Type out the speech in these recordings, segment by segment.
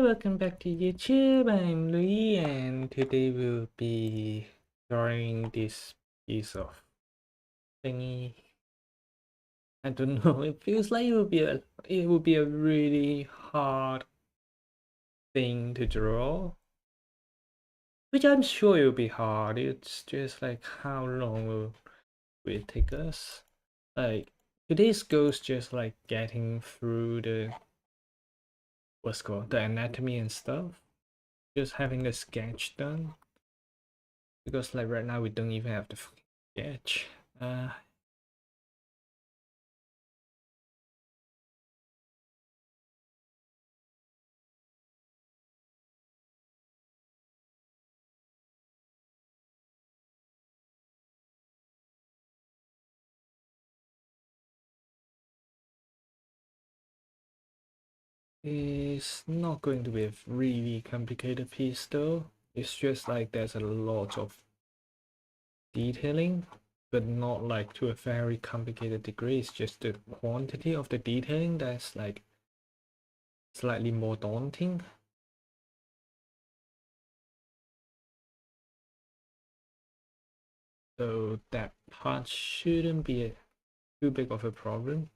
welcome back to YouTube. I'm Louis, and today we'll be drawing this piece of thingy. I don't know. It feels like it would be a really hard thing to draw, which I'm sure it will be hard. It's just like how long will it take us? Like today's goal is just like getting through the the anatomy and stuff. Just having the sketch done. Because like right now we don't even have the sketch. It's not going to be a really complicated piece though. It's just like there's a lot of detailing, but not like to a very complicated degree. It's just the quantity of the detailing that's like slightly more daunting. So that part shouldn't be too big of a problem.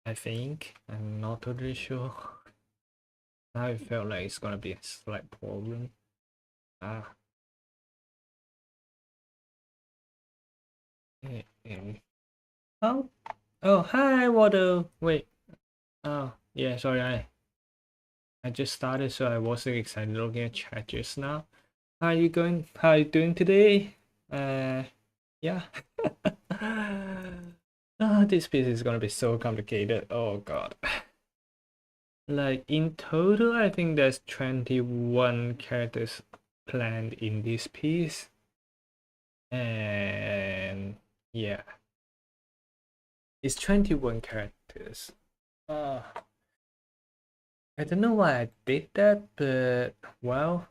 I think. I'm not totally sure. Now it felt like it's gonna be a slight problem. Oh, oh, hi, Waddle. Wait. Oh, yeah, sorry, I just started, so I wasn't excited looking at chat just now. How are you going? How are you doing today? Yeah. Oh, this piece is gonna be so complicated. Oh God. Like in total, I think there's 21 characters planned in this piece. And yeah, it's 21 characters. I don't know why I did that, but well,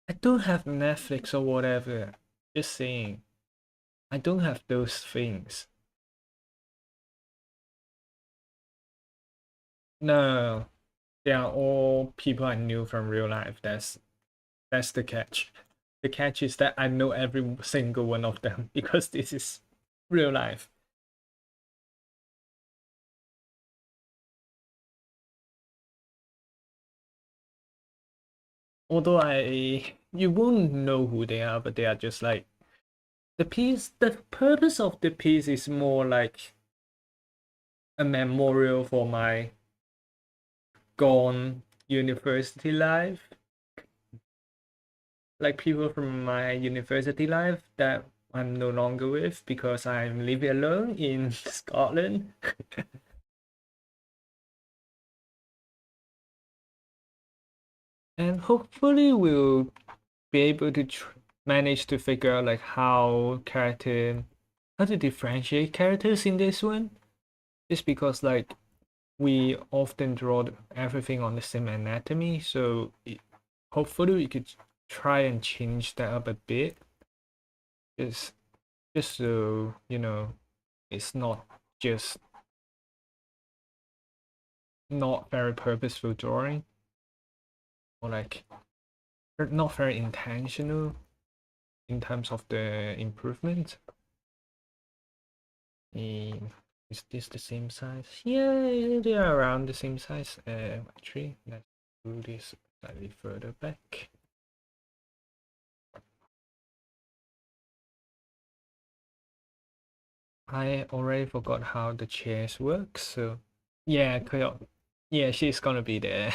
I don't have Netflix or whatever. Just saying, I don't have those things. No, they are all people I knew from real life. That's the catch. The catch is that I know every single one of them because this is real life. Although you won't know who they are, but they are just like the piece. The purpose of the piece is more like a memorial for my gone university life, like people from my university life that I'm no longer with because I'm living alone in Scotland. And hopefully we'll be able to manage to figure out like how to differentiate characters in this one. Just because like we often draw everything on the same anatomy, so hopefully we could try and change that up a bit. Just so you know, it's not just not very purposeful drawing, or like not very intentional in terms of the improvement. Is this the same size? Yeah, they are around the same size. Actually, let's do this slightly further back. I already forgot how the chairs work, so yeah, yeah, she's gonna be there.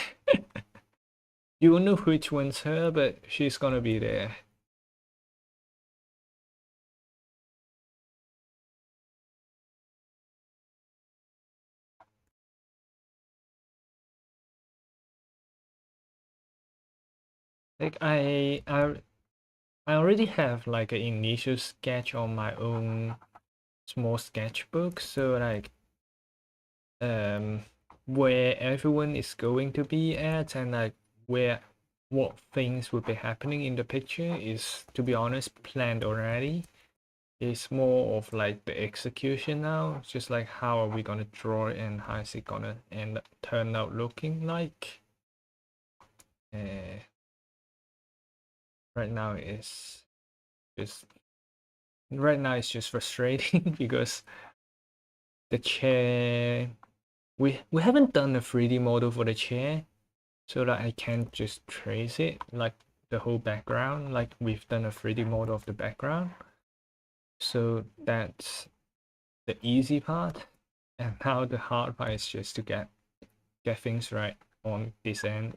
You won't know which one's her, but she's gonna be there. Like I already have like an initial sketch on my own small sketchbook, so like where everyone is going to be at and like where what things would be happening in the picture is, to be honest, planned already. It's more of like the execution now. It's just like how are we gonna draw it and how is it gonna turn out looking like. Uh, right now it's just frustrating because the chair, we haven't done a 3D model for the chair, so that I can't just trace it like the whole background, like we've done a 3D model of the background. So that's the easy part, and now the hard part is just to get things right on this end.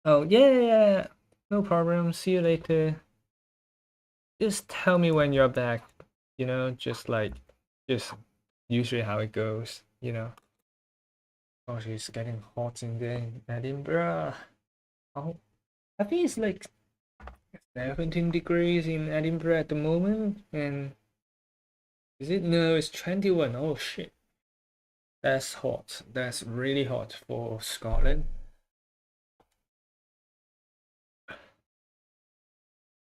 Oh yeah, no problem. See you later. Just tell me when you're back. You know, just usually how it goes. You know. Gosh, it's getting hot in there in Edinburgh. Oh, I think it's like 17 degrees in Edinburgh at the moment, and is it? No, it's 21. Oh shit. That's hot. That's really hot for Scotland.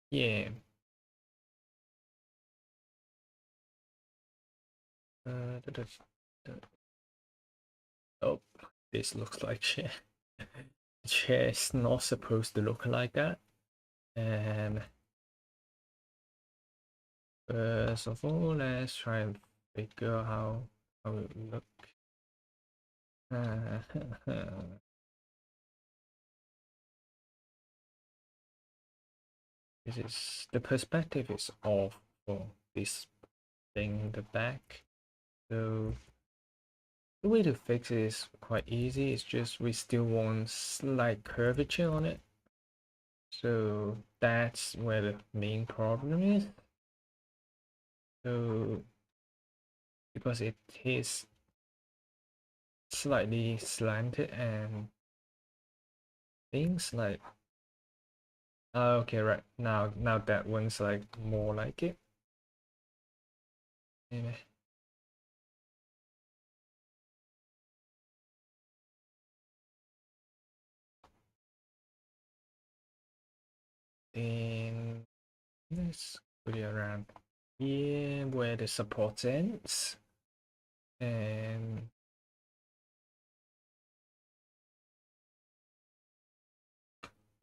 Yeah. Da, da, da. Oh, this looks like shit. The chair is not supposed to look like that. First of all, let's try and figure how it look. This is the perspective is off for this thing in the back. So the way to fix it is quite easy. It's just we still want slight curvature on it. So that's where the main problem is. So because it is slightly slanted and things like okay, right now that one's like more like it. Maybe. Then let's put it around here where the support ends. And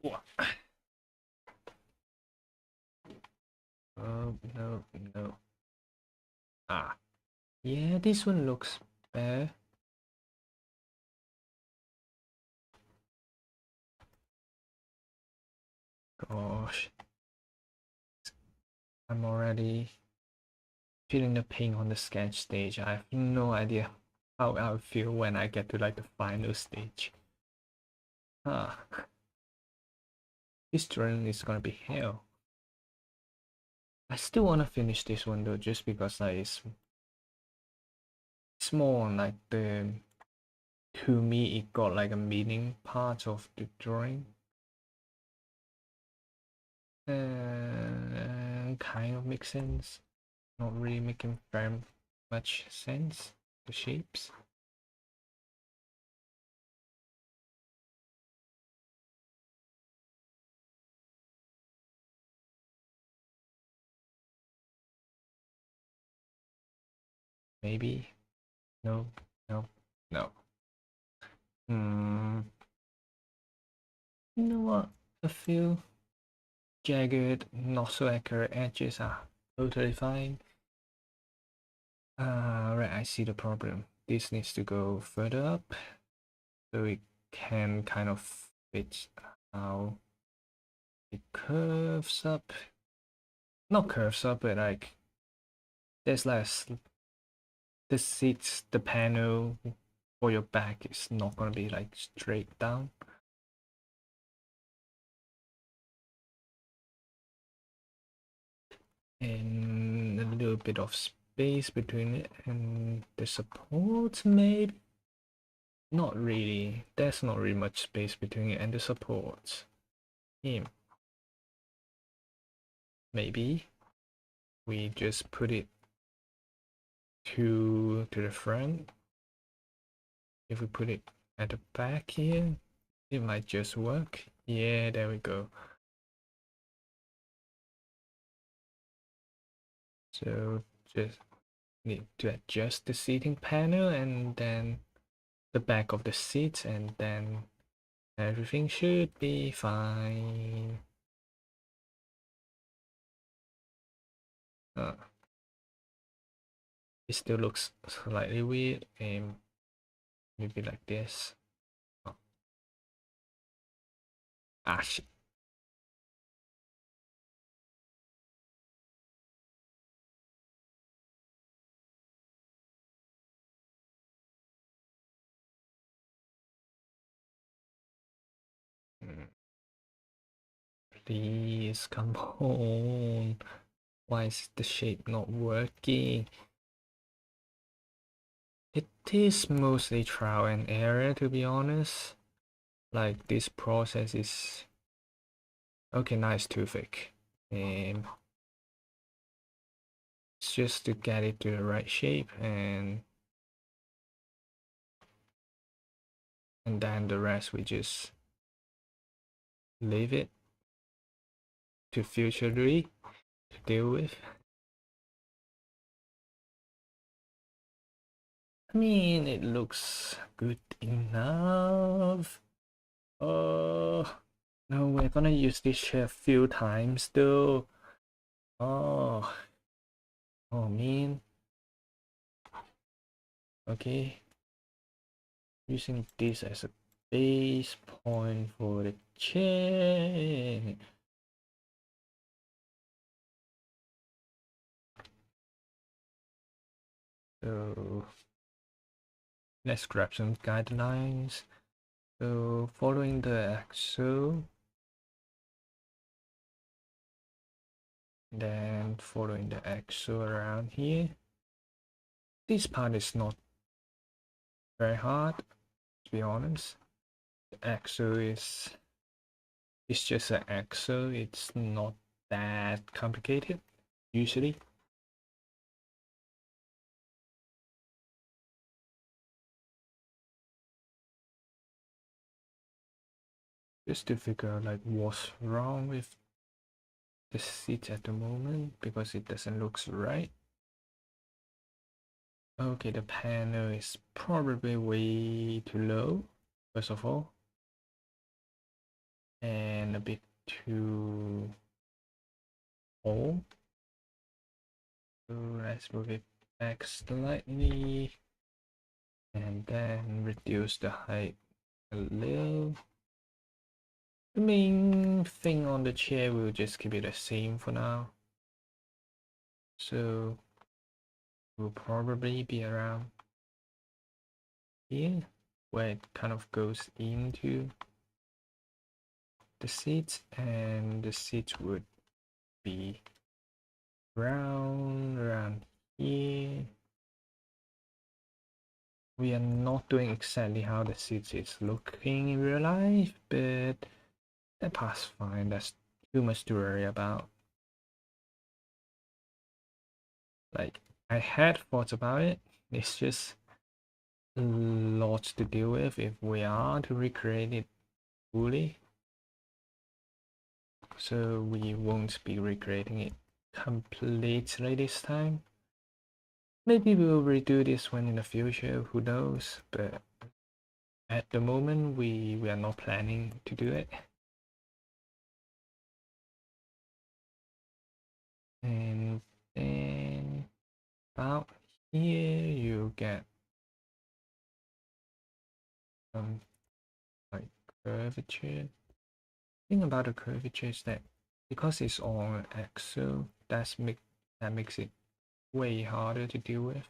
what? Oh no, no. Ah, yeah, this one looks better. Gosh, I'm already feeling the pain on the sketch stage. I have no idea how I'll feel when I get to like the final stage. Ah, this drawing is gonna be hell. I still wanna finish this one though, just because like it's more on like the, to me it got like a meaning part of the drawing. Kind of makes sense. Not really making very much sense. The shapes. Maybe. No. No. No. Hmm. You know what? A few jagged, not so accurate edges are totally fine. Right, I see the problem. This needs to go further up so it can kind of fit how it curves up. Not curves up, but like there's less. The seats, the panel for your back is not gonna be like straight down. And a little bit of space between it and the support, maybe. Not really. There's not really much space between it and the supports. Yeah. Maybe we just put it to the front. If we put it at the back here. It might just work. Yeah, there we go. So just need to adjust the seating panel and then the back of the seats, and then everything should be fine. It still looks slightly weird, and maybe like this. Oh. Ah, shit. Please come on. Why is the shape not working? It is mostly trial and error, to be honest. Like, this process is okay. Now it's too thick, and it's just to get it to the right shape, and then the rest we just leave it to Future 3 to deal with. I mean, it looks good enough. No, we're gonna use this chair a few times though. Oh, man. Okay, using this as a base point for the chair. So let's grab some guidelines. So following the axle, then following the axle around here. This part is not very hard, to be honest. The axle is it's just an axle. It's not that complicated usually. Just to figure out like what's wrong with the seat at the moment, because it doesn't look right. Okay, the panel is probably way too low, first of all, and a bit too old. So let's move it back slightly, and then reduce the height a little. The main thing on the chair, we'll just keep it the same for now. So we'll probably be around here, where it kind of goes into the seats, and the seats would be around here. We are not doing exactly how the seats is looking in real life, but that part's fine. That's too much to worry about. Like, I had thoughts about it. It's just lots to deal with if we are to recreate it fully. So we won't be recreating it completely this time. Maybe we'll redo this one in the future, who knows, but at the moment we are not planning to do it. And then about here you get some like curvature. Thing about the curvature is that because it's on axle, that makes it way harder to deal with.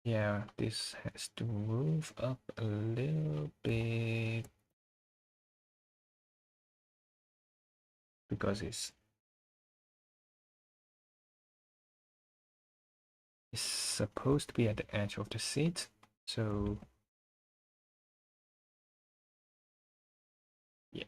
Yeah, this has to move up a little bit because it's supposed to be at the edge of the seat. So yeah.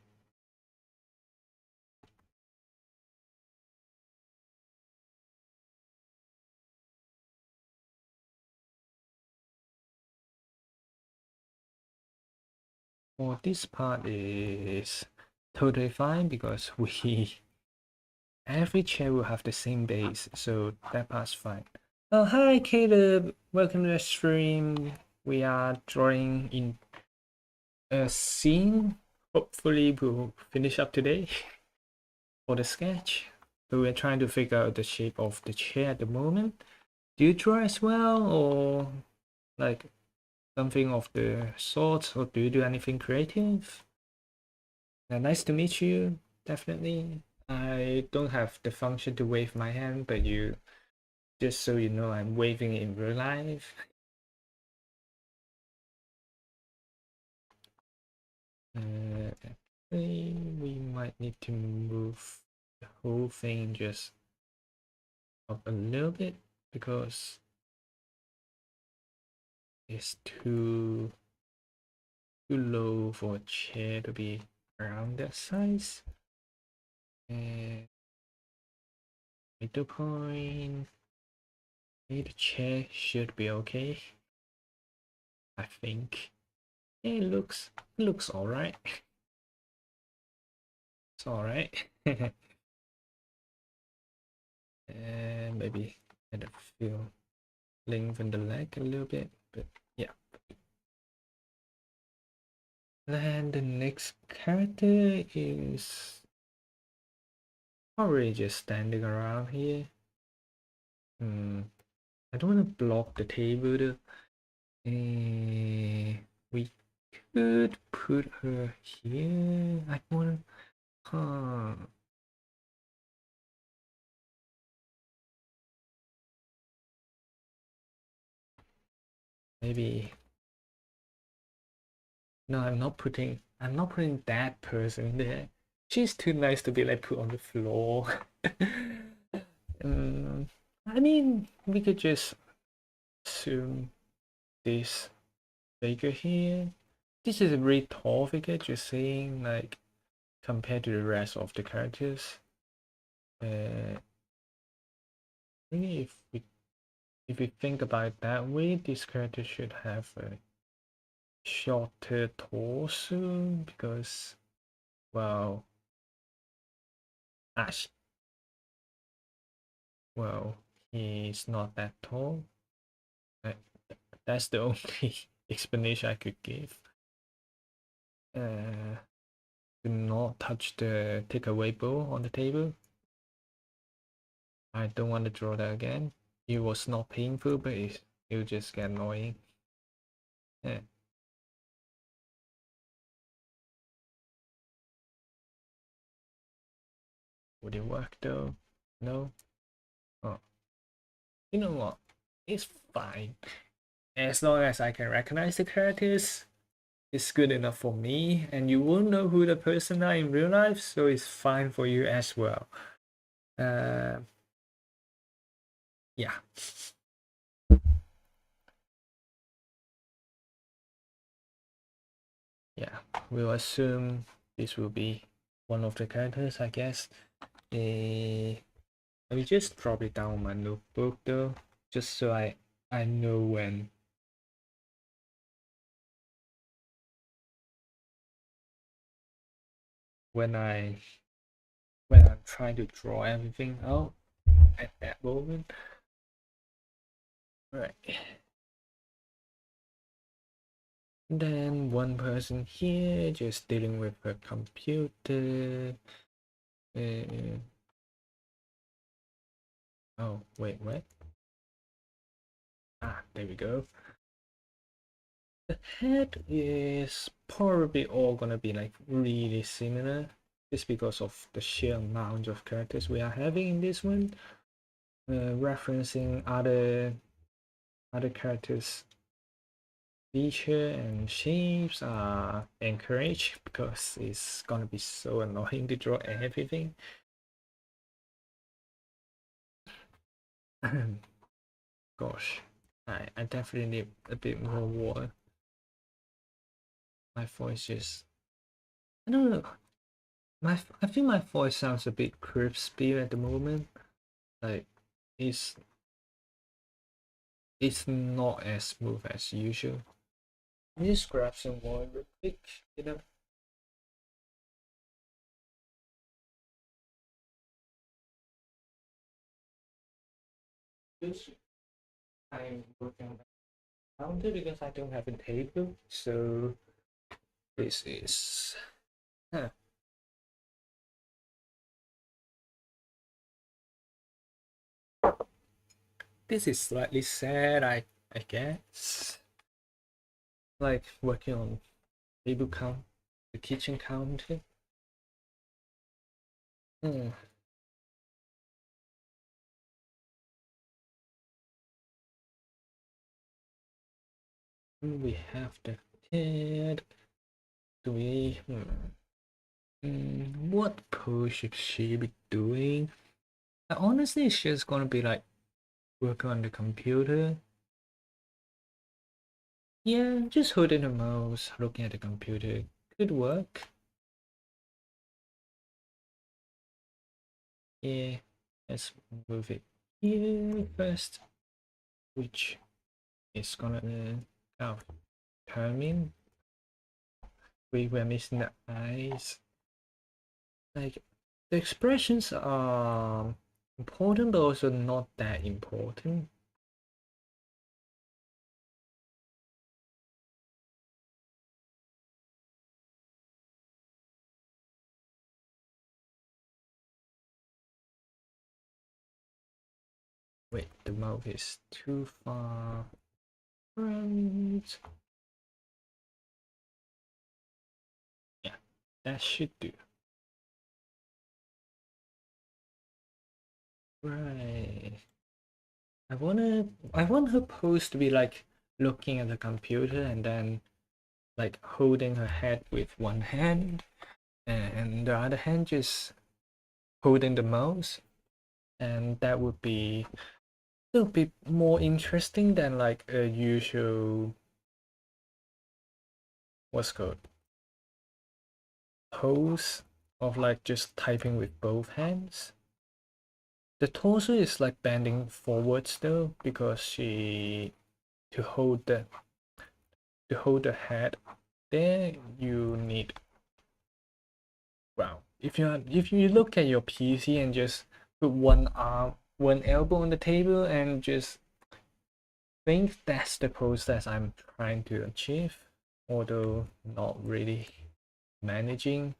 for this part is totally fine because we every chair will have the same base, so that part's fine. Oh, hi Caleb, welcome to the stream. We are drawing in a scene. Hopefully we'll finish up today for the sketch. But we're trying to figure out the shape of the chair at the moment. Do you draw as well, or like something of the sort, or do you do anything creative? Nice to meet you, definitely. I don't have the function to wave my hand, but you, just so you know, I'm waving in real life. We might need to move the whole thing just up a little bit because it's too low for a chair to be around that size. And middle point, the chair should be okay. I think. Yeah, it looks all right. It's all right. And maybe add a few lengthen the leg a little bit, but yeah. Then the next character is probably just standing around here. I don't want to block the table though. We could put her here. I want. Huh. Maybe. No, I'm not putting that person there. She's too nice to be like put on the floor. I mean, we could just assume this figure here. This is a very tall figure, just saying, like, compared to the rest of the characters. Maybe if we think about it that way, this character should have a shorter torso because, well, Ash. Well, he's not that tall. That's the only explanation I could give. Do not touch the takeaway bowl on the table. I don't want to draw that again. It was not painful, but it'll just get annoying. Yeah. Would it work though? No? Oh. You know what? It's fine. As long as I can recognize the characters, it's good enough for me, and you won't know who the person are in real life, so it's fine for you as well. Yeah. Yeah, we'll assume this will be one of the characters, I guess. Let me just drop it down on my notebook though, just so I know when I'm trying to draw everything out at that moment. Right. Then one person here just dealing with a computer. Oh, wait, what? Ah, there we go. The head is probably all gonna be like really similar just because of the sheer amount of characters we are having in this one. Referencing other characters feature and shapes are encouraged because it's gonna be so annoying to draw everything. Gosh, I definitely need a bit more water. My voice just, I don't know. I feel my voice sounds a bit crispy at the moment. Like it's not as smooth as usual. me just grab some more real quick, you know. Just I'm working on the counter because I don't have a table, so this is huh. This is slightly sad, I guess. Like working on table count, the kitchen counter. Hmm. We have the kid. Do we? What pose should she be doing? Honestly, it's just gonna be like working on the computer. Yeah, just holding the mouse, looking at the computer. Could work. Yeah, let's move it here first, which is gonna kind of determine. We were missing the eyes. Like the expressions are important, but also not that important. Wait, the mouth is too far. Right. Yeah, that should do. Right. I want her pose to be like looking at the computer and then like holding her head with one hand and the other hand just holding the mouse, and that would be more interesting than like a usual what's called pose of like just typing with both hands. The torso is like bending forwards though because she to hold the head there you need, wow, if you look at your PC and just put one arm one elbow on the table and just think that's the pose that I'm trying to achieve, although not really managing,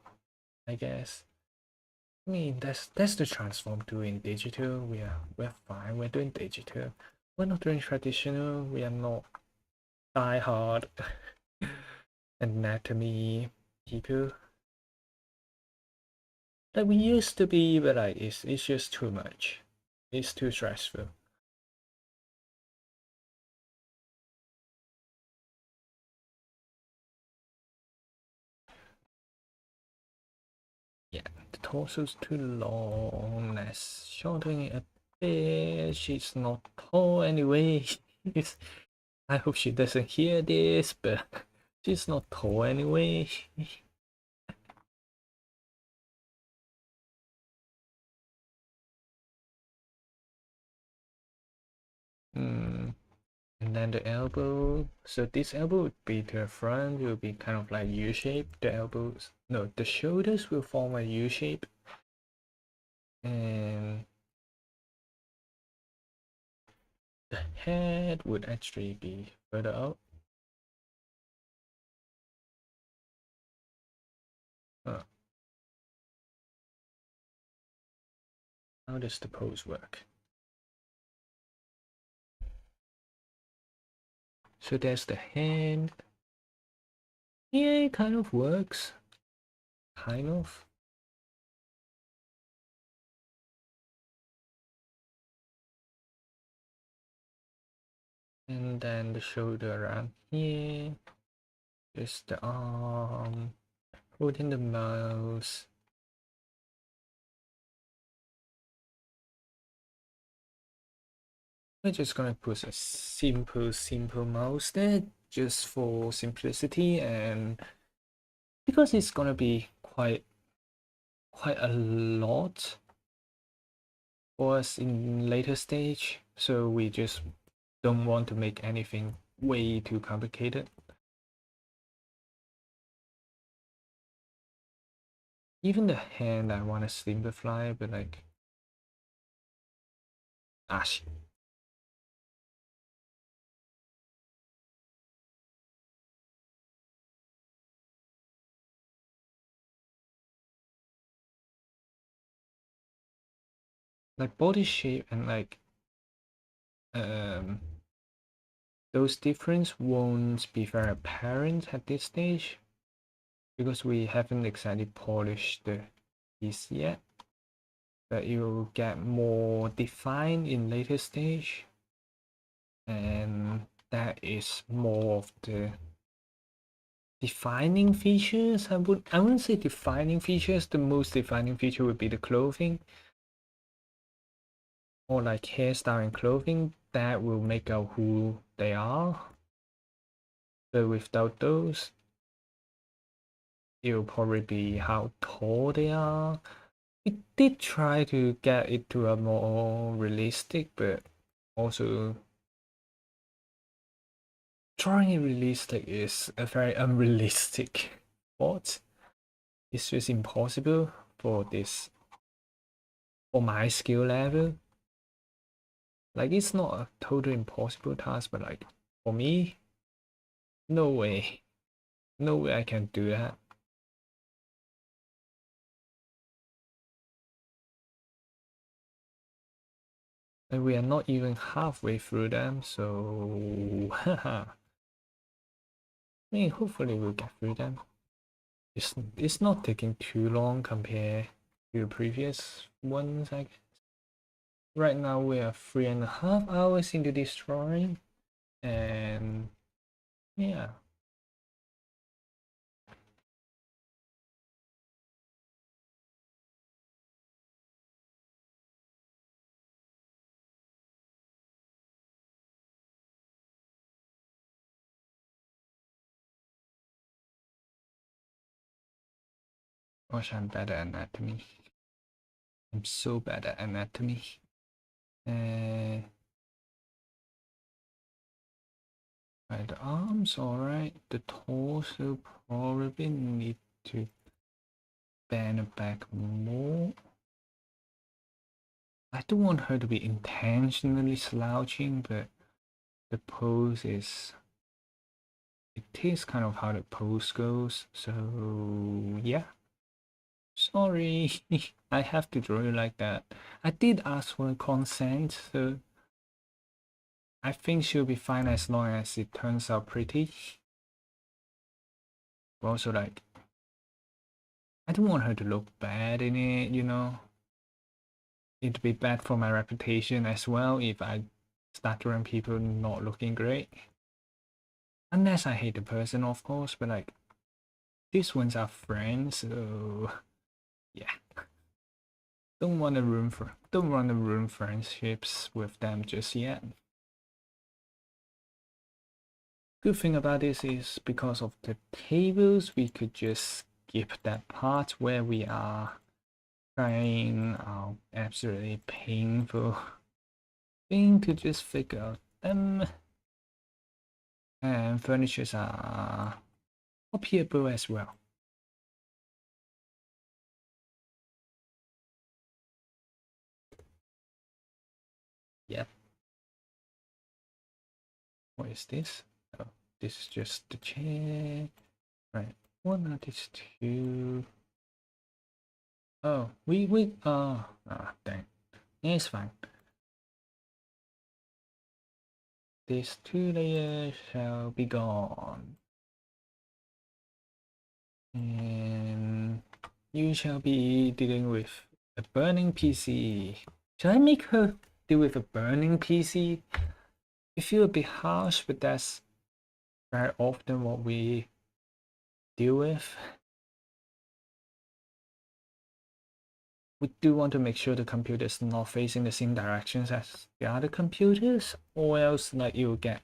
I guess. I mean that's the transform tool in digital. We're fine. We're doing digital. We're not doing traditional. We are not die hard anatomy people that we used to be, but like it's just too much. It's too stressful. Yeah, the torso's too long. Let's shorten it a bit. She's not tall anyway. I hope she doesn't hear this, but she's not tall anyway. Hmm. And then the elbow. So this elbow would be to the front. It will be kind of like U shape. The elbows, no, the shoulders will form a U shape, and the head would actually be further out. Uh, how does the pose work? So there's the hand. Yeah, it kind of works. Kind of. And then the shoulder around here. Just the arm. Holding the mouse. We're just gonna put a simple mouse there just for simplicity, and because it's gonna be quite a lot for us in later stage, so we just don't want to make anything way too complicated. Even the hand I want to simplify, but like, shit. Like body shape and like those difference won't be very apparent at this stage because we haven't exactly polished the piece yet, but it will get more defined in later stage, and that is more of the defining features. I wouldn't say defining features. The most defining feature would be the clothing, or like hairstyle and clothing that will make out who they are. But without those, it will probably be how tall they are. We did try to get it to a more realistic, but also drawing it realistic is a very unrealistic thought. It's just impossible for for my skill level. Like it's not a total impossible task, but like for me, no way. No way I can do that. And we are not even halfway through them, so haha. I mean, hopefully we'll get through them. It's not taking too long compared to the previous ones. I guess. Right now we are 3.5 hours into this drawing, and yeah. Gosh, I'm bad at anatomy. I'm so bad at anatomy. Uh, right, the arms, alright. The torso probably need to bend it back more. I don't want her to be intentionally slouching, but the pose is. It is kind of how the pose goes, so yeah. Sorry, I have to draw you like that. I did ask for consent, so I think she'll be fine as long as it turns out pretty. But also, like, I don't want her to look bad in it, you know? It'd be bad for my reputation as well if I start drawing people not looking great. Unless I hate the person, of course, but like, these ones are friends, so yeah. Don't want to ruin friendships with them just yet. Good thing about this is because of the tables, we could just skip that part where we are trying our absolutely painful thing to just figure out them. And furnitures are copyable as well. Yep. What is this? Oh, this is just the chair. Right. What are these two? Oh, dang. Yeah, it's fine. These 2 layers shall be gone. And you shall be dealing with a burning PC. Should I make her deal with a burning PC? I feel a bit harsh, but that's very often what we deal with. We do want to make sure the computer is not facing the same directions as the other computers, or else like you will get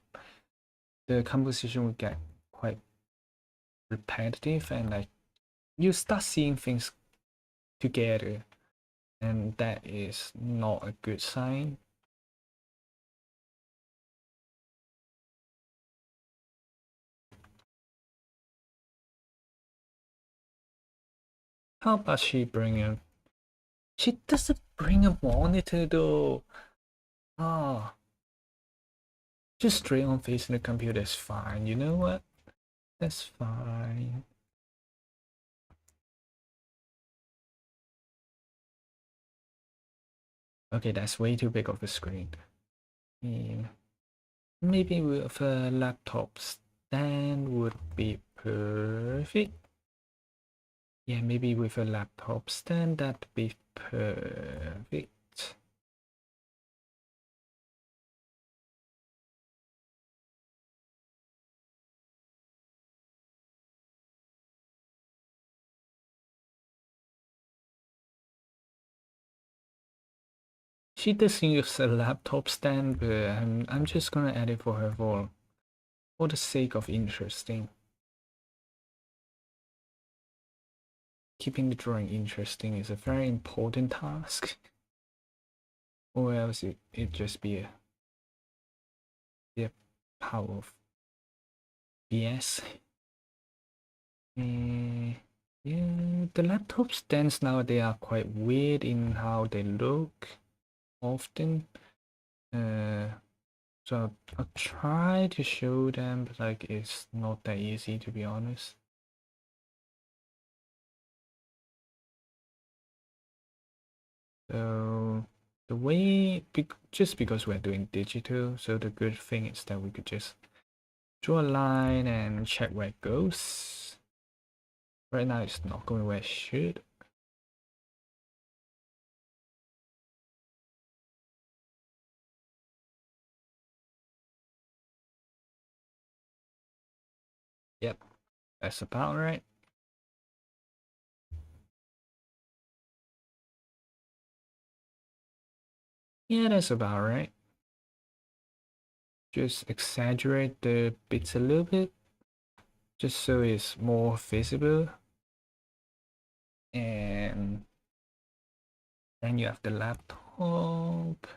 the composition will get quite repetitive, and like you start seeing things together, and that is not a good sign. How about she bring a... She doesn't bring a monitor though. Ah, just straight on facing the computer is fine. You know what? That's fine. Okay, that's way too big of a screen. Yeah. Maybe with a laptop stand would be perfect. Yeah, maybe with a laptop stand that'd be perfect. She doesn't use a laptop stand, but I'm just gonna add it for her for the sake of interesting. Keeping the drawing interesting is a very important task. Or else it just be a power of BS. Yeah, the laptop stands now they are quite weird in how they look often. So I'll try to show them, but like it's not that easy to be honest. So the way, just because we're doing digital, so the good thing is that we could just draw a line and check where it goes. Right now it's not going where it should. Yep, that's about right. Yeah, that's about right. Just exaggerate the bits a little bit, just so it's more visible. And then you have the laptop.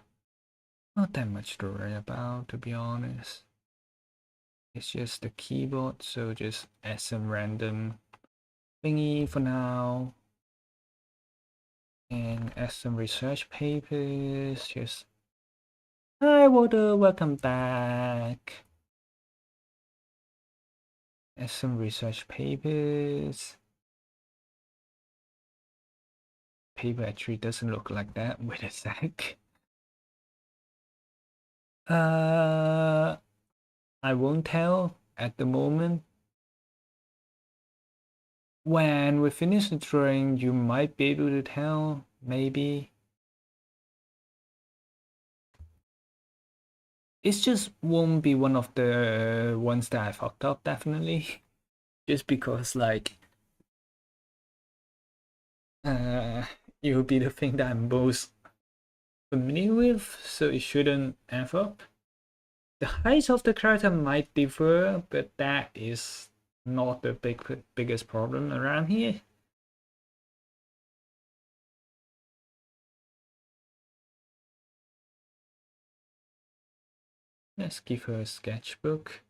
Not that much to worry about, to be honest. It's just the keyboard, so just add some random thingy for now. And add some research papers. Just, hi Walter, welcome back. Add some research papers. Paper actually doesn't look like that. Wait a sec. I won't tell at the moment. When we finish the drawing, you might be able to tell, maybe. It's just won't be one of the ones that I fucked up, definitely. Just because, like, uh, it will be the thing that I'm most familiar with, so it shouldn't F up. The height of the character might differ, but that is not the biggest problem around here. Let's give her a sketchbook.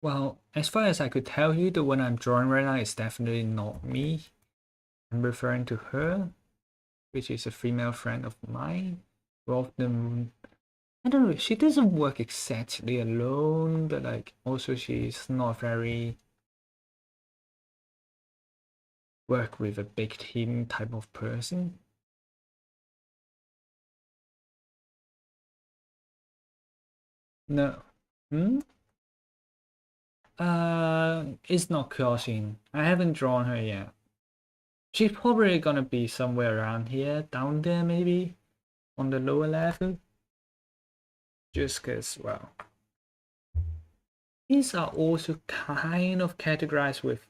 Well, as far as I could tell you, the one I'm drawing right now is definitely not me. I'm referring to her, which is a female friend of mine. Often, I don't know, she doesn't work exactly alone, but like also she's not very work with a big team type of person. No. Hmm? It's not Kyoshi. I haven't drawn her yet. She's probably gonna be somewhere around here, down there maybe, on the lower level. Just cause, well, these are also kind of categorized with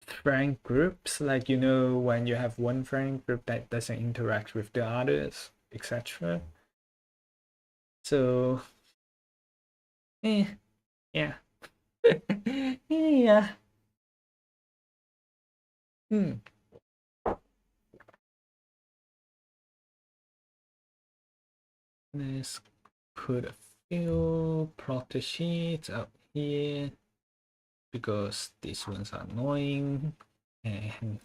friend groups, like you know when you have one friend group that doesn't interact with the others, etc. So, yeah. Yeah. Hmm. Let's put a few plotter sheets out here because these ones are annoying. and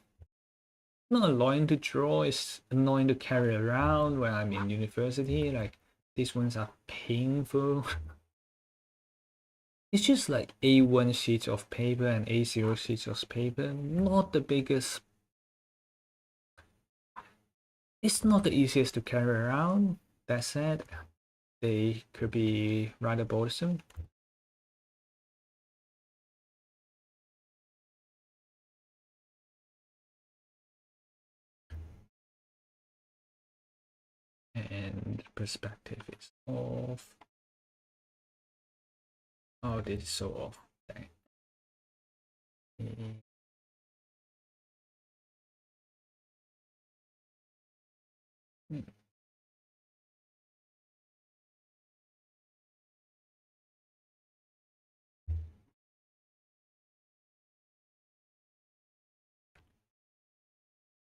not annoying to draw, it's annoying to carry around when I'm in university. Like these ones are painful. It's just like A1 sheets of paper and A0 sheets of paper, not the biggest. It's not the easiest to carry around. That said, they could be rather bothersome. And perspective is off. Oh, this is so off. Dang. Hmm.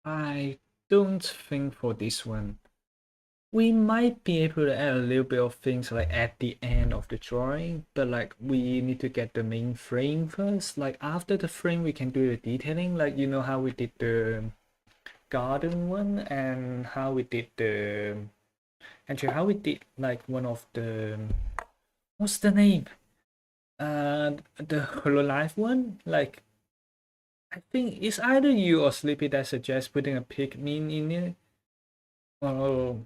I don't think for this one. We might be able to add a little bit of things like at the end of the drawing, but like we need to get the main frame first. Like after the frame, we can do the detailing. Like you know how we did the garden one and how we did the actually how we did like one of the what's the name? The Hololive one. Like I think it's either you or Sleepy that suggests putting a pigmin in it. Oh,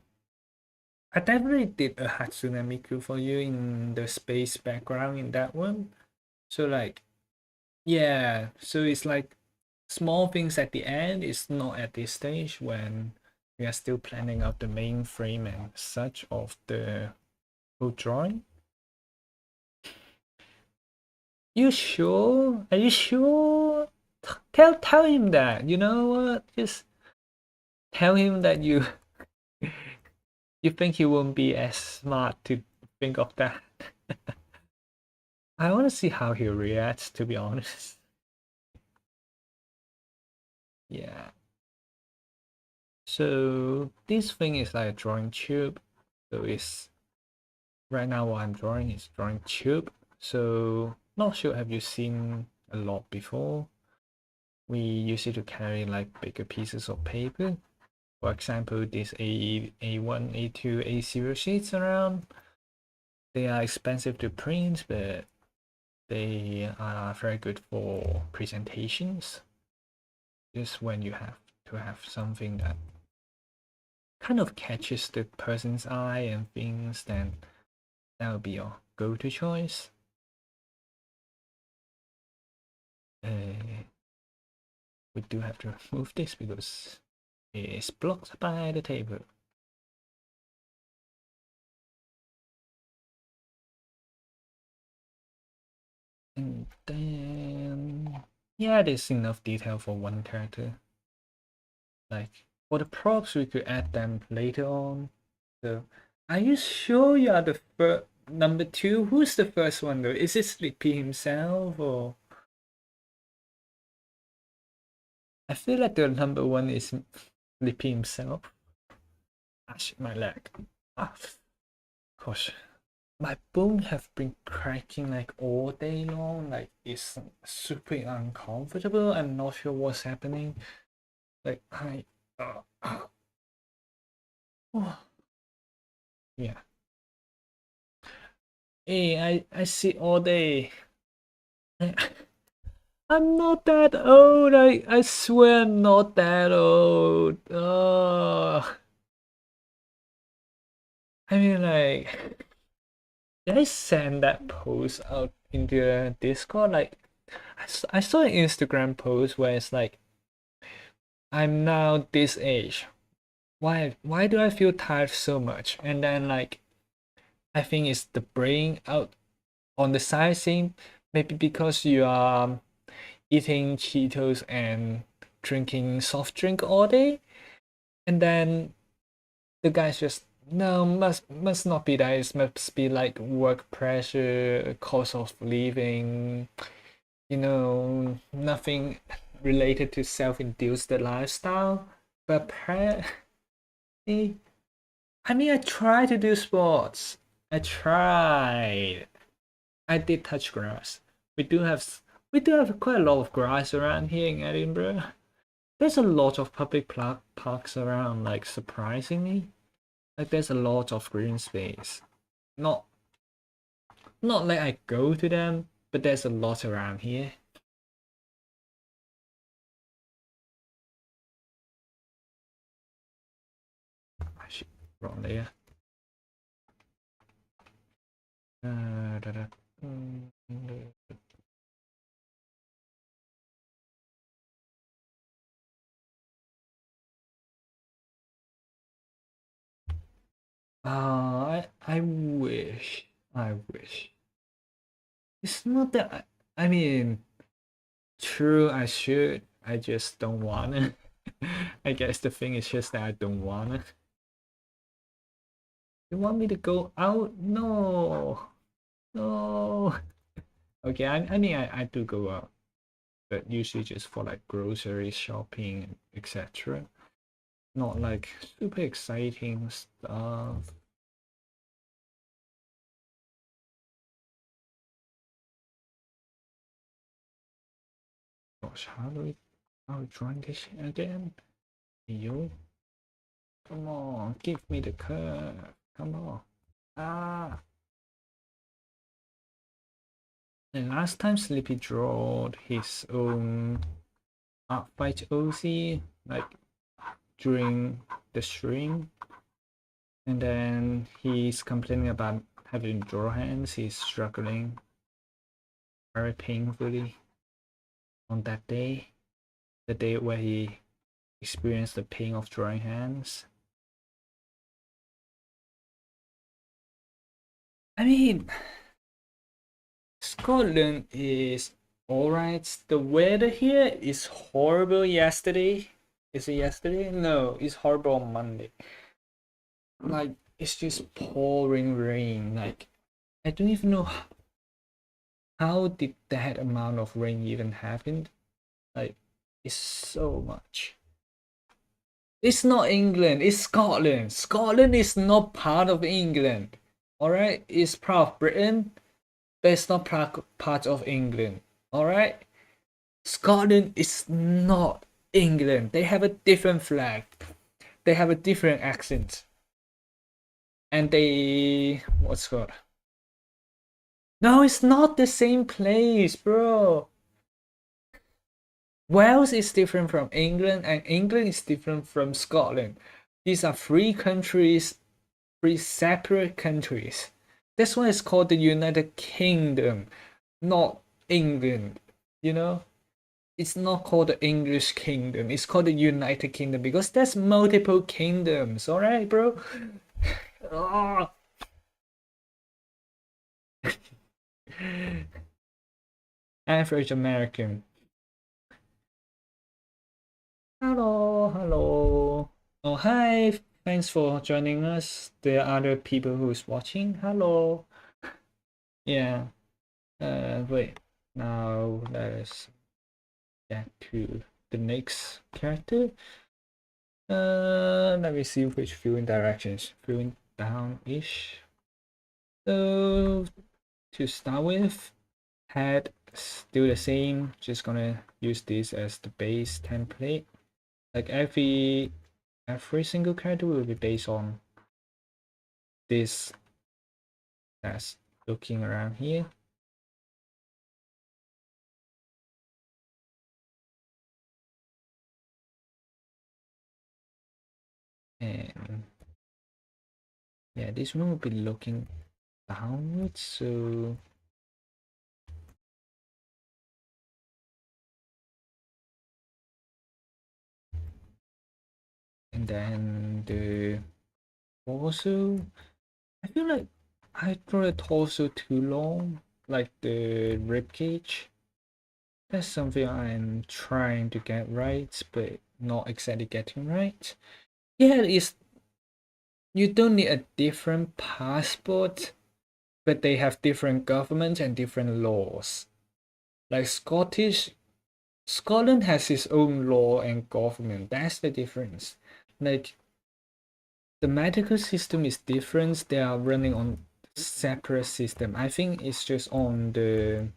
I definitely did a Hatsune Miku for you in the space background in that one. So like, yeah, so it's like small things at the end. It's not at this stage when we are still planning out the main frame and such of the whole drawing. You sure? Are you sure? Tell him that. You know what? Just tell him that you you think he won't be as smart to think of that. I want to see how he reacts, to be honest. Yeah. So this thing is like a drawing tube. So it's right now what I'm drawing is drawing tube. So not sure have you seen a lot before. We use it to carry like bigger pieces of paper. For example, this A1, A2, A0 sheets around. They are expensive to print, but they are very good for presentations. Just when you have to have something that kind of catches the person's eye and things, then that would be your go-to choice. We do have to remove this because it's blocked by the table. And then, yeah, there's enough detail for one character. Like, for the props, we could add them later on. So, are you sure you are the first number two? Who's the first one though? Is it Sleepy himself or? I feel like the number one is Sleepy himself. Ah, shit, my leg. Ah, gosh. My bone have been cracking like all day long. Like it's super uncomfortable. I'm not sure what's happening. Like oh, yeah. Hey, I sit all day. I, I'm not that old. I swear I'm not that old. Oh, I mean like, did I send that post out into the Discord? Like, I saw an Instagram post where it's like, I'm now this age. Why do I feel tired so much? And then like I think it's the brain out on the side saying maybe because you are eating Cheetos and drinking soft drink all day, and then the guy's just no must not be that. It must be like work pressure, cost of living, nothing related to self-induced lifestyle. But apparently, I mean, I tried to do sports. I tried. I did touch grass. We do have We do have quite a lot of grass around here in Edinburgh. There's a lot of public parks around, like surprisingly. Like there's a lot of green space. Not like I go to them, but there's a lot around here. Actually, wrong layer. I wish. It's not that I mean, true, I should. I just don't wanna. I guess the thing is just that I don't wanna. You want me to go out? No. No. Okay, I mean I do go out, but usually just for like grocery shopping, etc. Not like super exciting stuff. Gosh, how do we join this shit again? You come on, give me the curve. Come on. Ah. And last time Sleepy drawed his own art fight OC like during the stream, and then he's complaining about having draw hands. He's struggling very painfully on that day, the day where he experienced the pain of drawing hands. I mean, Scotland is alright. The weather here is horrible yesterday. Is it yesterday? No, it's horrible on Monday. Like, it's just pouring rain. Like, I don't even know how did that amount of rain even happen. Like, it's so much. It's not England, it's Scotland. Scotland is not part of England. Alright? It's part of Britain, but it's not part of England. Alright? Scotland is not England. They have a different flag. They have a different accent. And they what's it called? No, it's not the same place, bro. Wales is different from England, and England is different from Scotland. These are three countries, three separate countries. That's why it's called the United Kingdom, not England. You know? It's not called the English Kingdom, it's called the United Kingdom because there's multiple kingdoms, alright, bro? Oh. Average American. Hello. Oh, hi. Thanks for joining us. There are other people who's watching. Hello. Yeah. Wait. Now let's get to the next character. Let me see which viewing directions. Viewing down-ish. So to start with, head still the same. Just gonna use this as the base template. Like every single character will be based on this that's looking around here. And yeah, this one will be looking downwards, so and then the torso, I feel like I draw the torso too long, like the rib cage. That's something I'm trying to get right, but not exactly getting right. Yeah, it's you don't need a different passport, but they have different governments and different laws. Like Scotland has its own law and government. That's the difference. Like the medical system is different. They are running on separate system. I think it's just on the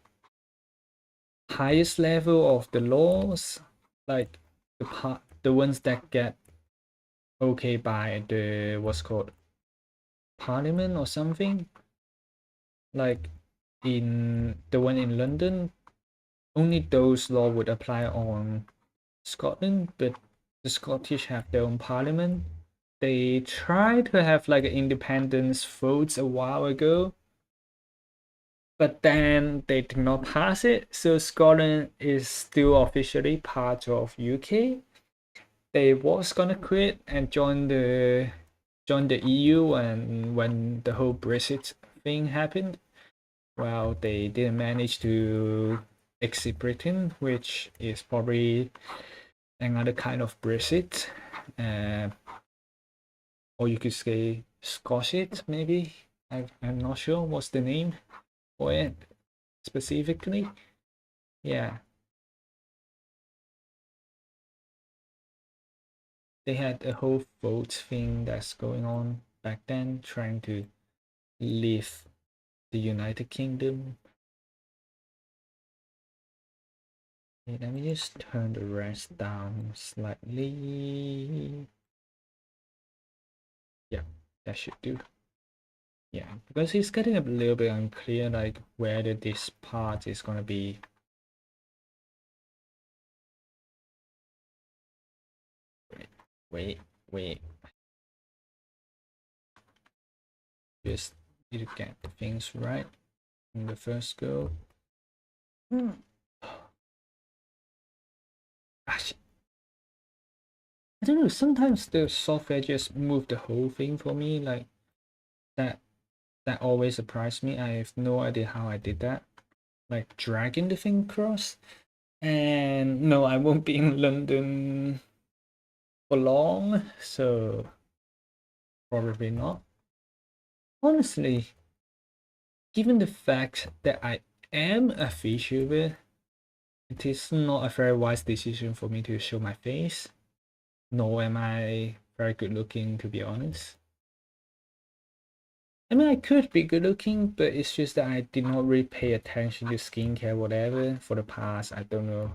highest level of the laws, like the ones that get okay by the what's called parliament or something. Like in the one in London, only those law would apply on Scotland, but the Scottish have their own parliament. They tried to have like an independence votes a while ago, but then they did not pass it. So Scotland is still officially part of UK. They was gonna quit and join the EU, and when the whole Brexit thing happened, well, they didn't manage to exit Britain, which is probably another kind of Brexit, uh, or you could say Scotchit, maybe. I'm not sure what's the name for it specifically. Yeah, they had a whole vote thing that's going on back then, trying to leave the United Kingdom. Okay, let me just turn the rest down slightly. Yeah, that should do. Yeah, because it's getting a little bit unclear, like whether this part is gonna be. Wait, wait. Just need to get the things right in the first go. Gosh, I don't know. Sometimes the software just move the whole thing for me, like that. That always surprised me. I have no idea how I did that. Like dragging the thing across. And no, I won't be in London for long, so probably not. Honestly, given the fact that I am a VTuber, it is not a very wise decision for me to show my face, nor am I very good looking, to be honest. I mean, I could be good looking, but it's just that I did not really pay attention to skincare, whatever, for the past, I don't know.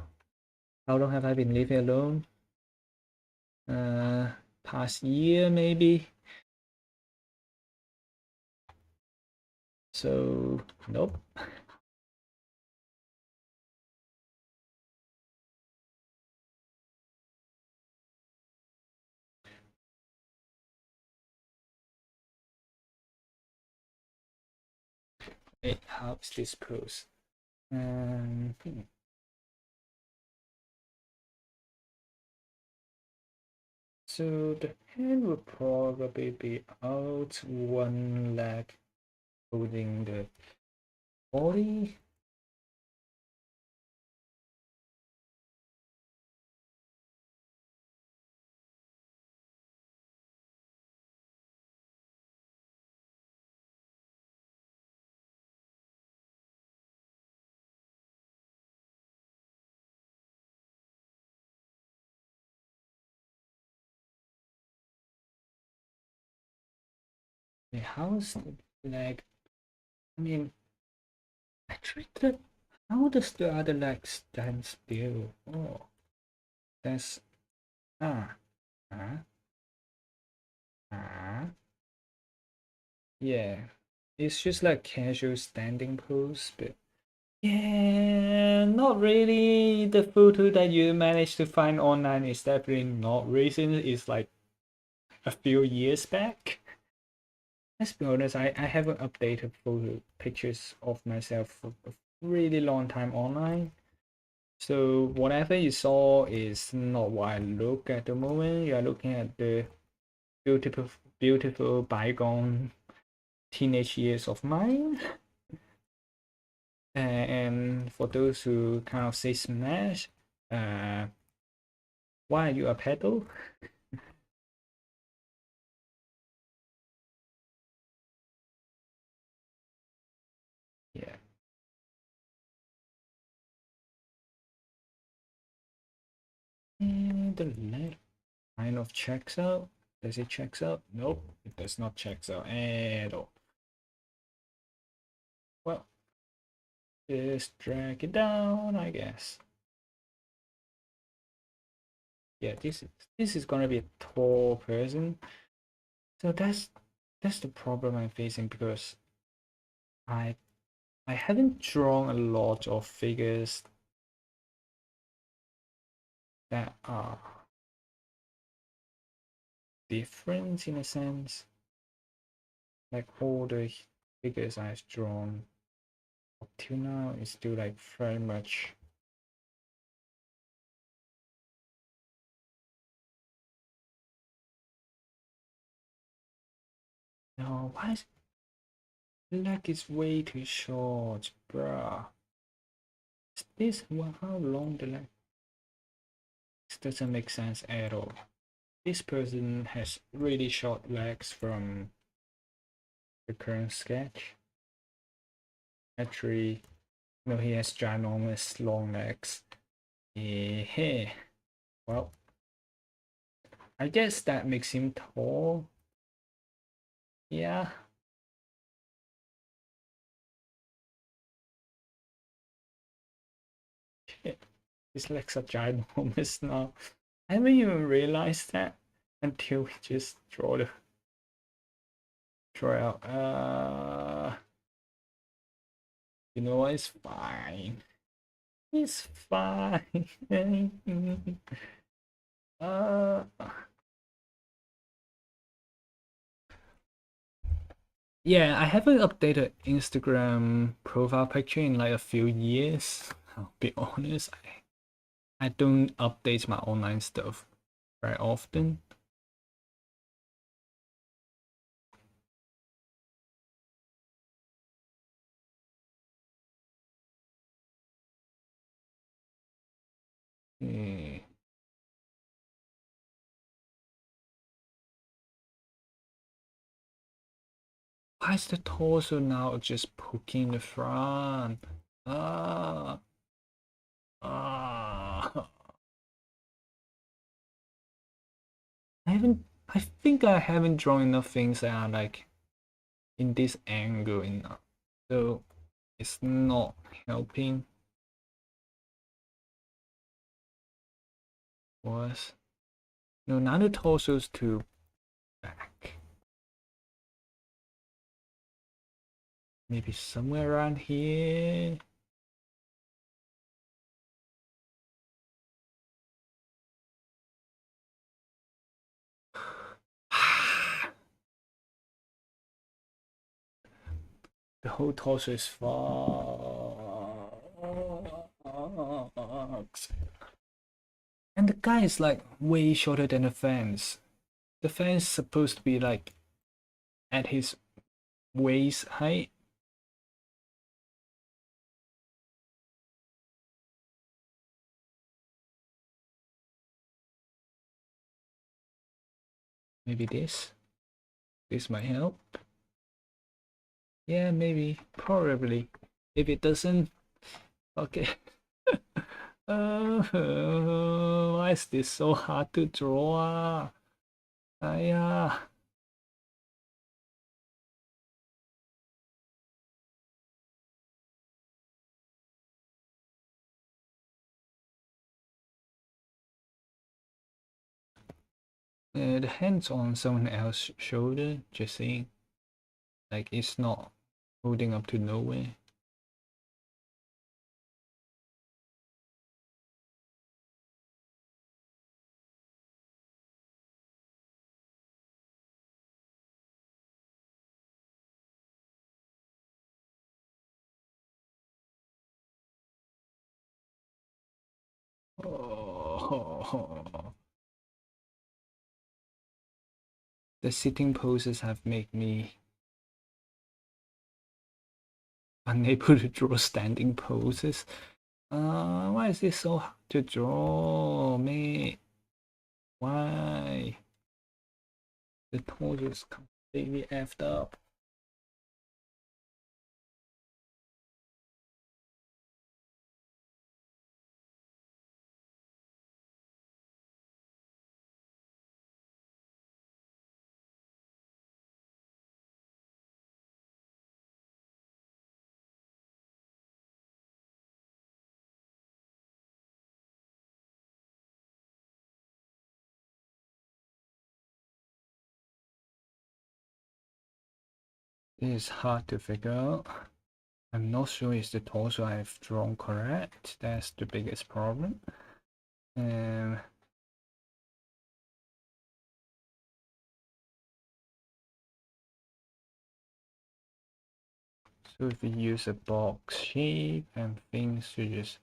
How long have I been living alone? Past year, maybe? So, nope. Wait, how is this pose? Hmm. So the hand will probably be out, one leg holding the body. Wait, how's the leg? I mean, I tried to. How does the other leg stand still? Oh, that's ah ah ah. Yeah, it's just like casual standing pose, but yeah, not really. The photo that you managed to find online is definitely not recent. It's like a few years back. Let's be honest, I haven't updated photo pictures of myself for a really long time online. So whatever you saw is not what I look at the moment. You are looking at the beautiful, beautiful bygone teenage years of mine. And for those who kind of say smash, uh, why are you a pedal? Yeah. And the left kind of checks out. Does it checks out? Nope, it does not checks out at all. Well, just drag it down, I guess. Yeah, this is gonna be a tall person. So that's the problem I'm facing because I I haven't drawn a lot of figures that are different in a sense. Like all the figures I've drawn up till now is still like very much no, why is the leg is way too short, bruh. Is this how long the leg? This doesn't make sense at all. This person has really short legs from the current sketch. Actually, no, he has ginormous long legs. Yeah. Well, I guess that makes him tall. Yeah. Shit. His legs are ginormous now. I haven't even realized that until we just draw out. You know what? It's fine. It's fine. uh, yeah, I haven't updated Instagram profile picture in like a few years. I'll be honest. I don't update my online stuff very often. Hmm. Why is the torso now just poking the front? Ah, ah. I think I haven't drawn enough things that are like in this angle enough. So it's not helping. Was no, now the torso's too back. Maybe somewhere around here. The whole torso is fucked. And the guy is like way shorter than the fence. The fence is supposed to be like at his waist height. Maybe this. This might help. Yeah, maybe. Probably. If it doesn't, okay. Why is this so hard to draw? Yeah. The hand's on someone else's shoulder, just saying. Like it's not holding up to nowhere. Oh. The sitting poses have made me unable to draw standing poses. Why is this so hard to draw, mate? Why? The torso is completely effed up. is hard to figure out. I'm not sure if the torso I've drawn correct. That's the biggest problem. So if we use a box shape and things to just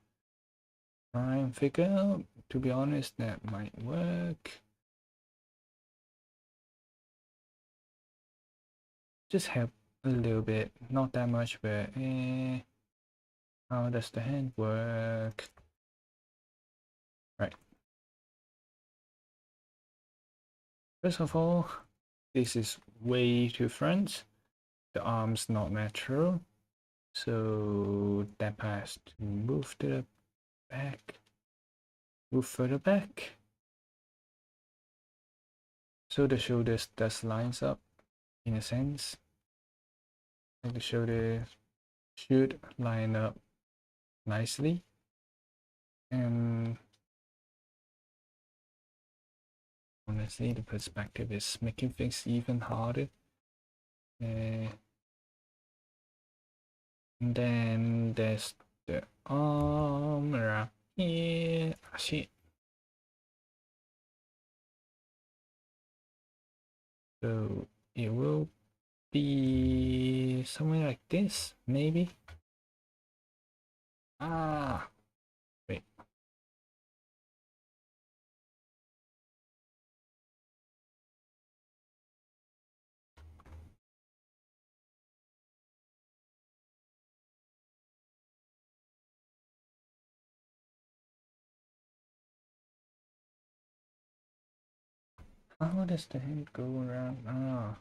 try and figure out, to be honest, that might work. Just help a little bit, not that much, but how does the hand work? Right. First of all, this is way too front. The arm's not natural, so that has to move to the back, move further back. So the shoulders does lines up in a sense. Like the shoulder should line up nicely. And honestly, the perspective is making things even harder. And then there's the arm around here. Shit. So it will be somewhere like this, maybe. Wait. How does the head go around?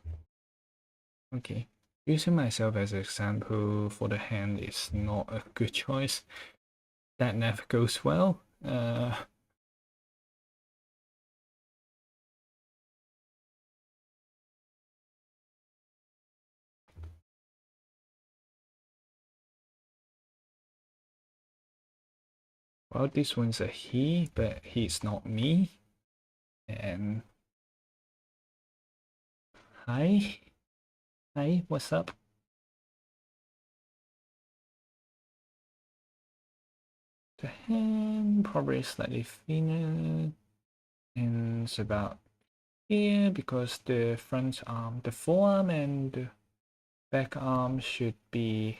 Okay. Using myself as an example for the hand is not a good choice. That never goes well. Well, this one's a he, but he's not me. And hi, what's up? The hand probably slightly thinner, and it's about here because the front arm, the forearm and the back arm should be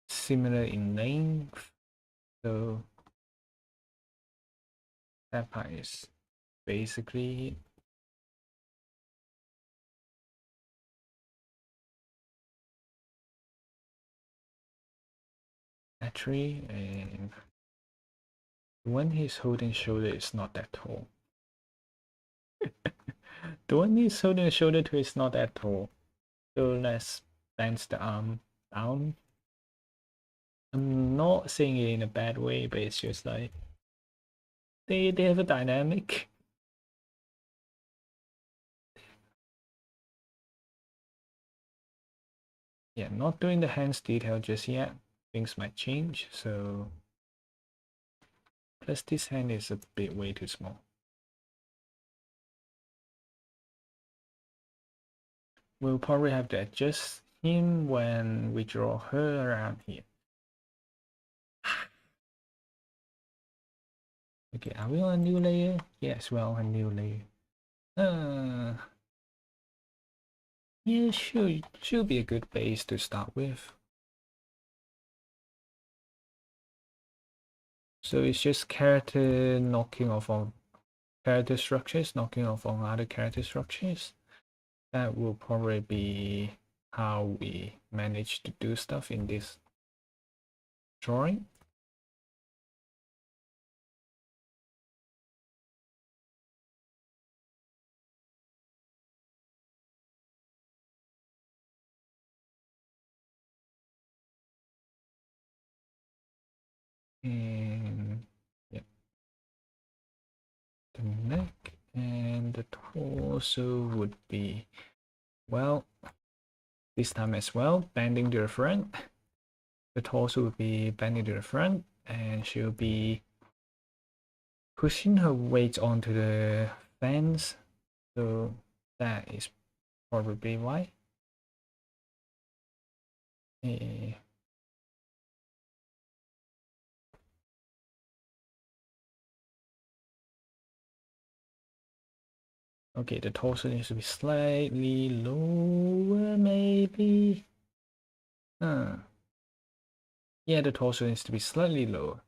similar in length. So that part is basically actually, and when he's holding shoulder, it's not that tall. The one he's holding the shoulder to is not that tall. So let's bend the arm down. I'm not saying it in a bad way, but it's just like they have a dynamic. Yeah, not doing the hands detail just yet. Things might change, so plus this hand is a bit way too small. We'll probably have to adjust him when we draw her around here. Okay, are we on a new layer? Yes, we're on a new layer. Yeah, should be a good base to start with. So it's just character knocking off on character structures, knocking off on other character structures. That will probably be how we manage to do stuff in this drawing. And yeah, the neck and the torso would be, well, this time as well, bending to the front. The torso would be bending to the front, and she'll be pushing her weight onto the fence. So that is probably why. Okay, the torso needs to be slightly lower, maybe. Yeah, the torso needs to be slightly lower.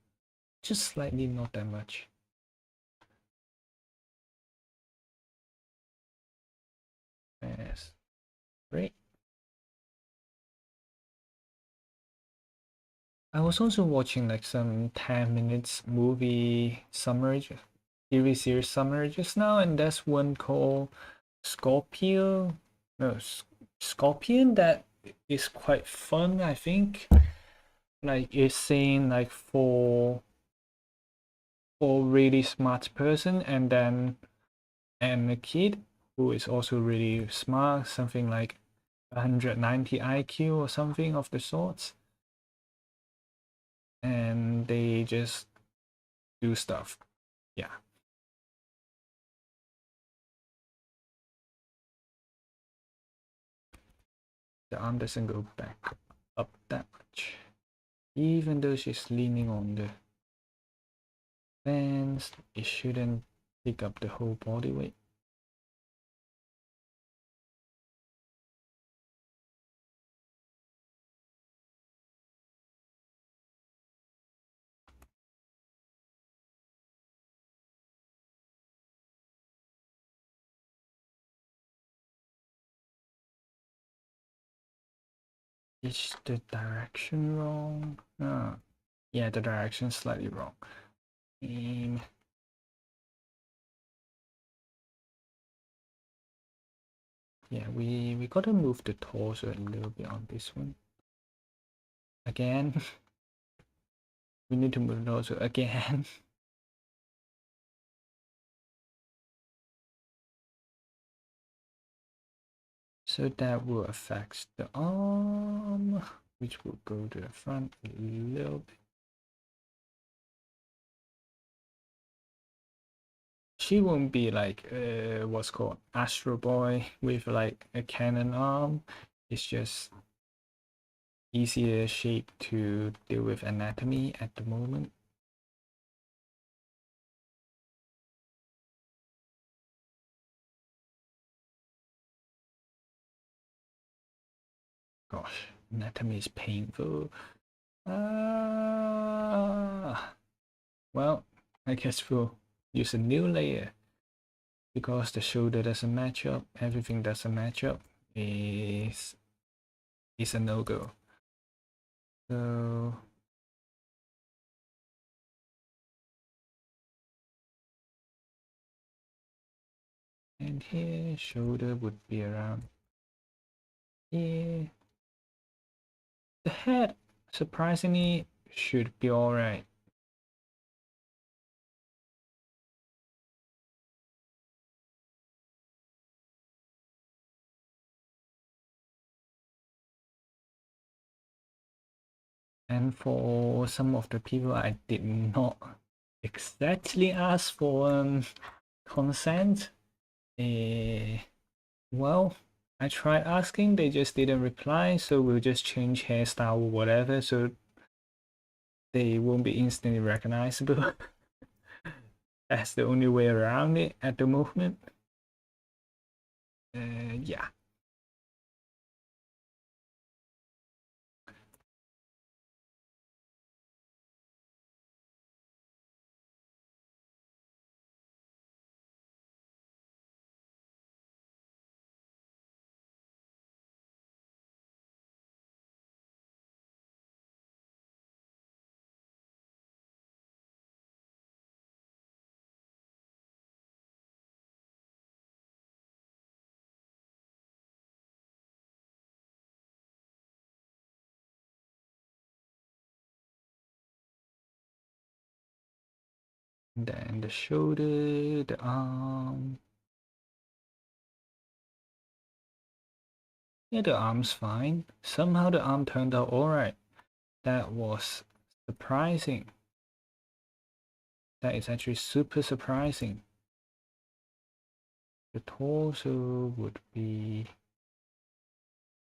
Just slightly, not that much. Yes. Great. I was also watching like some 10 minutes movie summary, TV series summary just now, and there's one called Scorpio. No, Scorpion that is quite fun, I think. Like it's saying like for really smart person and a kid who is also really smart, something like 190 IQ or something of the sorts. And they just do stuff. Yeah. The arm doesn't go back up that much. Even though she's leaning on the fence, it shouldn't pick up the whole body weight. Is the direction wrong? Yeah, the direction's slightly wrong. Yeah, we gotta move the torso a little bit on this one. Again. We need to move the torso again. So that will affect the arm, which will go to the front a little bit. She won't be like what's called Astro Boy with like a cannon arm. It's just easier shape to deal with anatomy at the moment. Gosh, anatomy is painful. Well, I guess we'll use a new layer because the shoulder doesn't match up. Everything doesn't match up. Is a no-go. So and here shoulder would be around here. The head surprisingly should be alright. And for some of the people I did not exactly ask for consent, well, I tried asking, they just didn't reply, so we'll just change hairstyle or whatever, so they won't be instantly recognizable. That's the only way around it at the moment. Yeah. Then the shoulder, the arm. Yeah, the arm's fine. Somehow the arm turned out alright. That was surprising. That is actually super surprising. The torso would be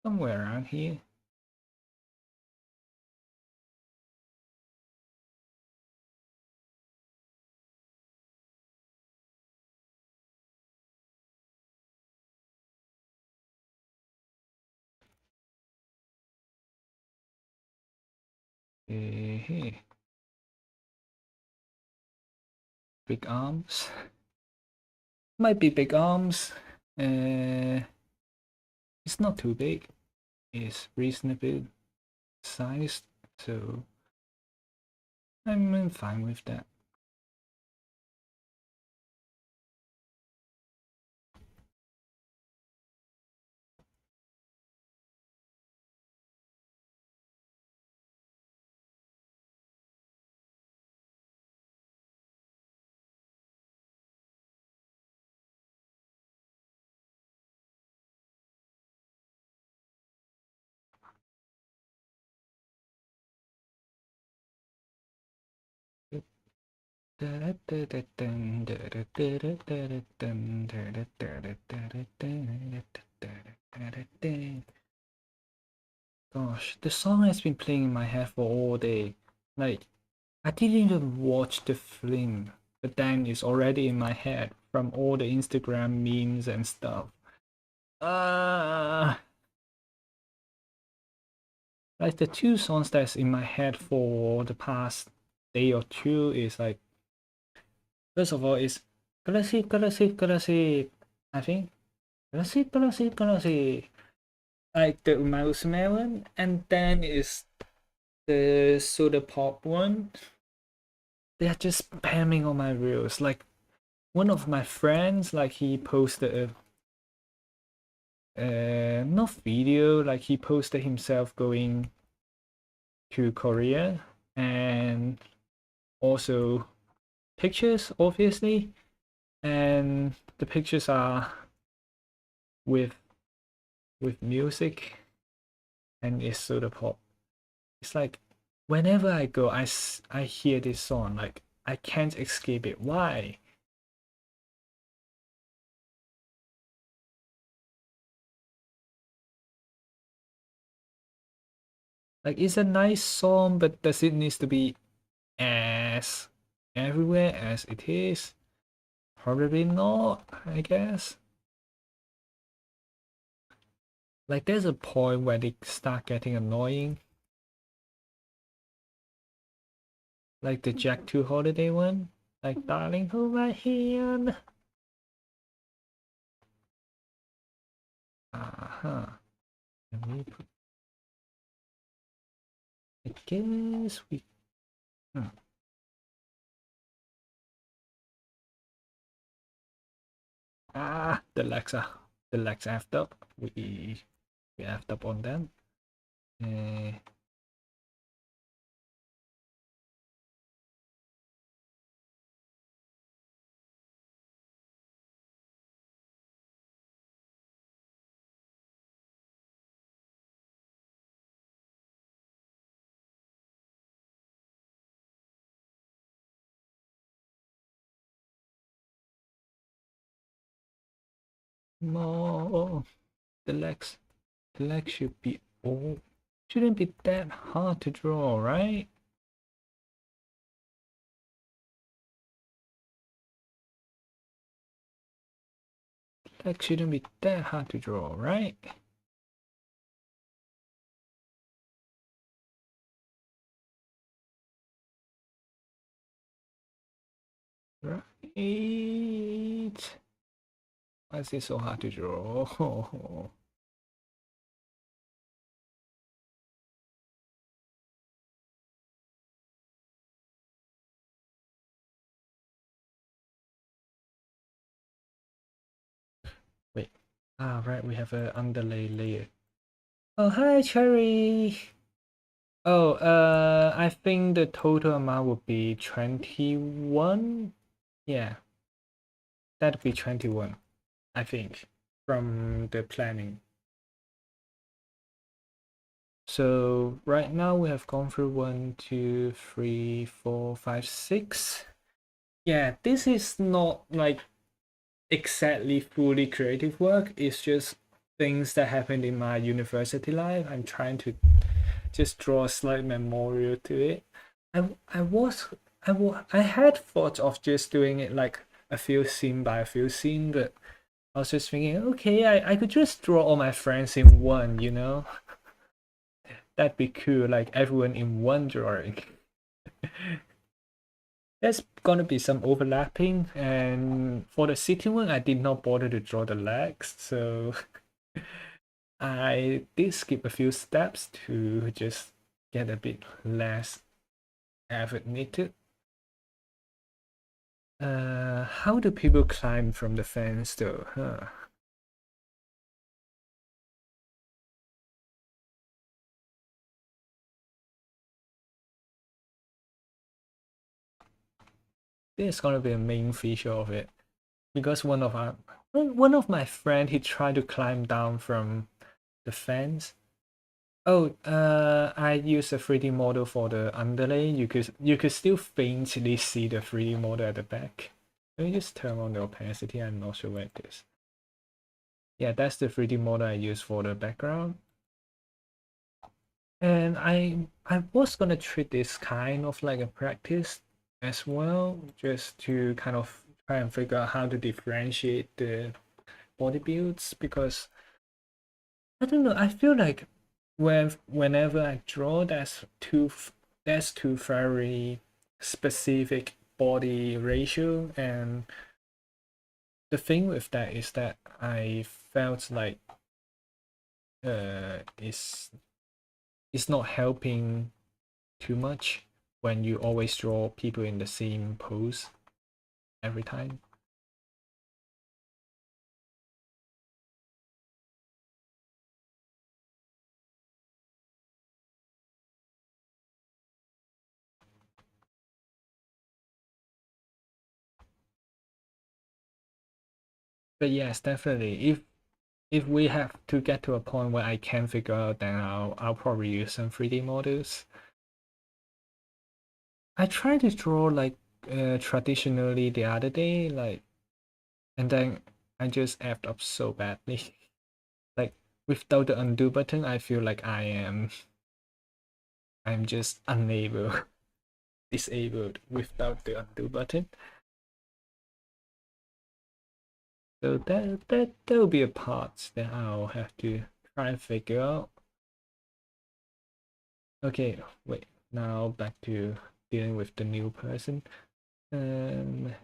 somewhere around here. Big arms. Might be big arms. It's not too big. It's reasonably sized, so I'm fine with that. Gosh, the song has been playing in my head for all day. Like, I didn't even watch the film, but then it's already in my head from all the Instagram memes and stuff. Like the two songs that's in my head for the past day or two is like, first of all, is Galaxy, Galaxy, Galaxy. I think Galaxy, Galaxy, Galaxy. Like the Mouse Melon, and then is the Soda Pop one. They are just spamming on my reels. Like one of my friends, like he posted a not video, like he posted himself going to Korea and also pictures, obviously, and the pictures are with music and it's Soda Pop. It's like whenever I go, I hear this song. Like I can't escape it. Why? Like it's a nice song, but does it needs to be as everywhere as it is? Probably not, I guess. Like there's a point where they start getting annoying. Like the Jack 2 holiday one. Like darling, hold my hand. Uh-huh. Let me put, I guess we the legs effed up. We effed up on them. Uh, more the legs should be all shouldn't be that hard to draw, right? Legs shouldn't be that hard to draw, right? Right. Why is it so hard to draw? Wait. Ah, right, we have an underlay layer. Oh, hi, Cherry. Oh, I think the total amount would be 21. Yeah, that'd be 21, I think, from the planning. So right now we have gone through 1, 2, 3, 4, 5, 6. Yeah, this is not like exactly fully creative work. It's just things that happened in my university life. I'm trying to just draw a slight memorial to it. I had thought of just doing it like a few scene by a few scene, but I was just thinking, okay, I could just draw all my friends in one, you know? that'd be cool, like everyone in one drawing. There's gonna be some overlapping, and for the sitting one, I did not bother to draw the legs, so I did skip a few steps to just get a bit less effort needed. How do people climb from the fence though? Huh. This is gonna be a main feature of it, because one of my friend, he tried to climb down from the fence. Oh, I use a 3D model for the underlay. You could still faintly see the 3D model at the back. Let me just turn on the opacity. I'm not sure where it is. Yeah, that's the 3D model I use for the background. And I was gonna treat this kind of like a practice as well, just to kind of try and figure out how to differentiate the body builds, because I don't know, I feel like whenever I draw, that's two very specific body ratio, and the thing with that is that I felt like it's not helping too much when you always draw people in the same pose every time. But yes, definitely. If we have to get to a point where I can figure out, then I'll probably use some 3D models. I tried to draw like traditionally the other day, like, and then I just effed up so badly. Like without the undo button, I feel like I'm just unable, disabled without the undo button. So that'll be a part that I'll have to try and figure out. Okay, wait. Now back to dealing with the new person. Um,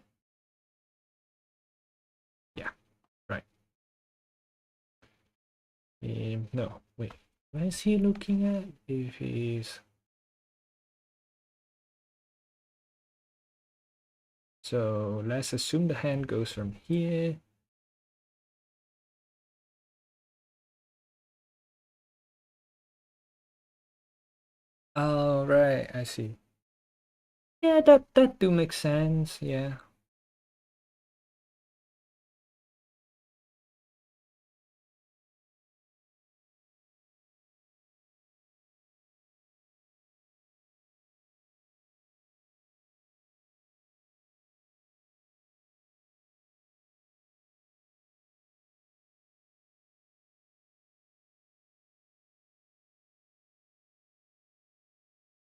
yeah, right. No, wait. Where is he looking at? If he's so, let's assume the hand goes from here. Oh, right. I see. Yeah, that do make sense. Yeah.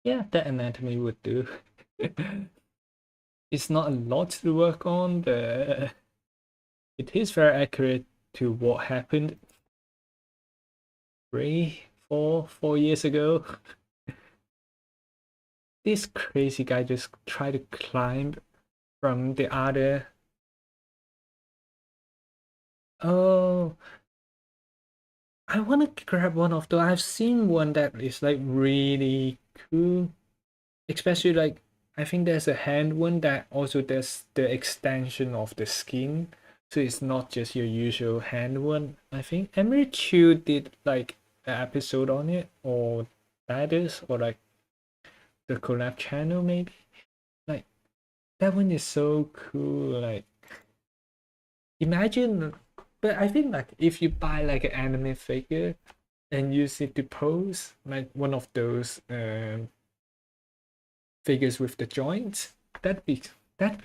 Yeah, that anatomy would do. It's not a lot to work on, but it is very accurate to what happened 4 years ago. This crazy guy just tried to climb from the other. Oh, I want to grab one of those. I've seen one that is like really cool, especially like I think there's a hand one that also does the extension of the skin, so it's not just your usual hand one. I think Emery Chu did like an episode on it, or that is, or like the collab channel maybe. Like that one is so cool. Like imagine, but I think like if you buy like an anime figure and use it to pose, like one of those figures with the joints, that'd be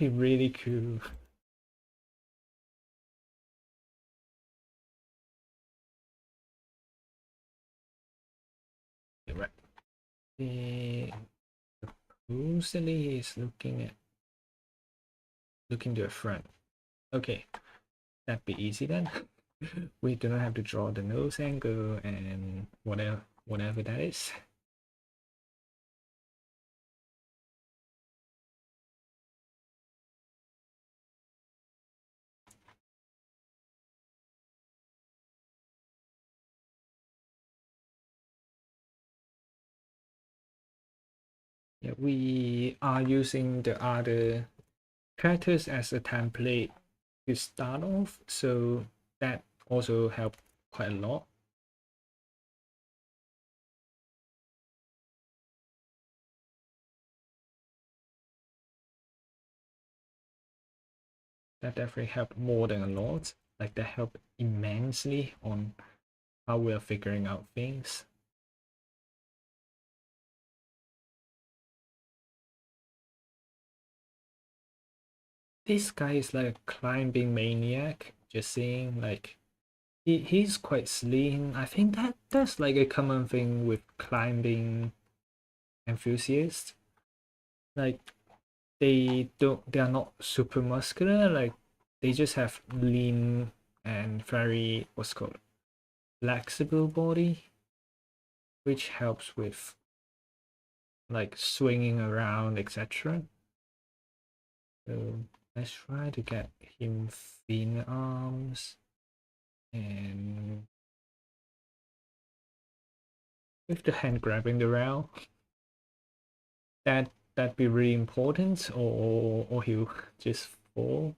really cool. Right. The supposedly is looking to the front. Okay, that'd be easy then. We do not have to draw the nose angle and whatever whatever that is. Yeah, we are using the other characters as a template to start off, so that also helped quite a lot. That definitely helped more than a lot. Like that helped immensely on how we're figuring out things. This guy is like a climbing maniac, just saying like he's quite slim. I think that's like a common thing with climbing enthusiasts. Like they are not super muscular, like they just have lean and very what's called flexible body, which helps with like swinging around, etc. So let's try to get him thin arms and with the hand grabbing the rail. That'd be really important, or he'll just fall.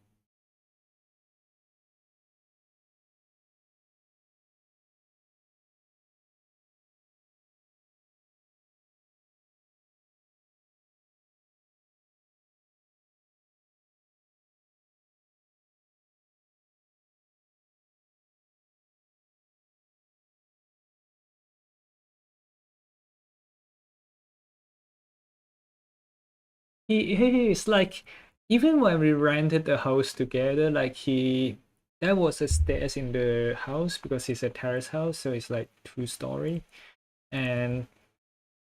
He is like, even when we rented the house together, like there was a stairs in the house because it's a terrace house, so it's like 2 story, and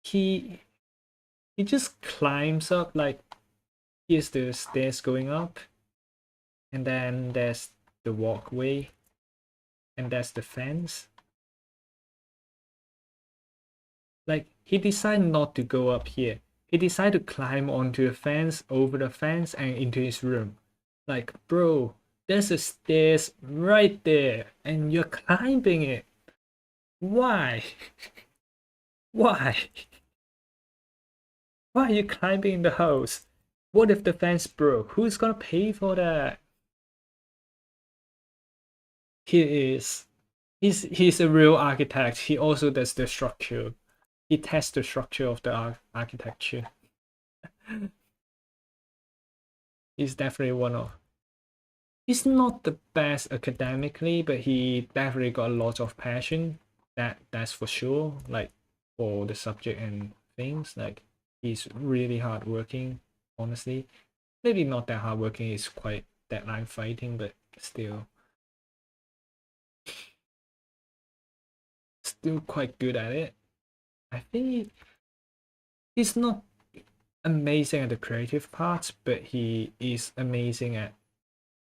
he he just climbs up. Like here's the stairs going up, and then there's the walkway, and there's the fence. Like he decided not to go up here. He decided to climb onto the fence, over the fence, and into his room. Like, bro, there's a stairs right there, and you're climbing it. Why? Why? Why are you climbing the house? What if the fence broke? Who's gonna pay for that? He is. He's a real architect. He also does the structure. He tests the structure of the architecture. He's definitely one of. He's not the best academically, but he definitely got a lot of passion. That's for sure. Like for the subject and things, like he's really hardworking. Honestly, maybe not that hardworking. He's quite deadline fighting, but still quite good at it. I think he's not amazing at the creative parts, but he is amazing at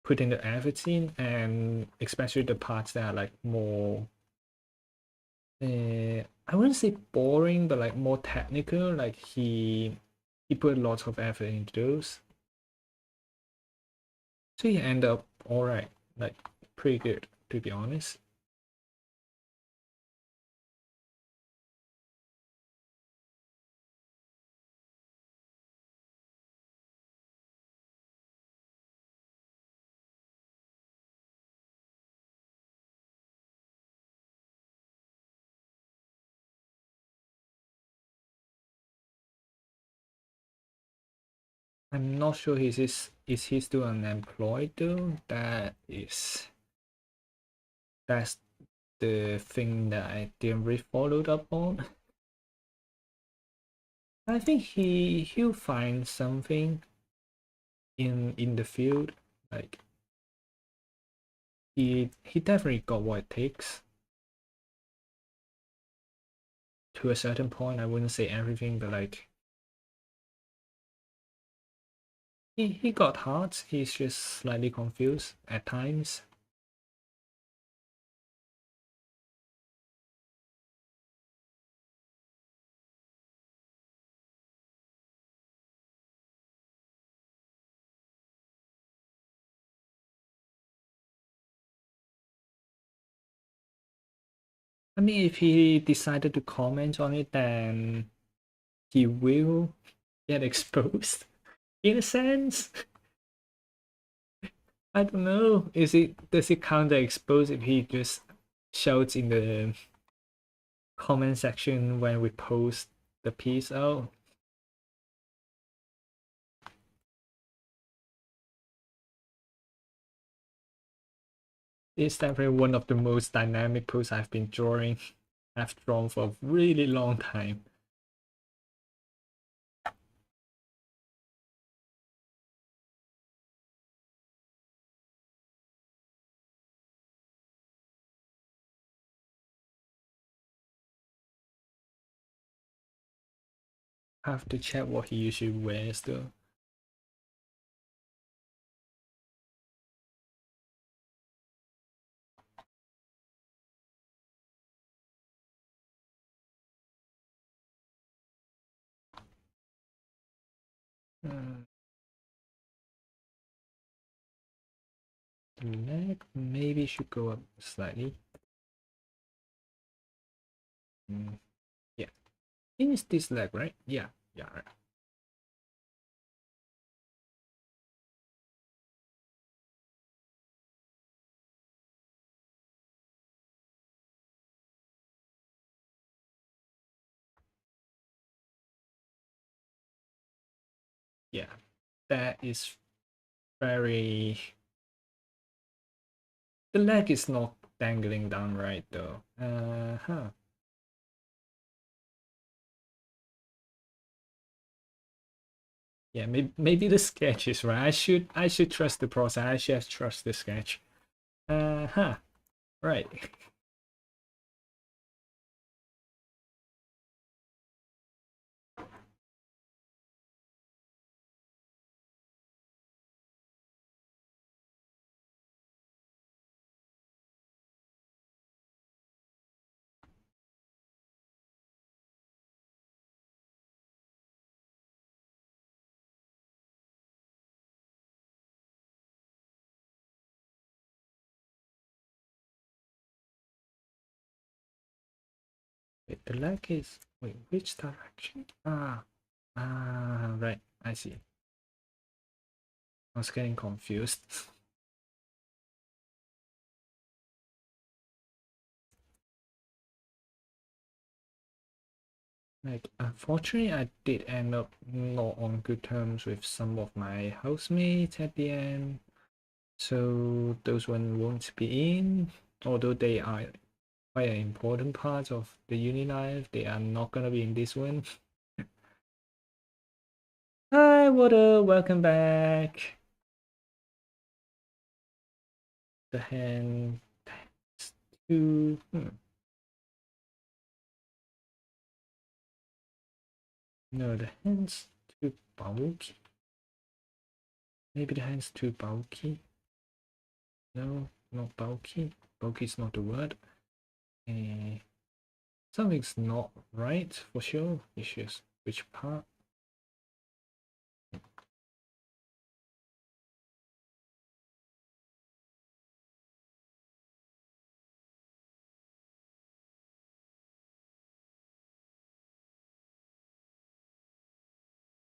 putting the effort in, and especially the parts that are like more I wouldn't say boring, but like more technical. Like he put lots of effort into those, so he ended up all right, like pretty good to be honest. I'm not sure is he still unemployed though. That's the thing that I didn't really followed up on. I think he'll find something in the field. Like he definitely got what it takes to a certain point. I wouldn't say everything, but like he got hearts. He's just slightly confused at times. I mean, if he decided to comment on it, then he will get exposed in a sense. I don't know. Does it count as exposed if he just shouts in the comment section when we post the piece out? It's definitely one of the most dynamic posts I've drawn for a really long time. I have to check what he usually wears though. The leg maybe should go up slightly. Yeah, I think it's this leg, right? Yeah, right. Yeah, that is very. The leg is not dangling down right though. Huh. Yeah, maybe the sketch is right. I should trust the process. I should trust the sketch. Huh. Right. Wait, the leg is wait, which direction? Right. I see. I was getting confused. Like, unfortunately, I did end up not on good terms with some of my housemates at the end. So those one won't be in, although they are quite an important part of the uni life. They are not gonna be in this one. Hi, Water, welcome back. The hand too. No, the hand's too bulky. Maybe the hand's too bulky. No, not bulky. Bulky is not the word. Something's not right for sure. It's just which part.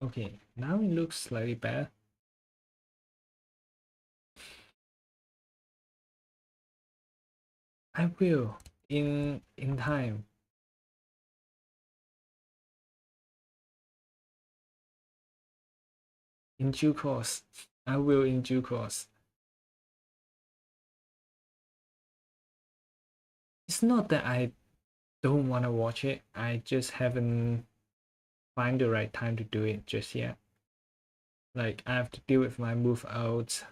Okay, now it looks slightly better. I will in time. In due course. I will in due course. It's not that I don't want to watch it. I just haven't find the right time to do it just yet. Like I have to deal with my move out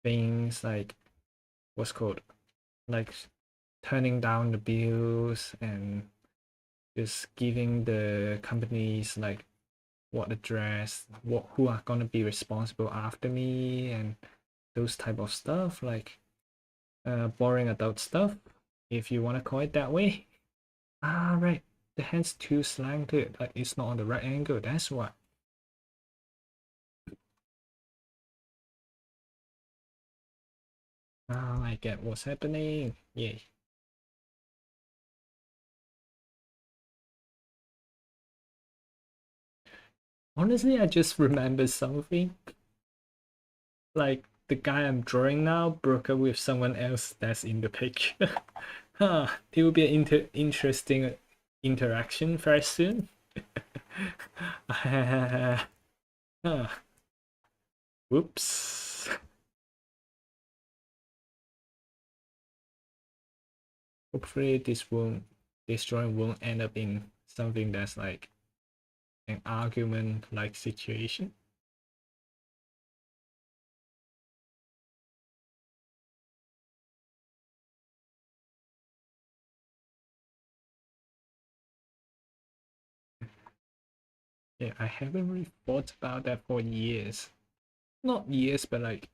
things like what's called like turning down the bills and just giving the companies like what address, what who are gonna be responsible after me and those type of stuff like boring adult stuff, if you wanna call it that way. Right. The hand's too slanted, like it's not on the right angle, that's why. I get what's happening. Yay. Honestly, I just remember something. Like the guy I'm drawing now broke up with someone else that's in the picture. Huh, it will be an interesting interaction very soon. Huh. Whoops. Hopefully this drawing won't end up in something that's like an argument like situation. Yeah, I haven't really thought about that for years. Not years, but like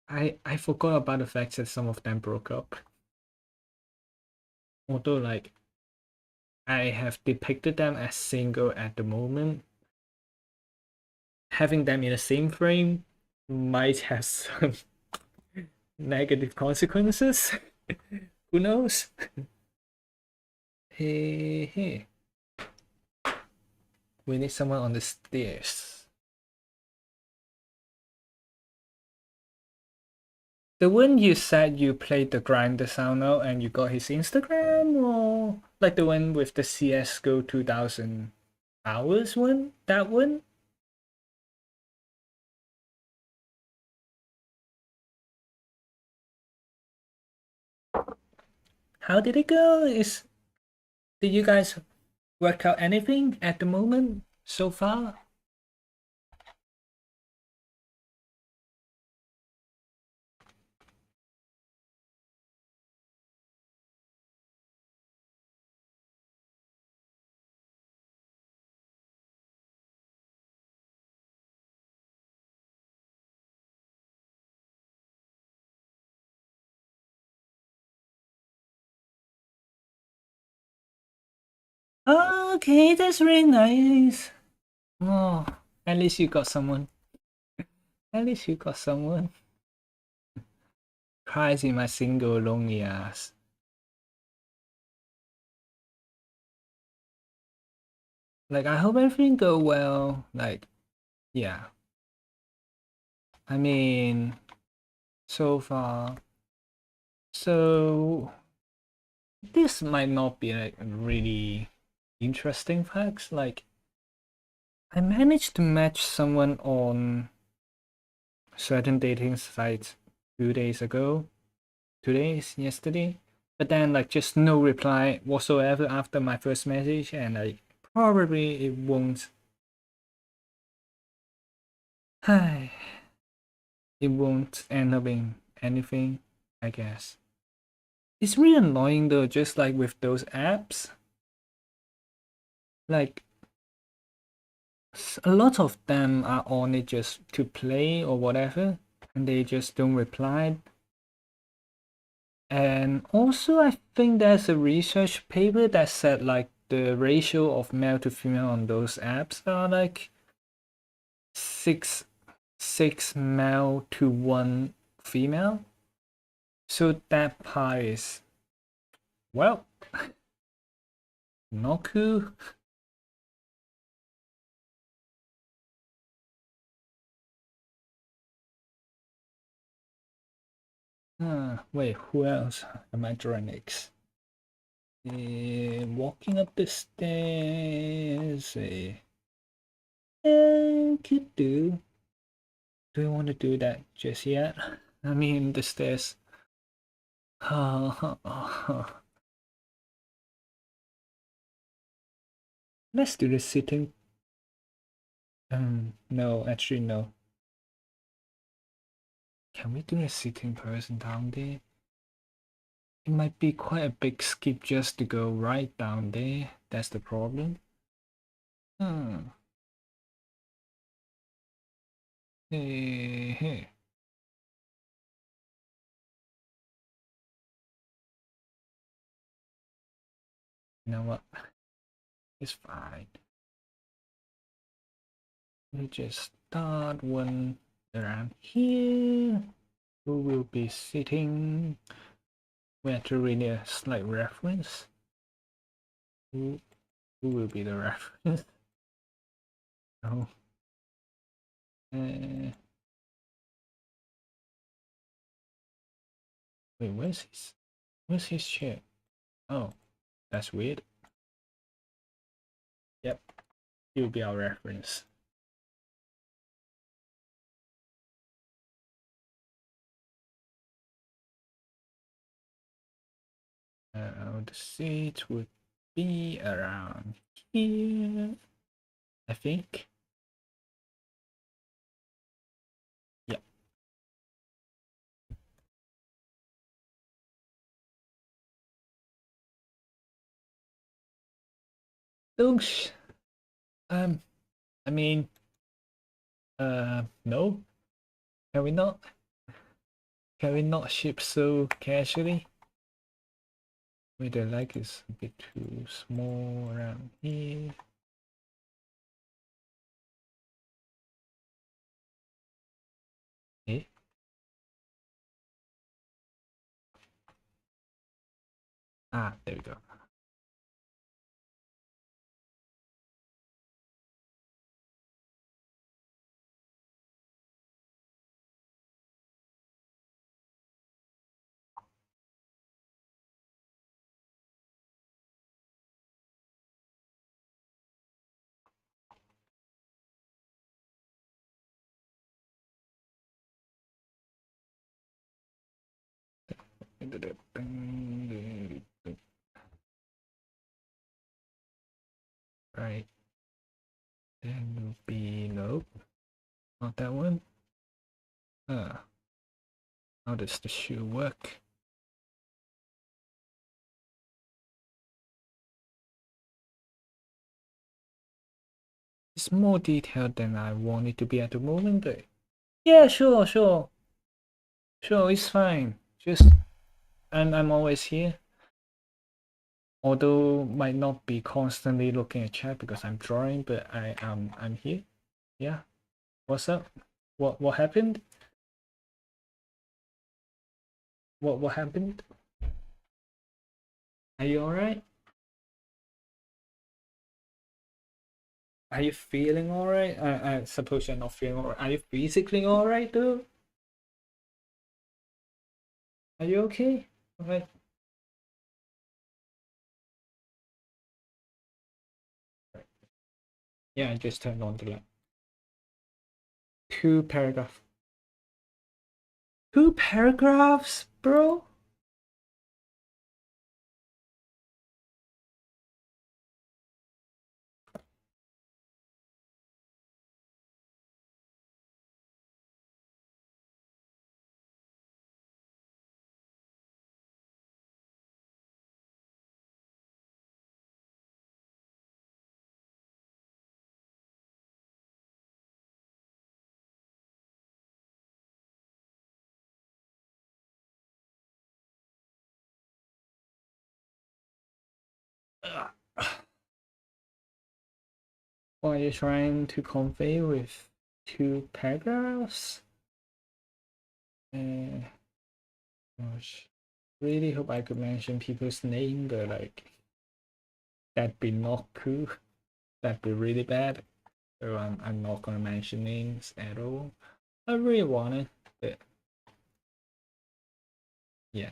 I forgot about the fact that some of them broke up. Although like I have depicted them as single at the moment, having them in the same frame might have some negative consequences. Who knows? Hey, hey. We need someone on the stairs. The one you said you played the grinder sound out and you got his Instagram, or like the one with the CSGO 2000 hours one? That one? How did it go? Did you guys work out anything at the moment so far? Okay, that's really nice. Oh, at least you got someone. At least you got someone. Cries in my single lonely ass. Like I hope everything go well. Like, yeah. I mean, so far. So this might not be like really interesting facts. Like I managed to match someone on certain dating sites 2 days ago. 2 days, yesterday. But then like just no reply whatsoever after my first message, and like probably it won't it won't end up in anything, I guess. It's really annoying though, just like with those apps. Like a lot of them are on it just to play or whatever, and they just don't reply. And also I think there's a research paper that said like the ratio of male to female on those apps are like six male to one female. So that part is, well, not cool. Wait, who else am I drawing next? Walking up the stairs. Could do. Do we want to do that just yet? I mean, the stairs. Let's do the sitting. No, actually, no. Can we do the sitting person down there? It might be quite a big skip just to go right down there. That's the problem. Hmm. Hey. You know what? It's fine. We just start one around here. Who will be sitting? We have to read a slight reference. Who Who will be the reference? No. Wait, where's his chair? Oh, that's weird. Yep, he will be our reference. The seat would be around here, I think. Yeah. Oops. I mean, no. Can we not? Can we not ship so casually? Wait, the leg is a bit too small around here. Eh? Ah, there we go. Right. Then will be nope. Not that one. How does the shoe work? It's more detailed than I want it to be at the moment, but yeah, sure, it's fine. Just I'm always here. Although might not be constantly looking at chat because I'm drawing, but I'm here. Yeah. What's up? What happened? What happened? Are you alright? Are you feeling alright? I suppose you're not feeling alright. Are you physically alright though? Are you okay? Alright. Yeah, I just turned on the light. Two paragraph. Two paragraphs, bro? What are you trying to convey with two paragraphs? Gosh, really hope I could mention people's name, but like that'd be not cool. That'd be really bad. So I'm not gonna mention names at all. I really wanted, but yeah.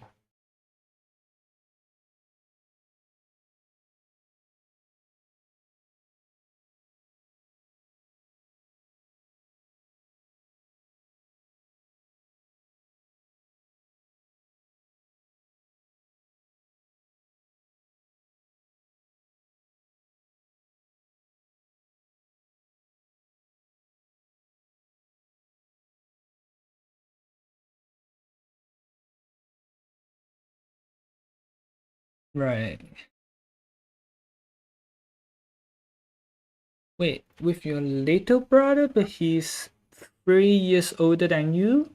Right. Wait, with your little brother, but he's 3 years older than you?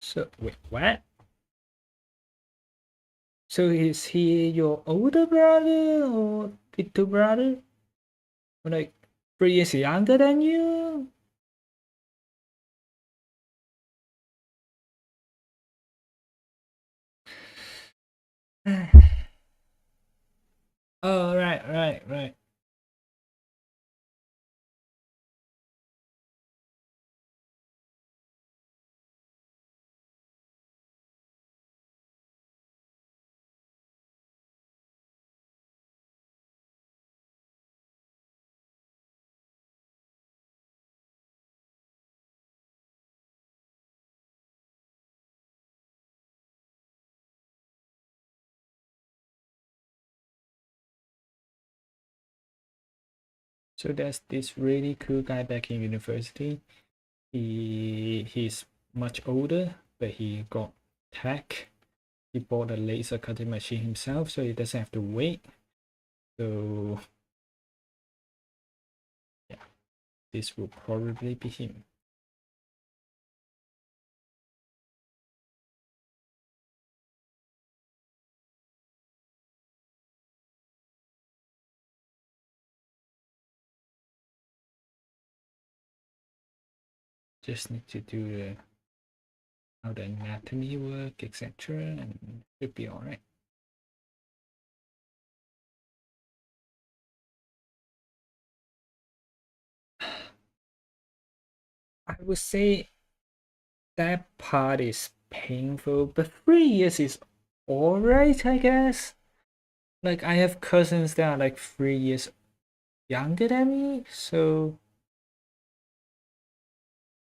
So wait, what? So is he your older brother or little brother? Or like 3 years younger than you? Oh, right. Right. So there's this really cool guy back in university. He's much older, but he got tech. He bought a laser cutting machine himself, so he doesn't have to wait. So yeah, this will probably be him. Just need to do the how the anatomy work, etc., and should be alright. I would say that part is painful, but 3 years is alright, I guess. Like I have cousins that are like 3 years younger than me, so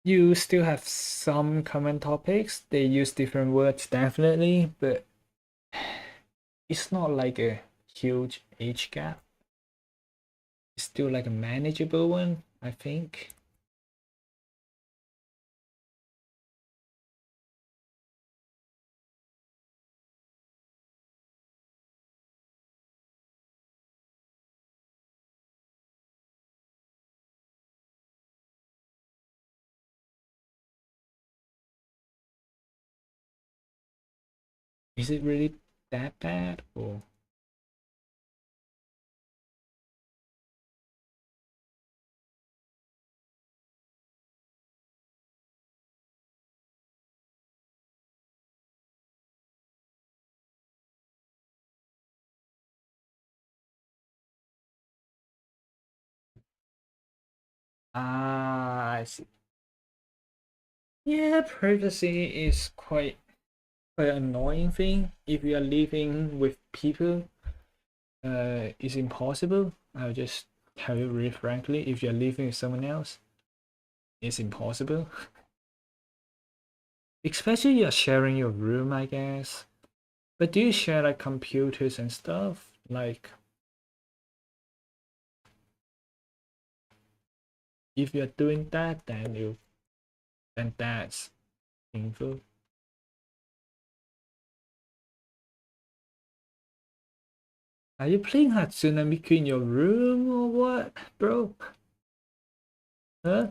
you still have some common topics. They use different words definitely, but it's not like a huge age gap. It's still like a manageable one, I think. Is it really that bad or I see. Yeah, privacy is quite an annoying thing. If you are living with people, it's impossible. I'll just tell you really frankly, if you're living with someone else, it's impossible. Especially you're sharing your room, I guess. But do you share like computers and stuff? Like if you're doing that, then that's painful. Are you playing Hatsune Miku in your room or what, bro? Huh?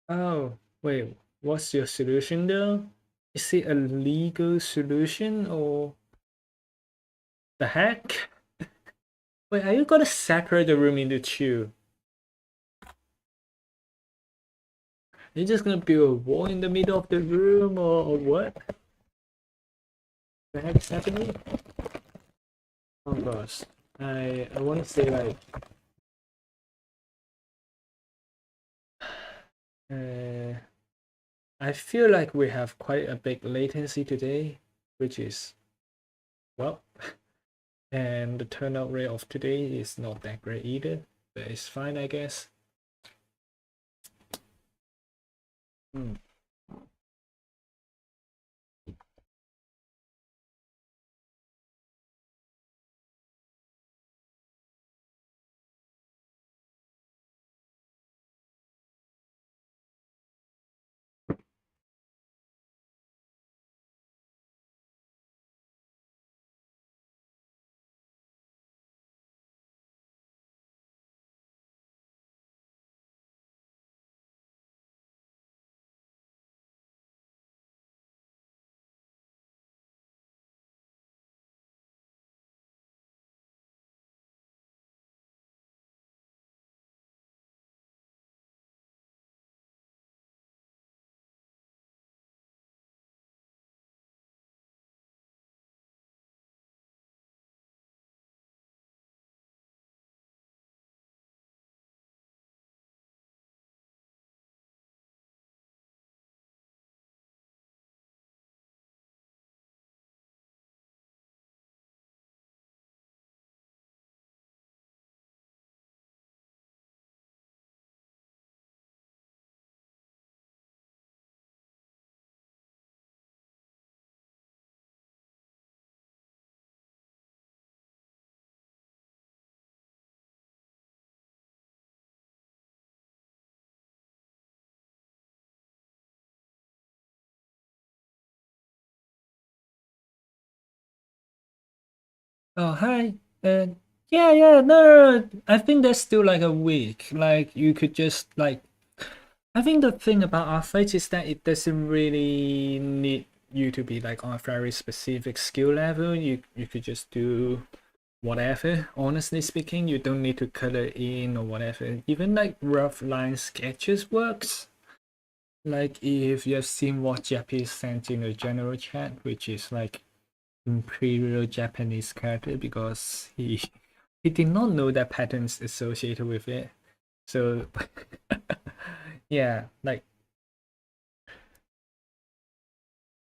Oh, wait, what's your solution though? Is it a legal solution or the heck? Wait, are you gonna separate the room into two? You're just gonna build a wall in the middle of the room or what? The heck is happening? Oh gosh. I wanna say like uh I feel like we have quite a big latency today, which is well, and the turnout rate of today is not that great either, but it's fine, I guess. Hmm. Oh, hi. Yeah, no, I think there's still like a week. Like you could just like, I think the thing about our fight is that it doesn't really need you to be like on a very specific skill level. You could just do whatever. Honestly speaking, you don't need to color in or whatever. Even like rough line sketches works. Like if you have seen what Jappy sent in the general chat, which is like imperial Japanese character because he did not know that patterns associated with it. So yeah, like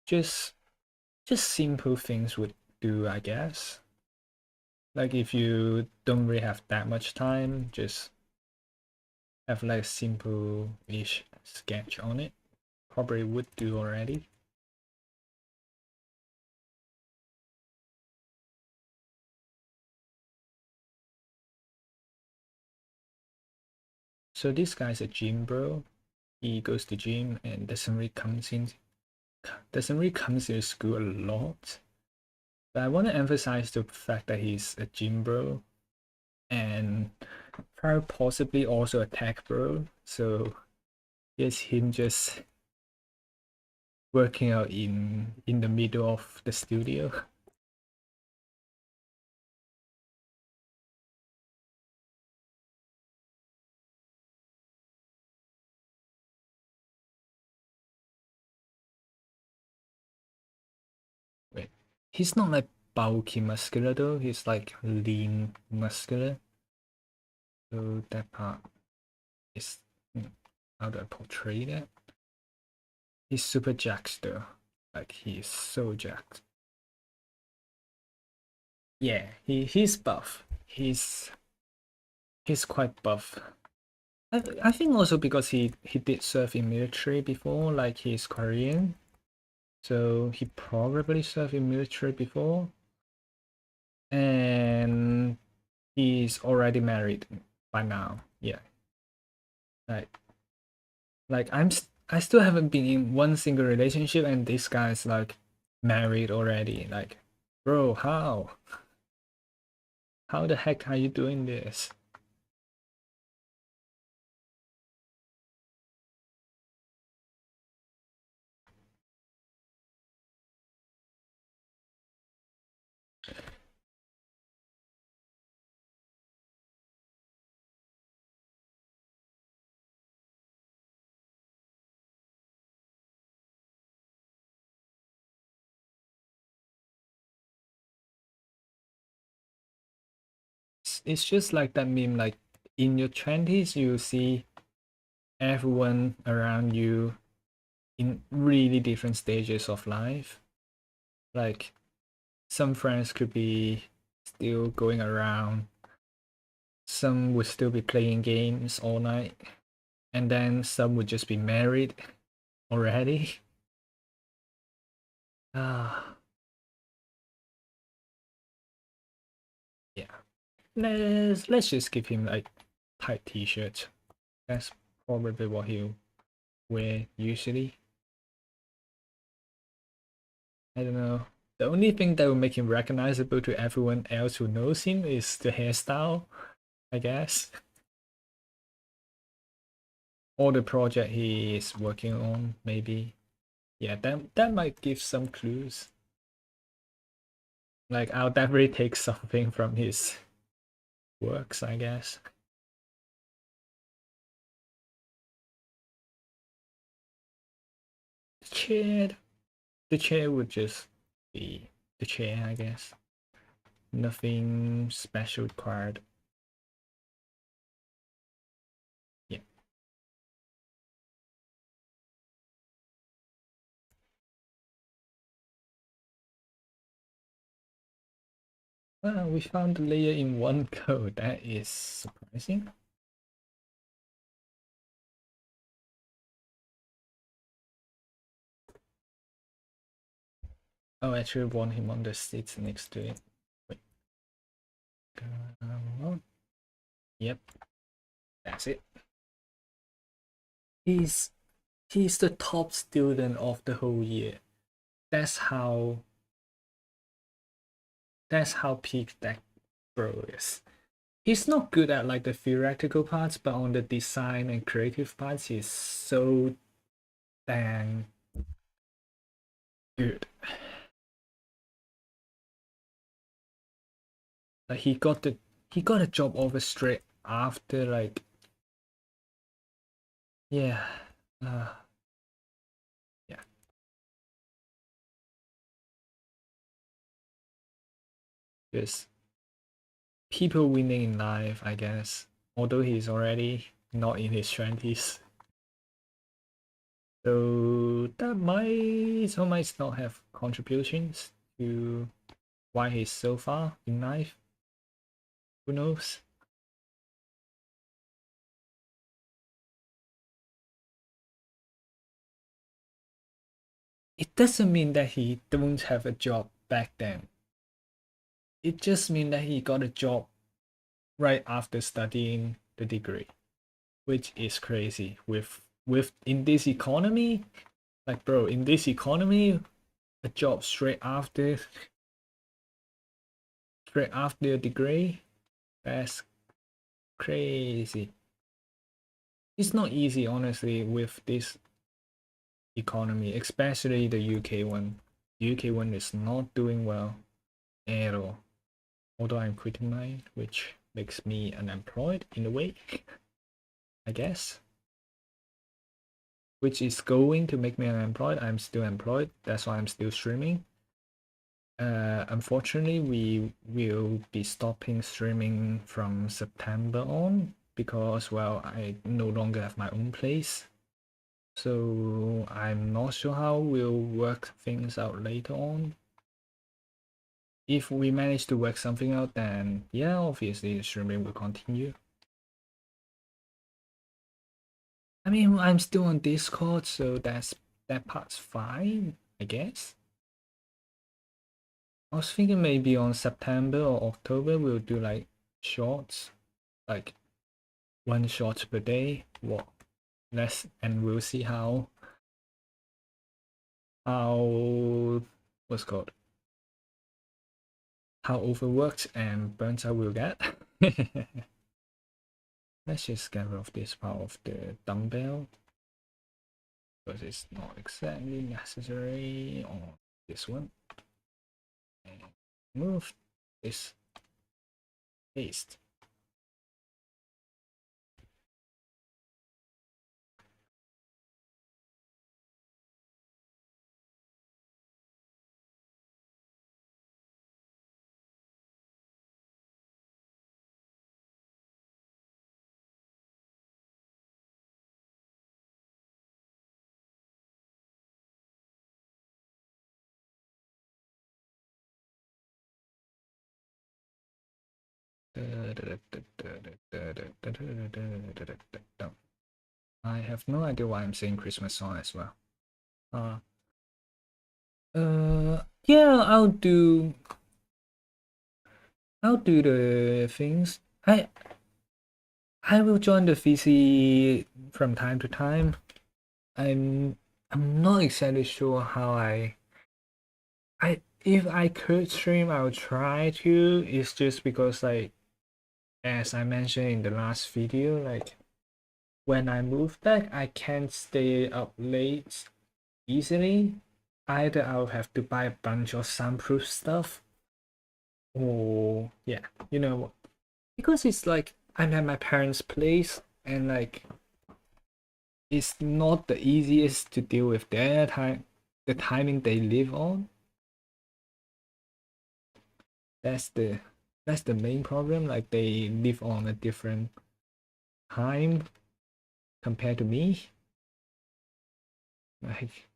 just just simple things would do, I guess. Like if you don't really have that much time, just have like a simple-ish sketch on it. Probably would do already. So this guy's a gym bro. He goes to gym and doesn't really come to school a lot. But I want to emphasize the fact that he's a gym bro and very possibly also a tech bro. So it's him just working out in the middle of the studio. Wait, he's not like bulky muscular though. He's like lean muscular. So that part is how do I portray that? He's super jacked though. Like he's so jacked. Yeah, he's buff. He's quite buff. I think also because he did serve in military before, like he's Korean, so he probably served in military before, and he's already married by now. Yeah, like I still haven't been in one single relationship, and this guy's like married already. Like, bro, how? How the heck are you doing this? It's just like that meme. Like in your 20s, you see everyone around you in really different stages of life. Like some friends could be still going around, some would still be playing games all night, and then some would just be married already. Ah, yeah. Let's just give him like tight t-shirt. That's probably what he'll wear usually. I don't know. The only thing that will make him recognizable to everyone else who knows him is the hairstyle, I guess. Or the project he is working on, maybe. Yeah, that might give some clues. Like I'll definitely take something from his works, I guess. Chair, the chair would just be the chair, I guess. Nothing special required. Yeah. Well, we found the layer in one go. That is surprising. Oh, I actually want him on the seats next to it. Wait. Yep, that's it. He's he's the top student of the whole year. That's how That's how peak that bro is. He's not good at like the theoretical parts, but on the design and creative parts, he's so dang good. Like he got a job offer straight after like yeah uh, yeah. Because people winning in life, I guess. Although he's already not in his 20s. So that might not have contributions to why he's so far in life. Who knows? It doesn't mean that he don't have a job back then. It just means that he got a job right after studying the degree, which is crazy. With in this economy, like bro, in this economy, a job straight after a degree, that's crazy. It's not easy, honestly, with this economy, especially the UK one. UK one is not doing well at all. Although I'm quitting mine, which makes me unemployed in a way, I guess. Which is going to make me unemployed. I'm still employed. That's why I'm still streaming. Unfortunately, we will be stopping streaming from September on because, well, I no longer have my own place. So I'm not sure how we'll work things out later on. If we manage to work something out, then yeah, obviously the streaming will continue. I mean, I'm still on Discord, so that part's fine, I guess. I was thinking maybe on September or October we'll do like shorts, like one short per day. What less, and we'll see how what's called how overworked and burnt out we'll get. Let's just get rid of this part of the dumbbell because it's not exactly necessary on this one. And move this paste. I have no idea why I'm saying Christmas song as well. Yeah, I'll do the things. I will join the VC from time to time. I'm I'm not exactly sure how I if I could stream, I would try to. It's just because like as I mentioned in the last video, like when I move back, I can't stay up late easily. Either I'll have to buy a bunch of soundproof stuff, or yeah, you know, because it's like I'm at my parents' place and like it's not the easiest to deal with their time, the timing they live on. That's the that's the main problem. Like they live on a different time compared to me. Like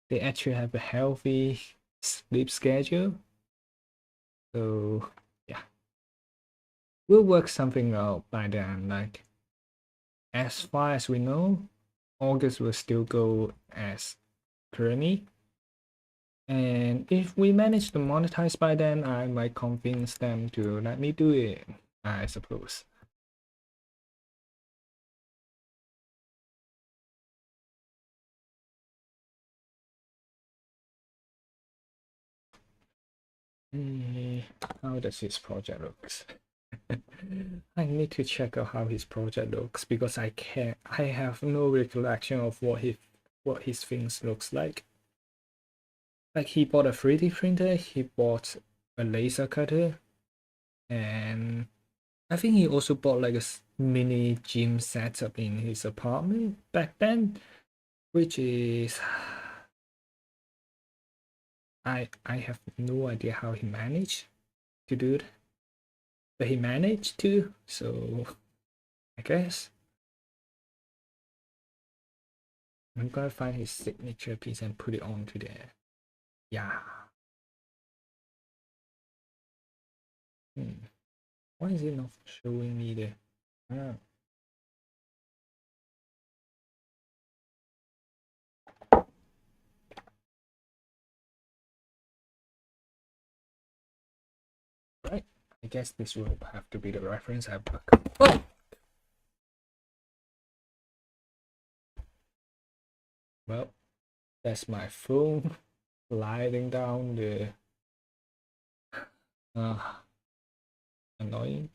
they actually have a healthy sleep schedule. So yeah, we'll work something out by then. Like as far as we know, August will still go as currently. And if we manage to monetize by then, I might convince them to let me do it, I suppose. How does his project looks? I need to check out how his project looks because I have no recollection of what his things looks like. Like he bought a 3D printer, he bought a laser cutter, and I think he also bought like a mini gym setup in his apartment back then, which is I have no idea how he managed to do it, but he managed to, so I guess I'm gonna find his signature piece and put it onto there. Yeah. Why is it not showing me the right? I guess this will have to be the reference I put. Oh! Well, that's my phone sliding down the annoying.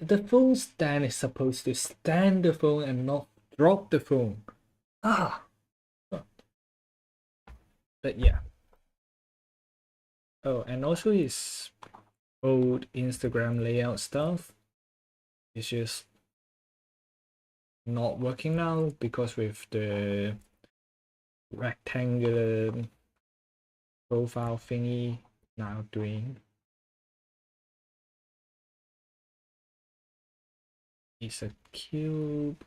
The phone stand is supposed to stand the phone and not drop the phone. Ah, but yeah. Oh, and also his old Instagram layout stuff is just not working now because with the rectangular profile thingy now doing is a cube.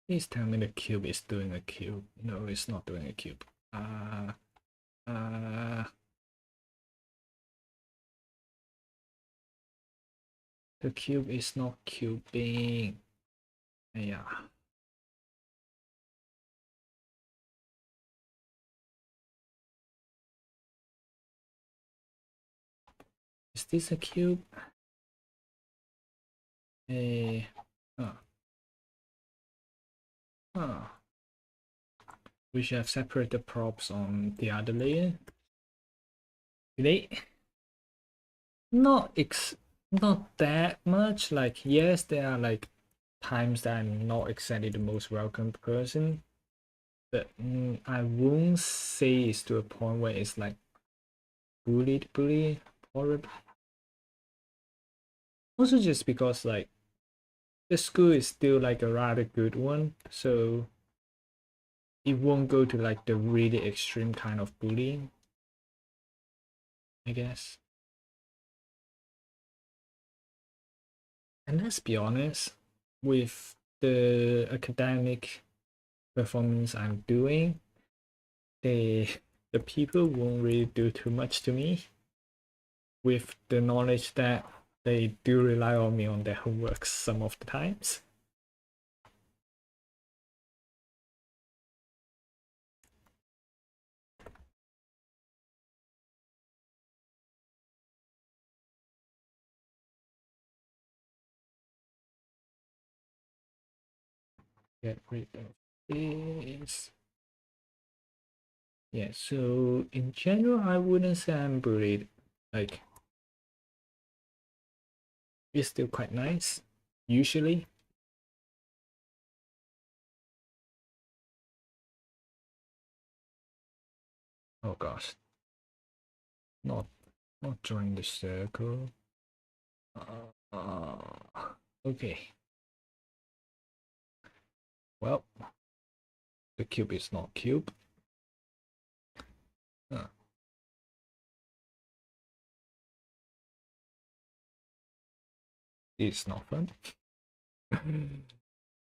Please tell me the cube is doing a cube. No, it's not doing a cube. The cube is not cubing. Yeah. Is this a cube? Hey. We should have separated the props on the other layer. They not that much. Like yes, there are like times that I'm not exactly the most welcome person, but I won't say it's to a point where it's like bullied horrible. Also just because like the school is still like a rather good one, so it won't go to like the really extreme kind of bullying, I guess. And let's be honest, with the academic performance I'm doing, the people won't really do too much to me, with the knowledge that they do rely on me on their homework some of the times. Get rid of this. Yeah, so in general, I wouldn't say I'm bullied. Like, it's still quite nice, usually. Oh gosh. Not join the circle. Okay. Well, The cube is not cube. It's not fun.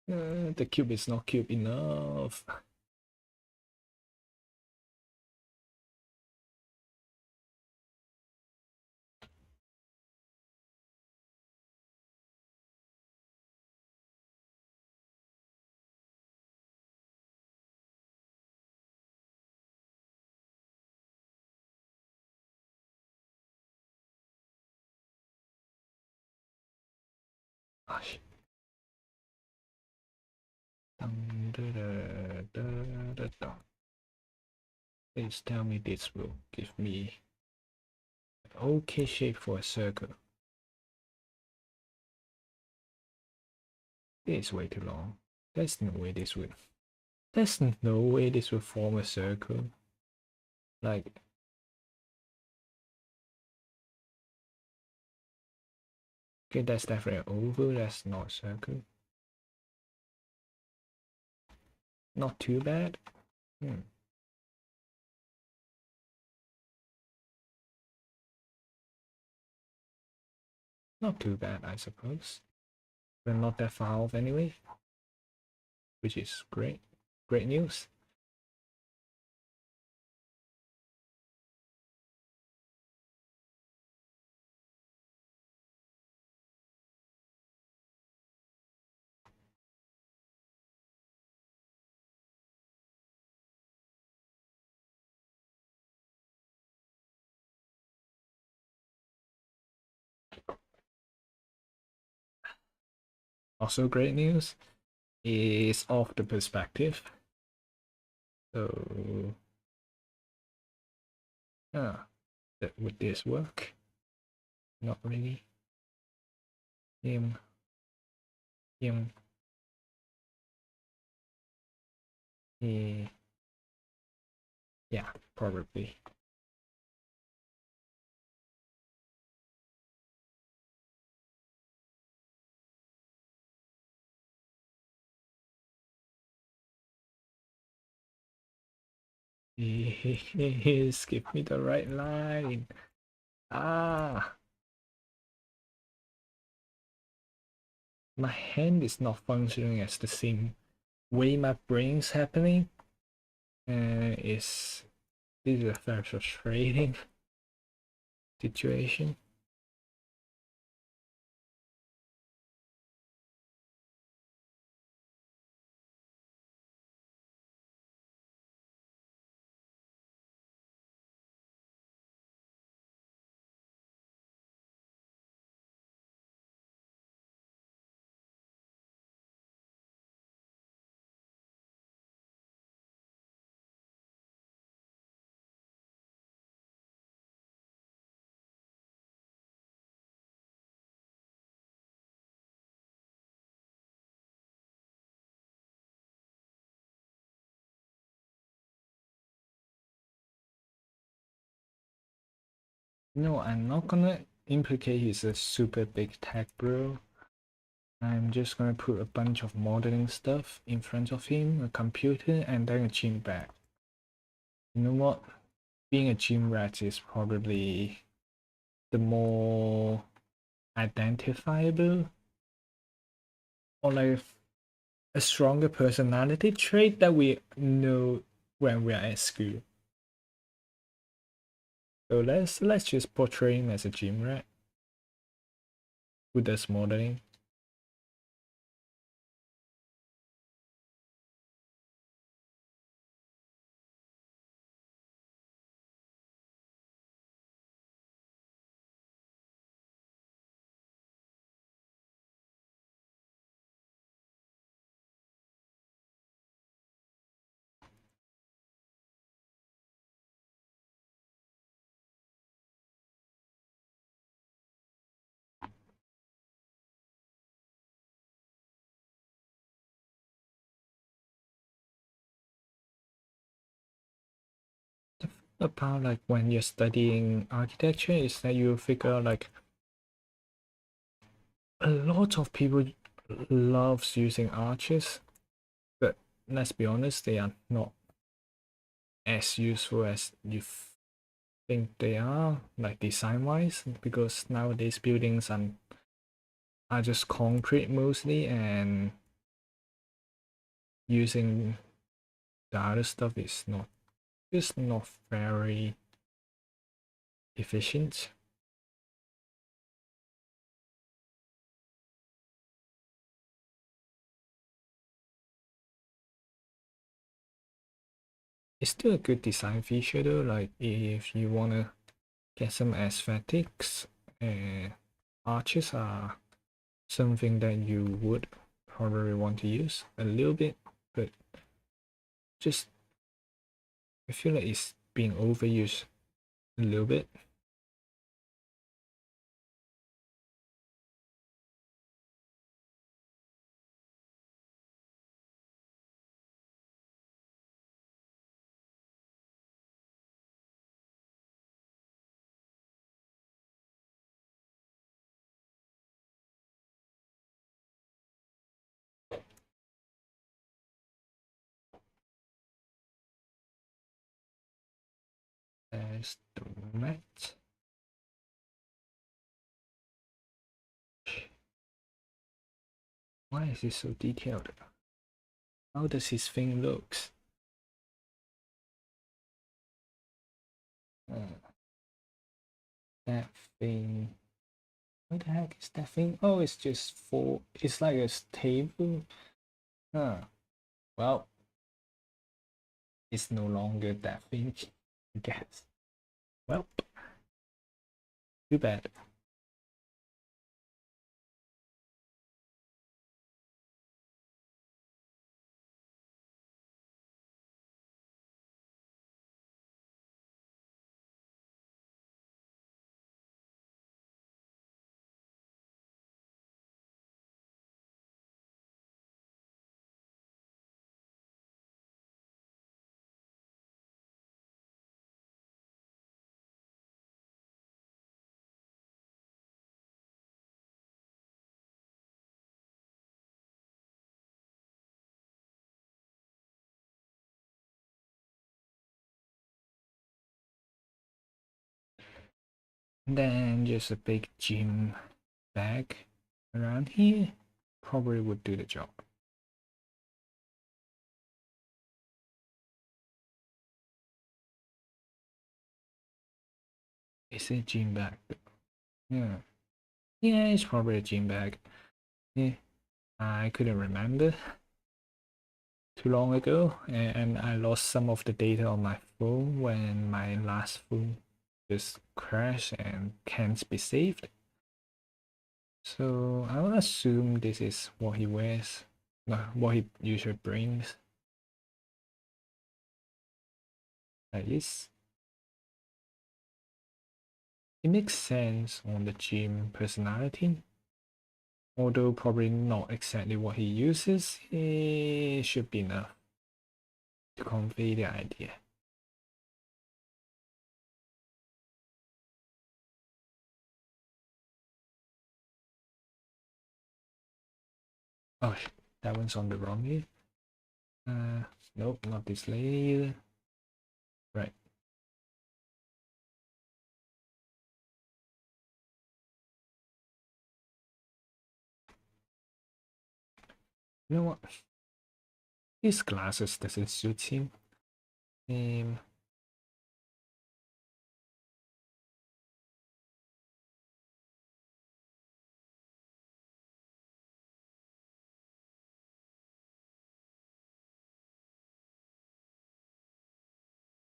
The cube is not cube enough. Gosh. Please tell me this will give me an okay shape for a circle. This is way too long. There's no way this will. There's no way this will form a circle. Like. Okay, that's definitely an oval. That's not a circle. Not too bad. Not too bad, I suppose. We're not that far off anyway, which is great. Great news. Also great news is off the perspective. So would this work? Not really. Him. Yeah, probably. Skip me the right line. My hand is not functioning as the same way my brain's happening. This is a very frustrating situation. No, I'm not gonna implicate he's a super big tech bro. I'm just gonna put a bunch of modeling stuff in front of him, a computer, and then a gym bag. You know what? Being a gym rat is probably the more identifiable or like a stronger personality trait that we know when we're at school. So let's just portray him as a gym rat who does modeling. The part like when you're studying architecture is that you figure out like a lot of people loves using arches, but let's be honest, they are not as useful as you think they are, like design wise, because nowadays buildings are just concrete mostly, and using the other stuff is not just not very efficient. It's still a good design feature though, like if you wanna get some aesthetics, arches are something that you would probably want to use a little bit, but just I feel like it's being overused a little bit. There's the mat. Why is it so detailed? How does his thing looks? That thing. What the heck is that thing? Oh, it's just for. It's like a table. Huh. Well, it's no longer that thing, I guess. Well, too bad. Then just a big gym bag around here probably would do the job. Is it a gym bag? Yeah. Yeah, it's probably a gym bag. Yeah. I couldn't remember too long ago, and I lost some of the data on my phone when my last phone just crashed and can't be saved. So I will assume this is what he wears, what he usually brings. Like this. It makes sense on the gym personality. Although probably not exactly what he uses, it should be enough to convey the idea. Oh, that one's on the wrong here. Nope, not this layer. Right. You know what? His glasses doesn't suit him. Um,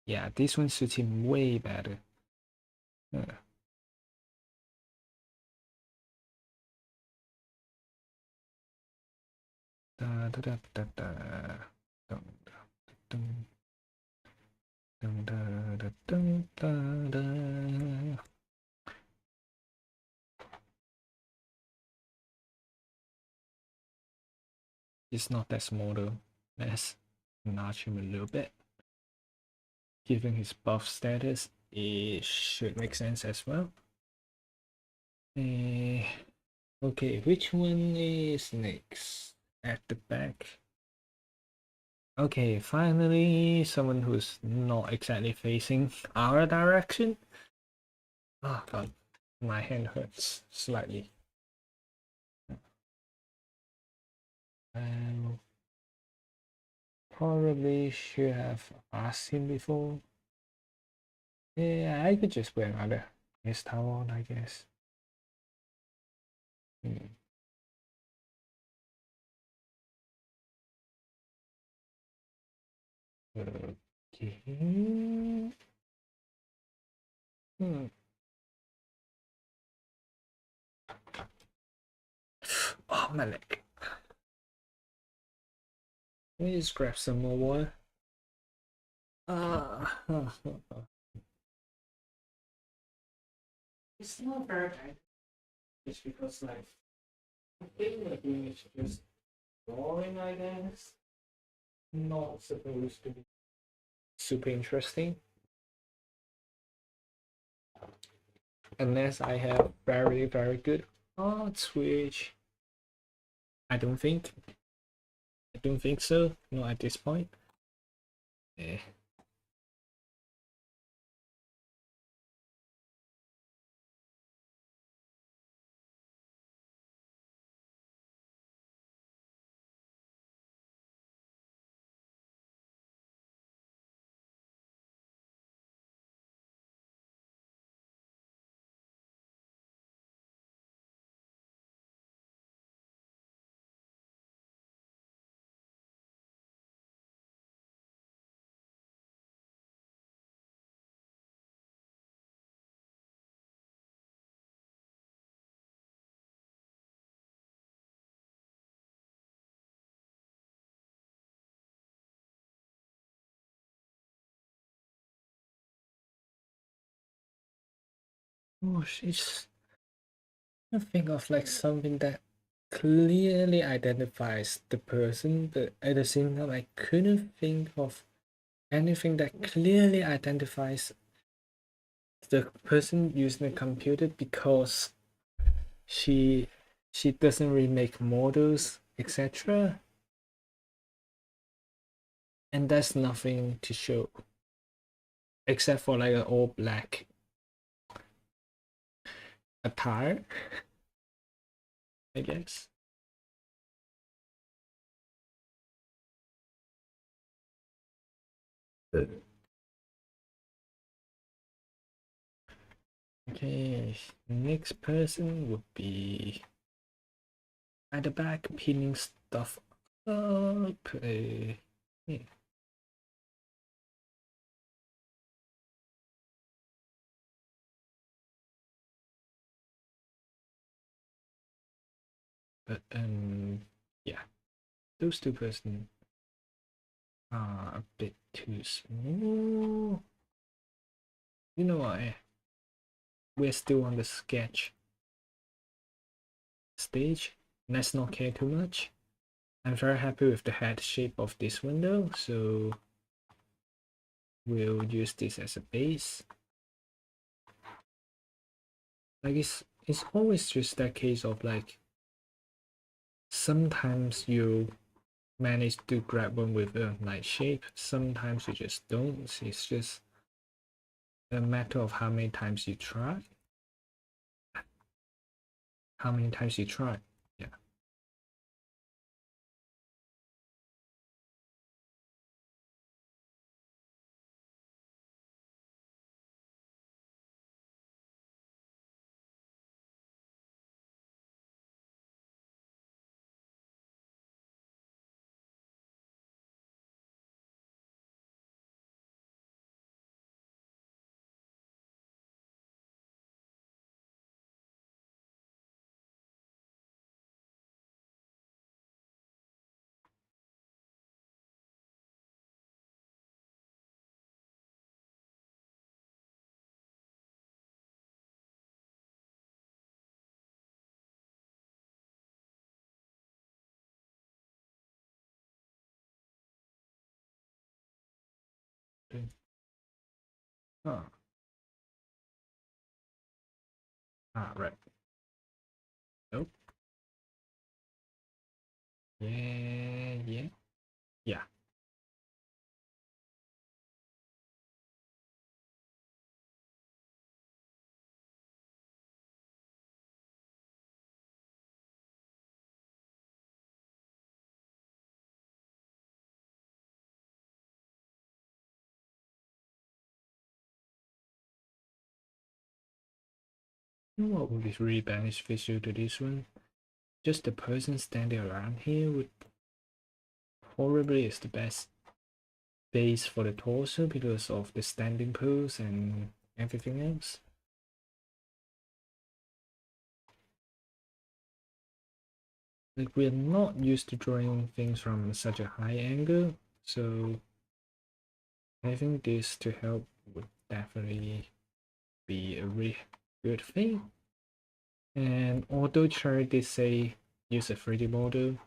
yeah, this one suits him way better. Da, da, da, da, da. Dun, dun, dun, dun, dun, dun, dun, dun. It's not that small though. Let's notch him a little bit. Given his buff status, it should make sense as well. Okay, which one is next? At the back. Okay, finally, someone who's not exactly facing our direction. Oh god, my hand hurts slightly. Um, Probably should have asked him before. Yeah, I could just wear another his towel on, I guess. Hmm. Okay. Hmm. Oh, my leg. Let me just grab some more water. Uh, it's not very bad. It's because, like, I think the game is just boring, I guess. Not supposed to be super interesting. Unless I have very, very good odds, which I don't think. I don't think so. Not at this point. Eh. Oh, she's. I think of like something that clearly identifies the person, but at the same time, I couldn't think of anything that clearly identifies the person using the computer because she she doesn't really make models, etc. And there's nothing to show except for like an all black attire, I guess. Okay, next person would be at the back pinning stuff up. Yeah. But yeah, those two person are a bit too small. You know what? We're still on the sketch stage. Let's not care too much. I'm very happy with the head shape of this window, so we'll use this as a base. Like it's always just that case of like sometimes you manage to grab one with a nice shape, sometimes you just don't. It's just a matter of how many times you try. How many times you try. Yeah. Oh. Ah, right. Nope. Yeah, yeah. Yeah. You know what would be really beneficial to this one? Just the person standing around here would probably is the best base for the torso because of the standing pose and everything else. Like we're not used to drawing things from such a high angle, so having this to help would definitely be a really good thing. And although Cherry did say use a 3D model,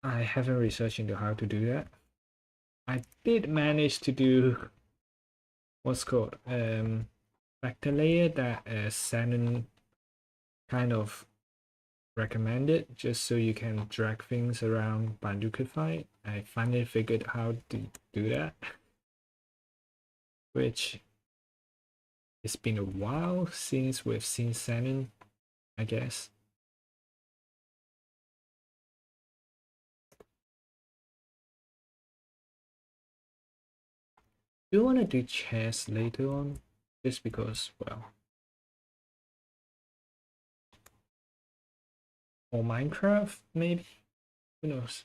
I haven't researched into how to do that. I did manage to do what's called vector layer that Shannon kind of recommended, just so you can drag things around by Liquify. I finally figured how to do that, which it's been a while since we've seen Shannon, I guess. Do you want to do chess later on? Just because, well, or Minecraft, maybe? Who knows?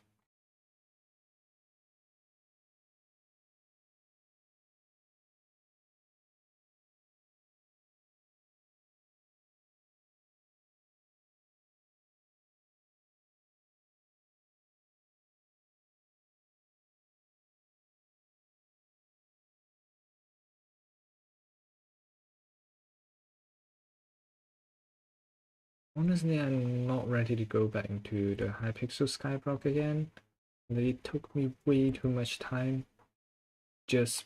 Honestly, I'm not ready to go back into the Hypixel Skyblock again. It took me way too much time, just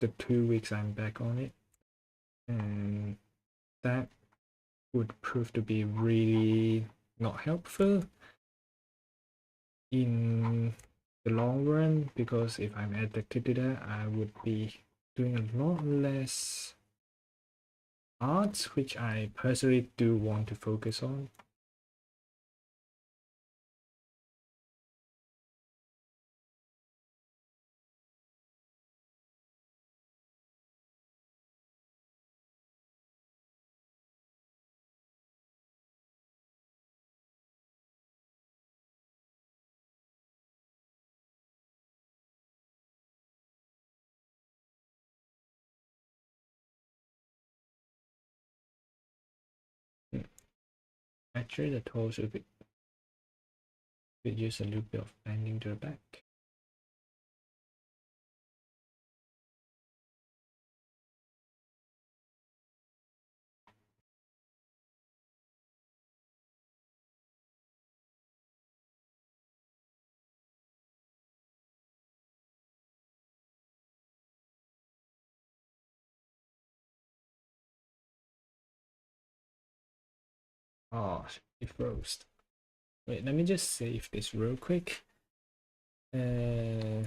the 2 weeks I'm back on it. And that would prove to be really not helpful in the long run, because if I'm addicted to that, I would be doing a lot less arts, which I personally do want to focus on. Actually, the torso could use a little bit of bending to the back. Oh, it froze. Wait, let me just save this real quick. Yeah,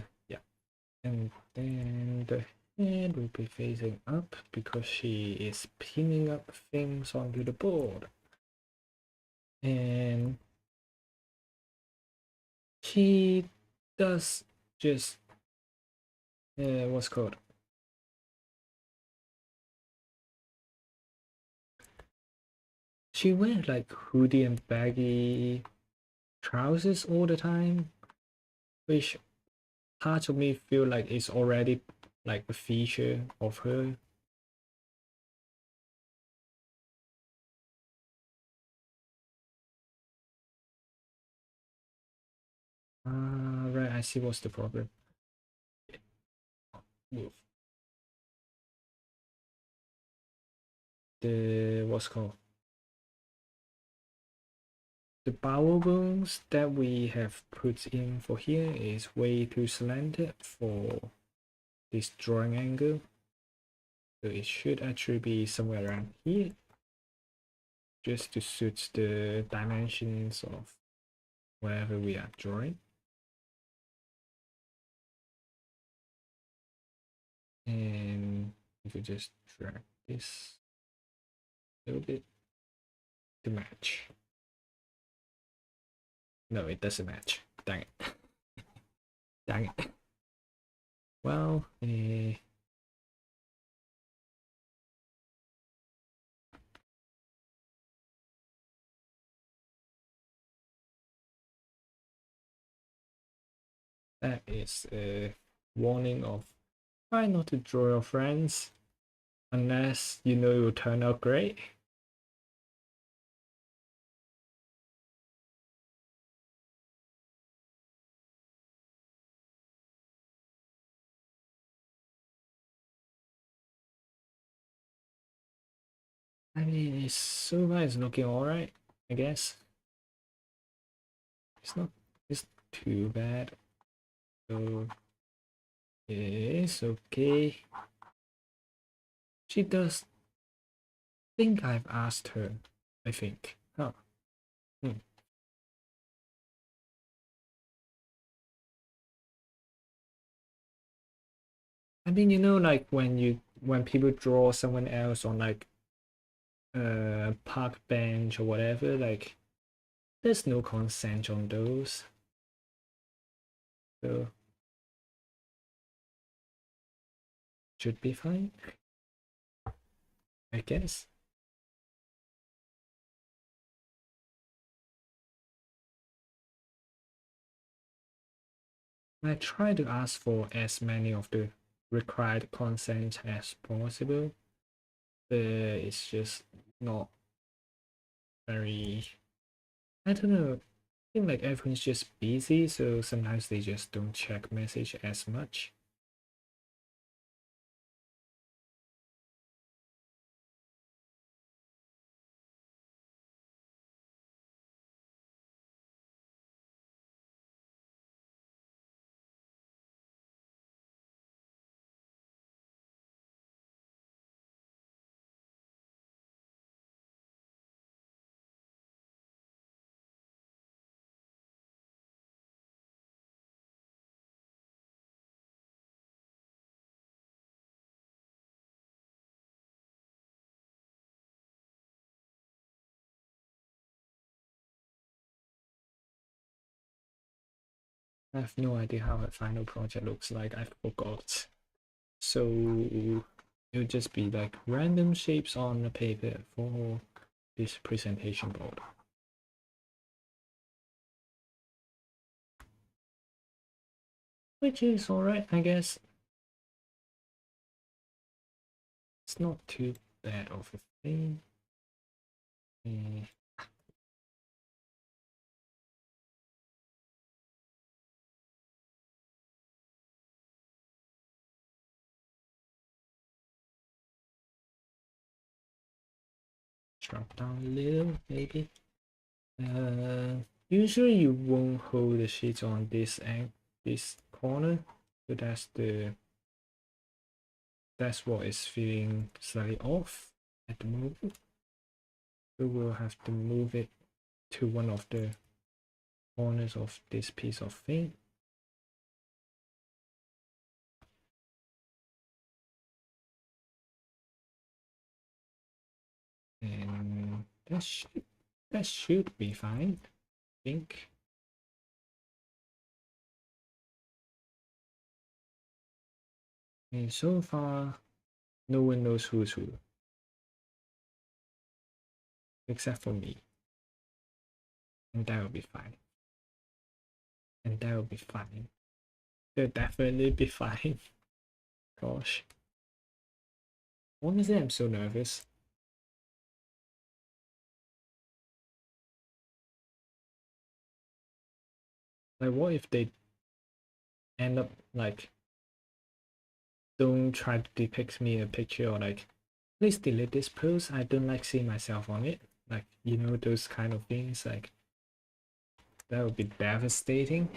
and then the head will be facing up because she is pinning up things onto the board. And she does just what's called, she wears like hoodie and baggy trousers all the time, which part of me feel like it's already like a feature of her. Right, I see what's the problem. Move. The what's called, the bowel bones that we have put in for here is way too slanted for this drawing angle. So it should actually be somewhere around here, just to suit the dimensions of wherever we are drawing. And we could just drag this a little bit to match. No, it doesn't match. Dang it. Dang it. Well, That is a warning of try not to draw your friends unless you know it will turn out great. I mean, Suma is looking alright, I guess. It's not it's too bad. So it's okay. She does think I've asked her, I think. Huh. I mean, like when people draw someone else on like a park bench or whatever, like there's no consent on those. So should be fine, I guess. I try to ask for as many of the required consent as possible, but it's just not very, I don't know. I think like everyone's just busy, so sometimes they just don't check message as much. I have no idea how a final project looks like. I forgot. So it'll just be like random shapes on the paper for this presentation board. Which is alright, I guess. It's not too bad of a thing. Drop down a little, maybe. Usually you won't hold the sheet on this corner, so that's what is feeling slightly off at the moment. So we'll have to move it to one of the corners of this piece of thing. And that should be fine, I think. And so far, no one knows who's who, except for me. And that will be fine. And that will be fine. They'll definitely be fine. Gosh. Honestly, I'm so nervous. Like, what if they end up like don't try to depict me in a picture, or like please delete this post, I don't like seeing myself on it, like those kind of things, like that would be devastating.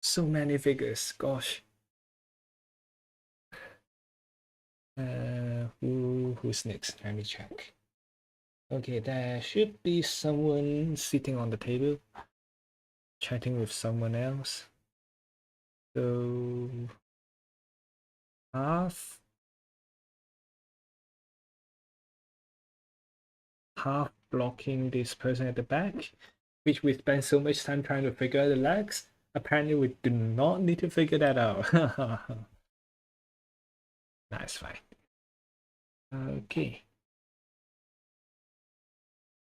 So many figures, gosh. Who's next? Let me check. Okay, there should be someone sitting on the table, chatting with someone else. So half half blocking this person at the back, which we spent so much time trying to figure out the legs. Apparently, we do not need to figure that out. That's fine. Okay.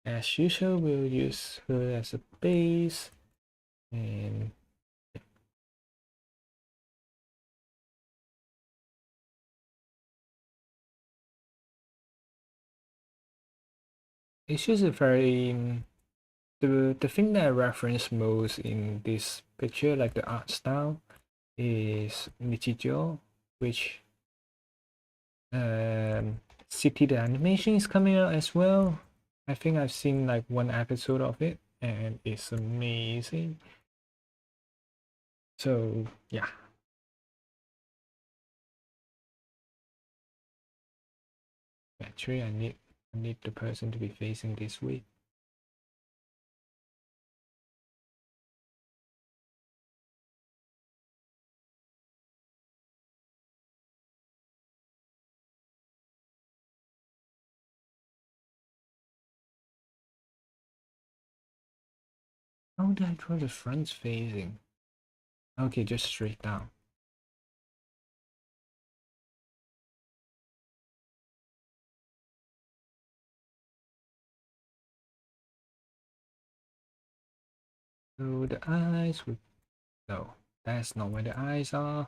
As usual, we'll use her as a base and it's just a very the thing that I reference most in this picture, like the art style, is Nichijou, which City the animation is coming out as well. I think I've seen like one episode of it and it's amazing. So yeah. Actually I need the person to be facing this way. How do I draw the front facing? Okay, just straight down. So the eyes would no, that's not where the eyes are.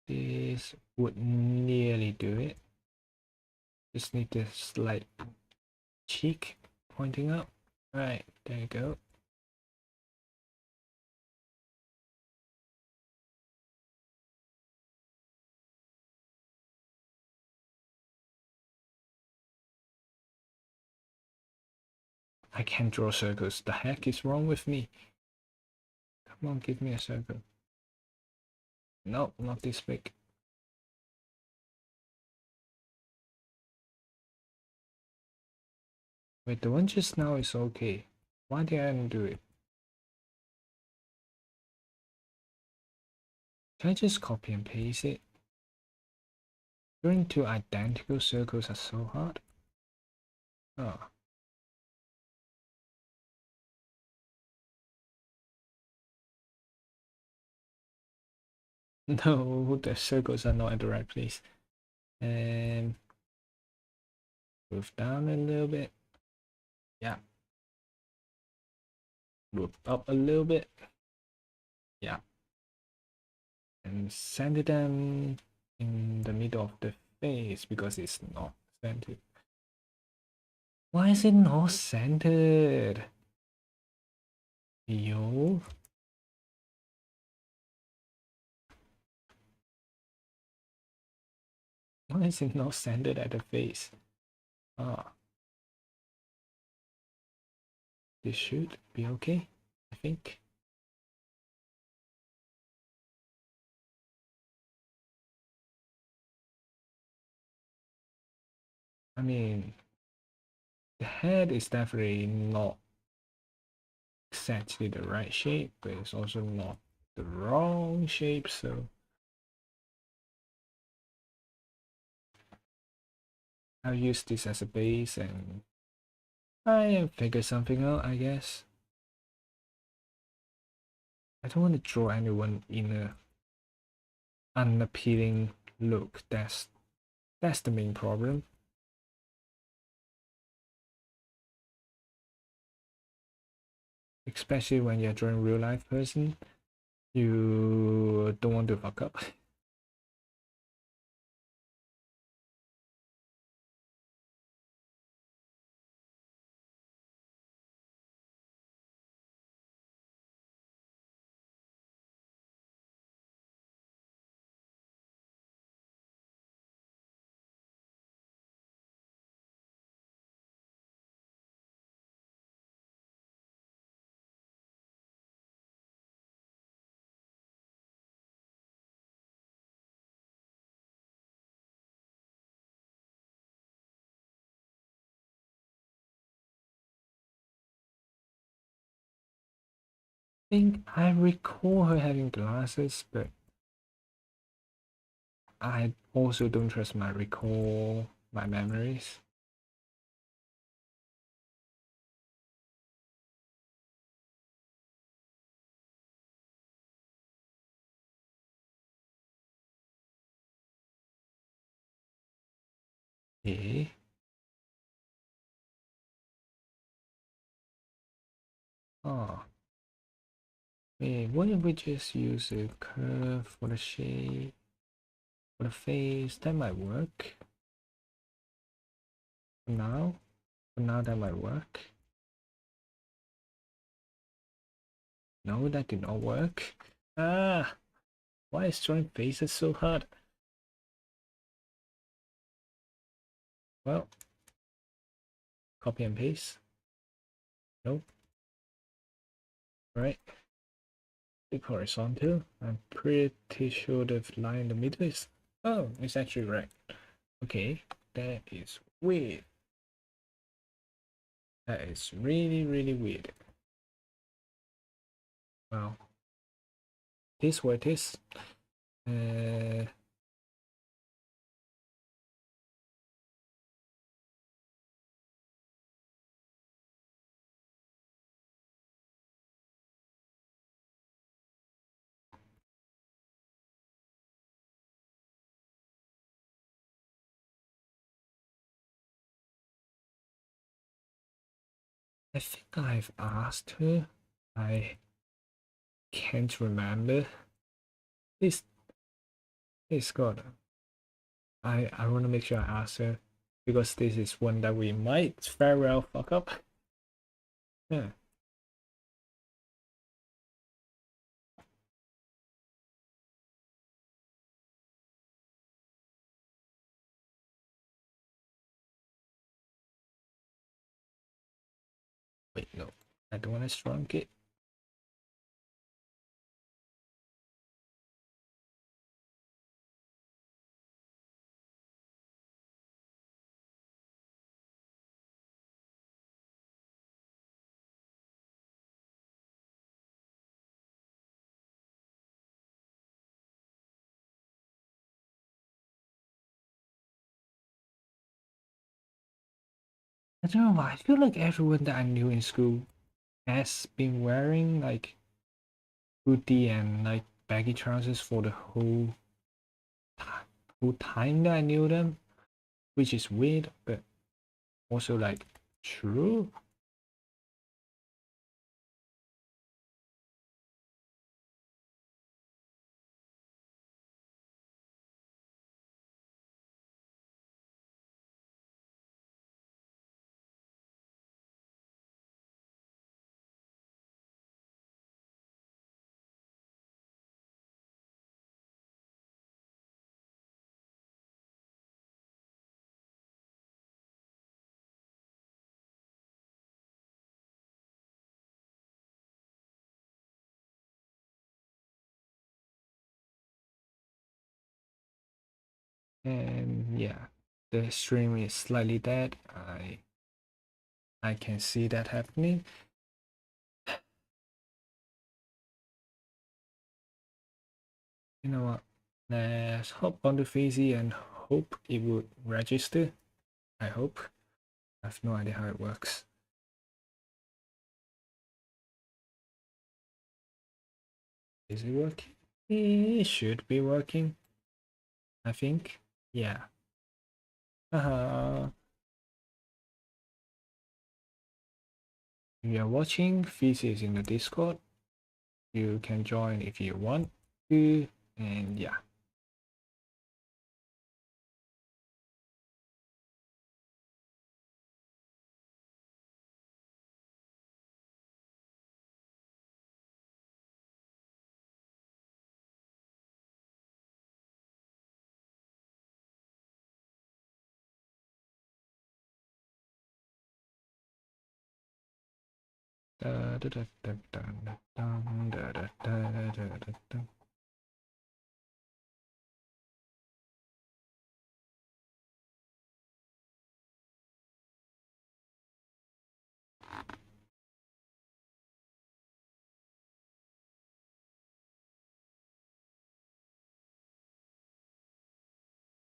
This would nearly do it. Just need the slight cheek pointing up. Right, there you go. I can't draw circles. The heck is wrong with me? Come on, give me a circle. No, not this big. Wait, the one just now is okay. Why did I not do it? Can I just copy and paste it? Drawing two identical circles are so hard. Oh. No, the circles are not at the right place. And move down a little bit. Yeah. Move up a little bit. Yeah. And center them in the middle of the face because it's not centered. Why is it not centered? Yo. Why is it not centered at the face? Ah, this should be okay, I think. I mean, the head is definitely not exactly the right shape, but it's also not the wrong shape, so I'll use this as a base and I figure something out, I guess. I don't want to draw anyone in a unappealing look. That's the main problem. Especially when you're drawing real life person, you don't want to fuck up. think I recall her having glasses, but I also don't trust my recall, my memories. Okay. Oh, wait, what if we just use a curve for the shape, for the face? That might work. For now that might work. No, that did not work. Ah, why is drawing faces so hard? Well, copy and paste. Nope. Right. Click horizontal. I'm pretty sure the line in the middle is... Oh, it's actually right. Okay, that is weird. That is really, really weird. Well, this what it is. I think I've asked her. I can't remember. This Scott. I want to make sure I ask her because this is one that we might very well fuck up. Yeah. Wait, no. I don't want to shrunk it. I don't know why. I feel like everyone that I knew in school has been wearing like hoodie and like baggy trousers for the whole time that I knew them, which is weird, but also like true. And yeah, the stream is slightly dead. I can see that happening. You know what? Let's hop on the Phazy and hope it would register. I hope. I have no idea how it works. Is it working? It should be working. I think. Yeah. If you're watching, Phazy is in the Discord. You can join if you want to. And yeah. Da, da, da, da, da, da, da, da, da, da, da, da.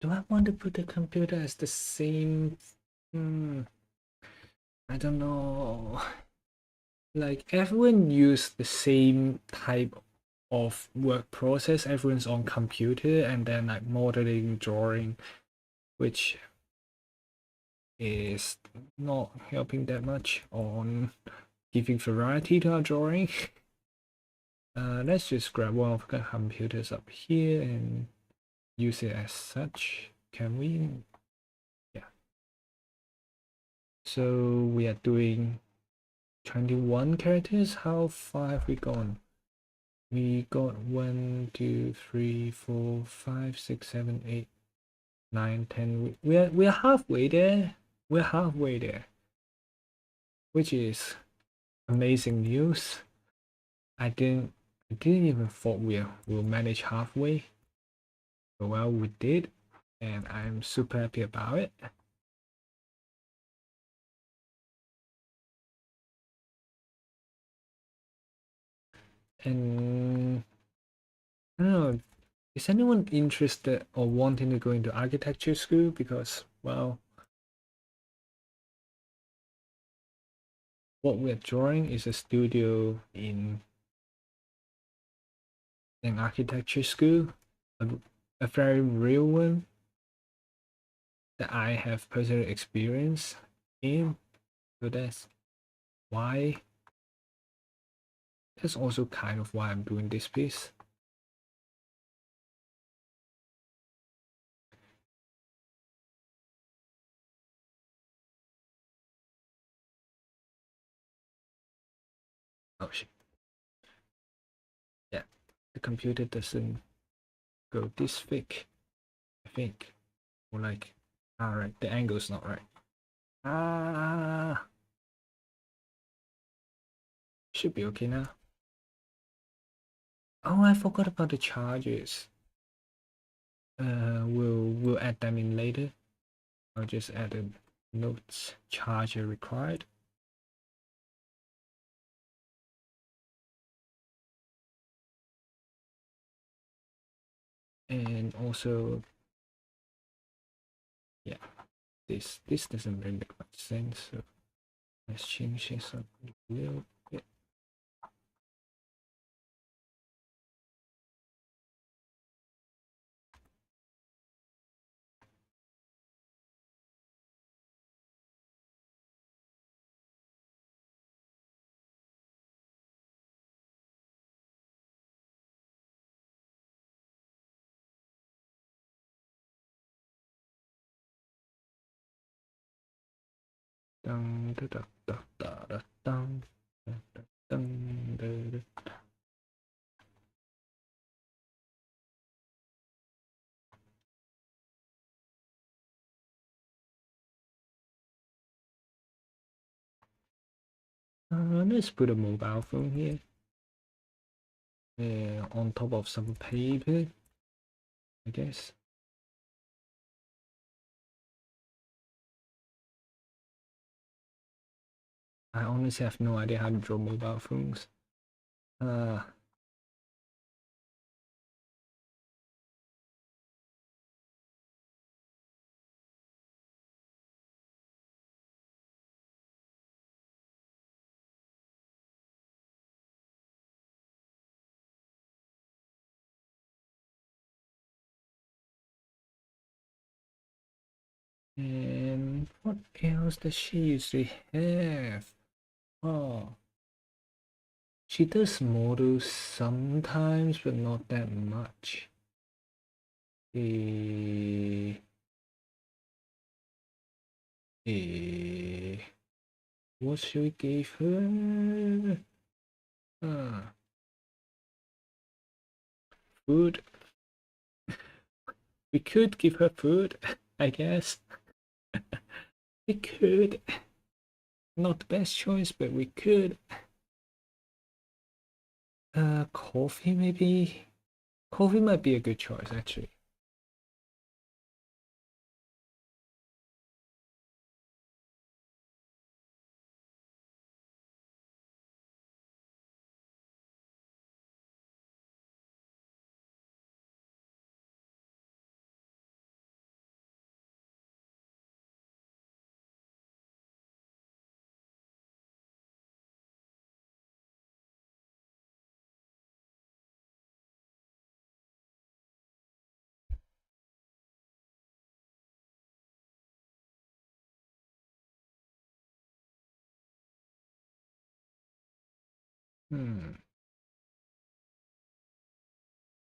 Do I want to put the computer as the same? I don't know. Like everyone use the same type of work process. Everyone's on computer and then like modeling, drawing, which is not helping that much on giving variety to our drawing. Let's just grab one of the computers up here and use it as such. Can we? Yeah. So we are doing 21 characters. How far have we gone? We got 1, 2, 3, 4, 5, 6, 7, 8, 9, 10. We're halfway there. We're halfway there, which is amazing news. I didn't even thought we'll manage halfway. But well, we did, and I'm super happy about it. And I don't know, is anyone interested or wanting to go into architecture school? Because, well, what we're drawing is a studio in an architecture school, a very real one that I have personal experience in. So why, that's also kind of why I'm doing this piece. Oh shit. Yeah, the computer doesn't go this thick, I think. Or like, alright, the angle's not right. Should be okay now. Oh, I forgot about the charges. We'll add them in later. I'll just add a notes charger required. And also, yeah, this doesn't really make much sense. So let's change this up a little bit. Dun, da, da, da, da, da, dun, da, da, dun, da, da. Let's put a mobile phone here. On top of some paper, I guess. I honestly have no idea how to draw mobile phones. And what else does she usually have? Oh, she does models sometimes, but not that much. Eh, what should we give her? Food. We could give her food, I guess. We could. Not the best choice, but we could. Coffee maybe? Coffee might be a good choice, actually.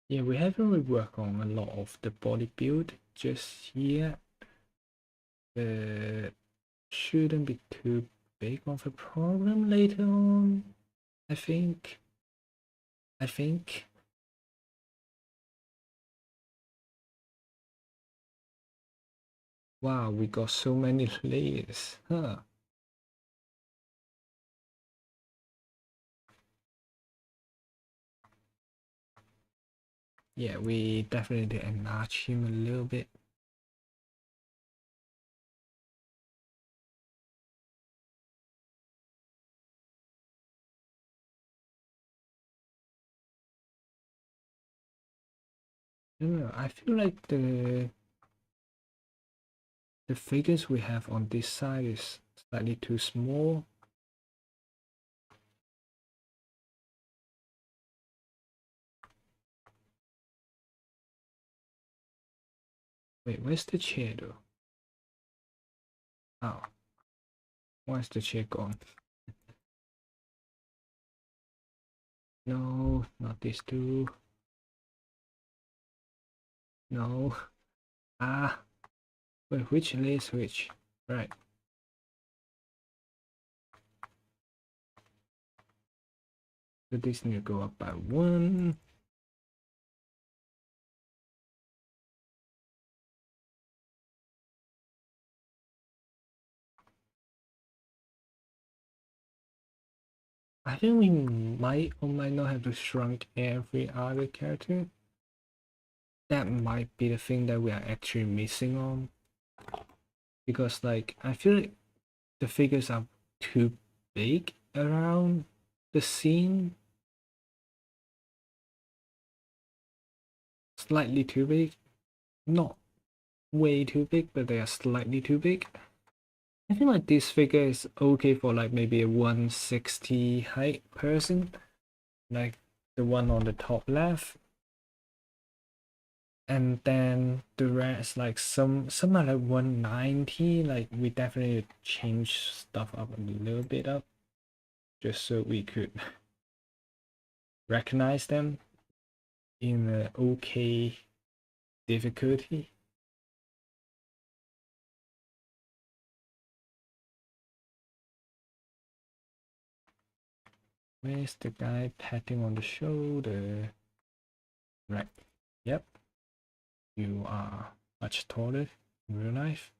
Yeah, we haven't really worked on a lot of the body build just yet. Shouldn't be too big of a problem later on, I think. Wow, we got so many layers, huh? Yeah, we definitely enlarge him a little bit. I don't know, I feel like the figures we have on this side is slightly too small. Wait, where's the chair though? Oh, where's the chair gone? No, not these two. No. Ah, wait, which layer switch? Right. So this need to go up by one. I think we might or might not have to shrunk every other character. That might be the thing that we are actually missing on. Because like I feel like the figures are too big around the scene. Slightly too big. Not way too big, but they are slightly too big. I feel like this figure is okay for like maybe a 160 height person. Like the one on the top left. And then the rest, like some are like 190. Like we definitely change stuff up a little bit up just so we could recognize them in a okay difficulty. Where's the guy patting on the shoulder? Right. Yep. You are much taller in real life.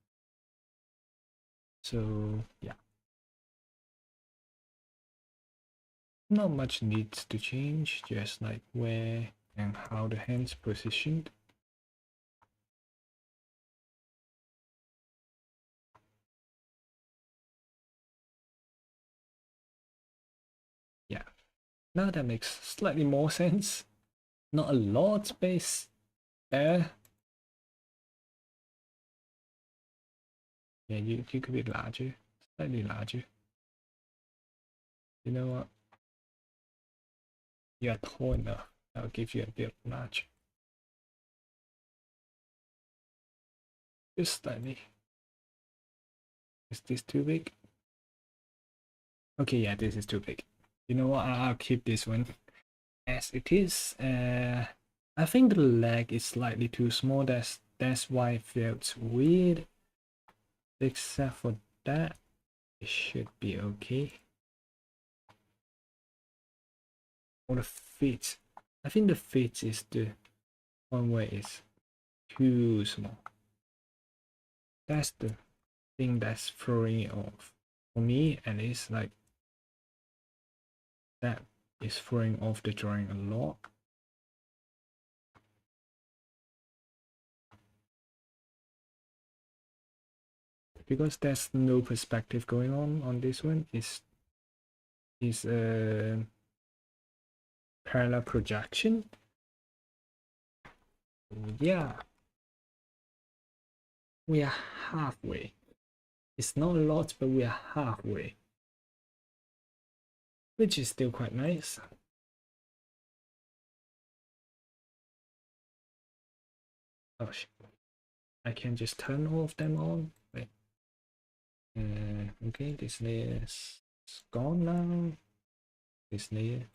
So yeah. Not much needs to change, just like where and how the hands positioned. Yeah. Now that makes slightly more sense. Not a lot of space there. Yeah, you could be larger, slightly larger. You know what? You are tall enough. I'll give you a bit large. Just slightly. Is this too big? Okay, yeah, this is too big. You know what? I'll keep this one as it is. I think the leg is slightly too small. That's why it feels weird. Except for that, it should be okay. Or the feet. I think the feet is the one where it's too small. That's the thing that's throwing it off. For me, at least, like that is throwing off the drawing a lot. Because there's no perspective going on this one. Is a parallel projection. Yeah, we are halfway. It's not a lot, but we are halfway, which is still quite nice. Oh shit. I can just turn all of them on. Wait. Okay, this layer is gone now. this layer.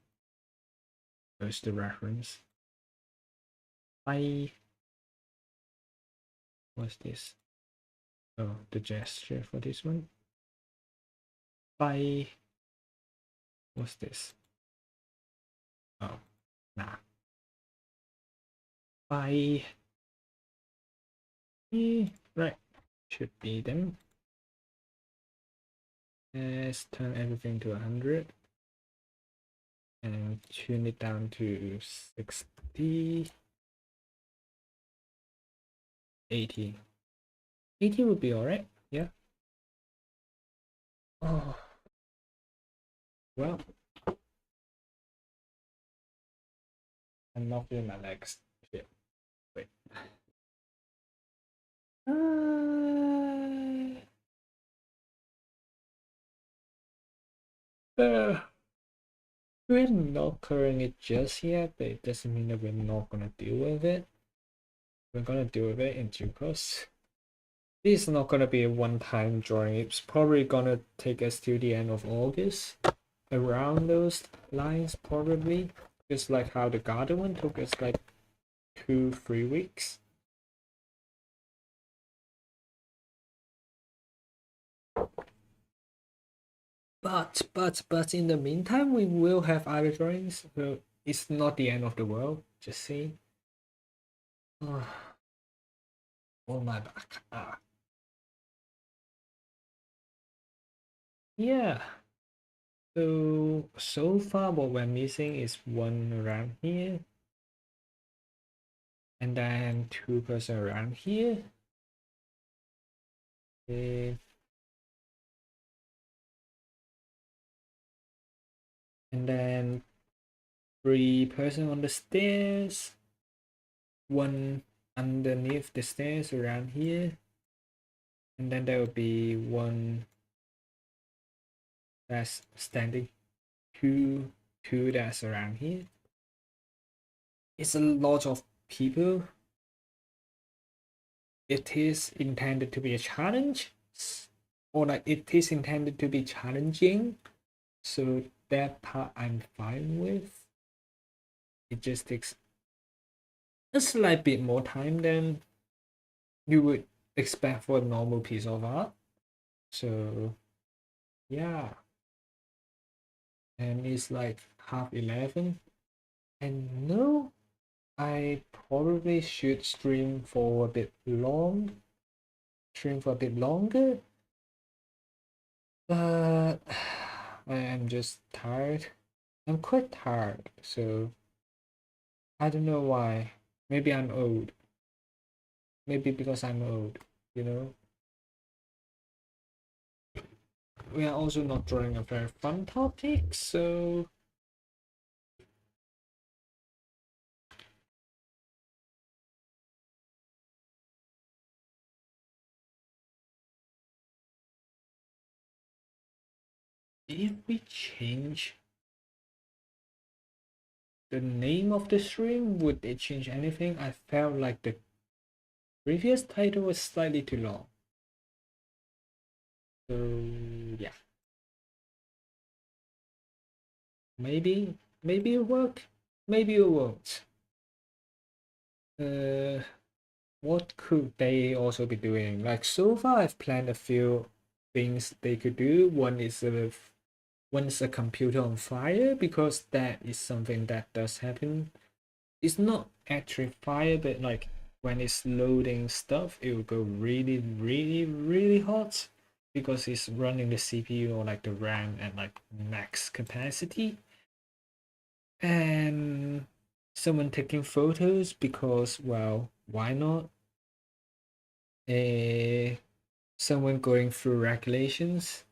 There's the reference. Bye. What's this? Oh, the gesture for this one. Bye. What's this? Oh, nah. Bye. Right. Should be them. Let's turn everything to 100 and tune it down to 60. 80. 80 would be alright. Yeah. Oh. Well. I'm not feeling my legs. Shit. Wait. We're not covering it just yet, but it doesn't mean that we're not gonna deal with it. We're gonna deal with it in due course. This is not gonna be a one-time drawing. It's probably gonna take us to the end of August. Around those lines, probably. Just like how the garden one took us like 2-3 weeks. But in the meantime, we will have other drawings, so it's not the end of the world. Just saying. Oh, my back. Yeah. So far, what we're missing is one around here, and then 2% around here. Okay. And then 3% on the stairs, one underneath the stairs around here, and then there will be one that's standing, two that's around here. It's a lot of people. It is intended to be a challenge, or like it is intended to be challenging, so that part I'm fine with. It just takes a slight bit more time than you would expect for a normal piece of art. So yeah, and it's like 11:30, and no, I probably should stream for a bit longer, but I am just tired. I'm quite tired, so I don't know why. Maybe I'm old. Maybe because I'm old, you know. We are also not drawing a very fun topic, so if we change the name of the stream, would it change anything? I felt like the previous title was slightly too long. So yeah. Maybe it'll work, maybe it won't. What could they also be doing? Like so far I've planned a few things they could do. One is a computer on fire, because that is something that does happen. It's not actually fire, but like when it's loading stuff, it will go really, really, really hot because it's running the CPU or like the RAM at like max capacity. And someone taking photos because, well, why not? Someone going through regulations.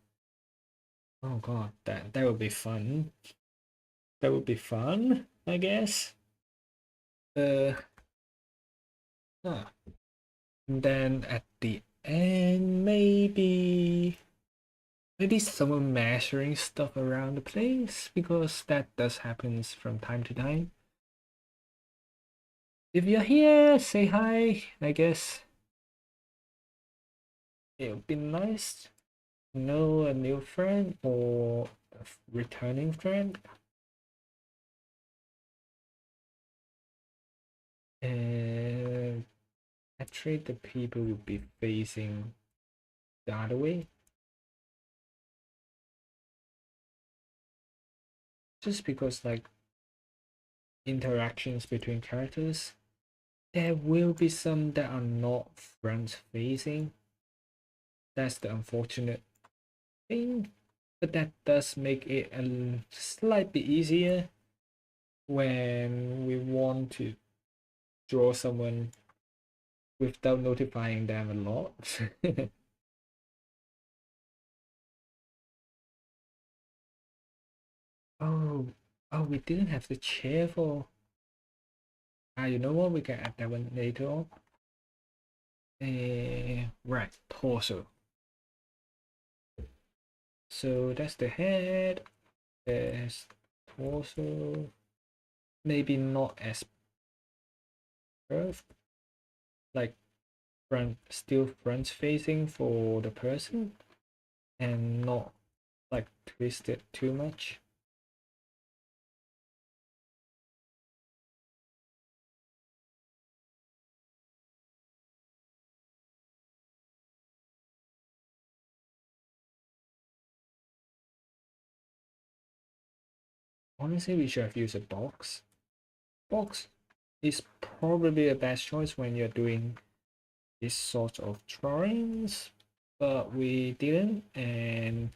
Oh god, that would be fun. That would be fun, I guess. Uh, huh. And then at the end, maybe someone measuring stuff around the place, because that does happens from time to time. If you're here, say hi, I guess. It would be nice to know a new friend or a returning friend. And actually, the people will be facing the other way. Just because, like, interactions between characters, there will be some that are not front facing. That's the unfortunate thing. But that does make it a slightly easier when we want to draw someone without notifying them a lot. Oh, oh, we didn't have the chair for. You know what? We can add that one later on. Right, torso. So that's the head. There's torso. Maybe not as curved, like still front facing for the person, and not like twisted too much. Honestly, we should have used a box. Box is probably the best choice when you're doing this sort of drawings, but we didn't, and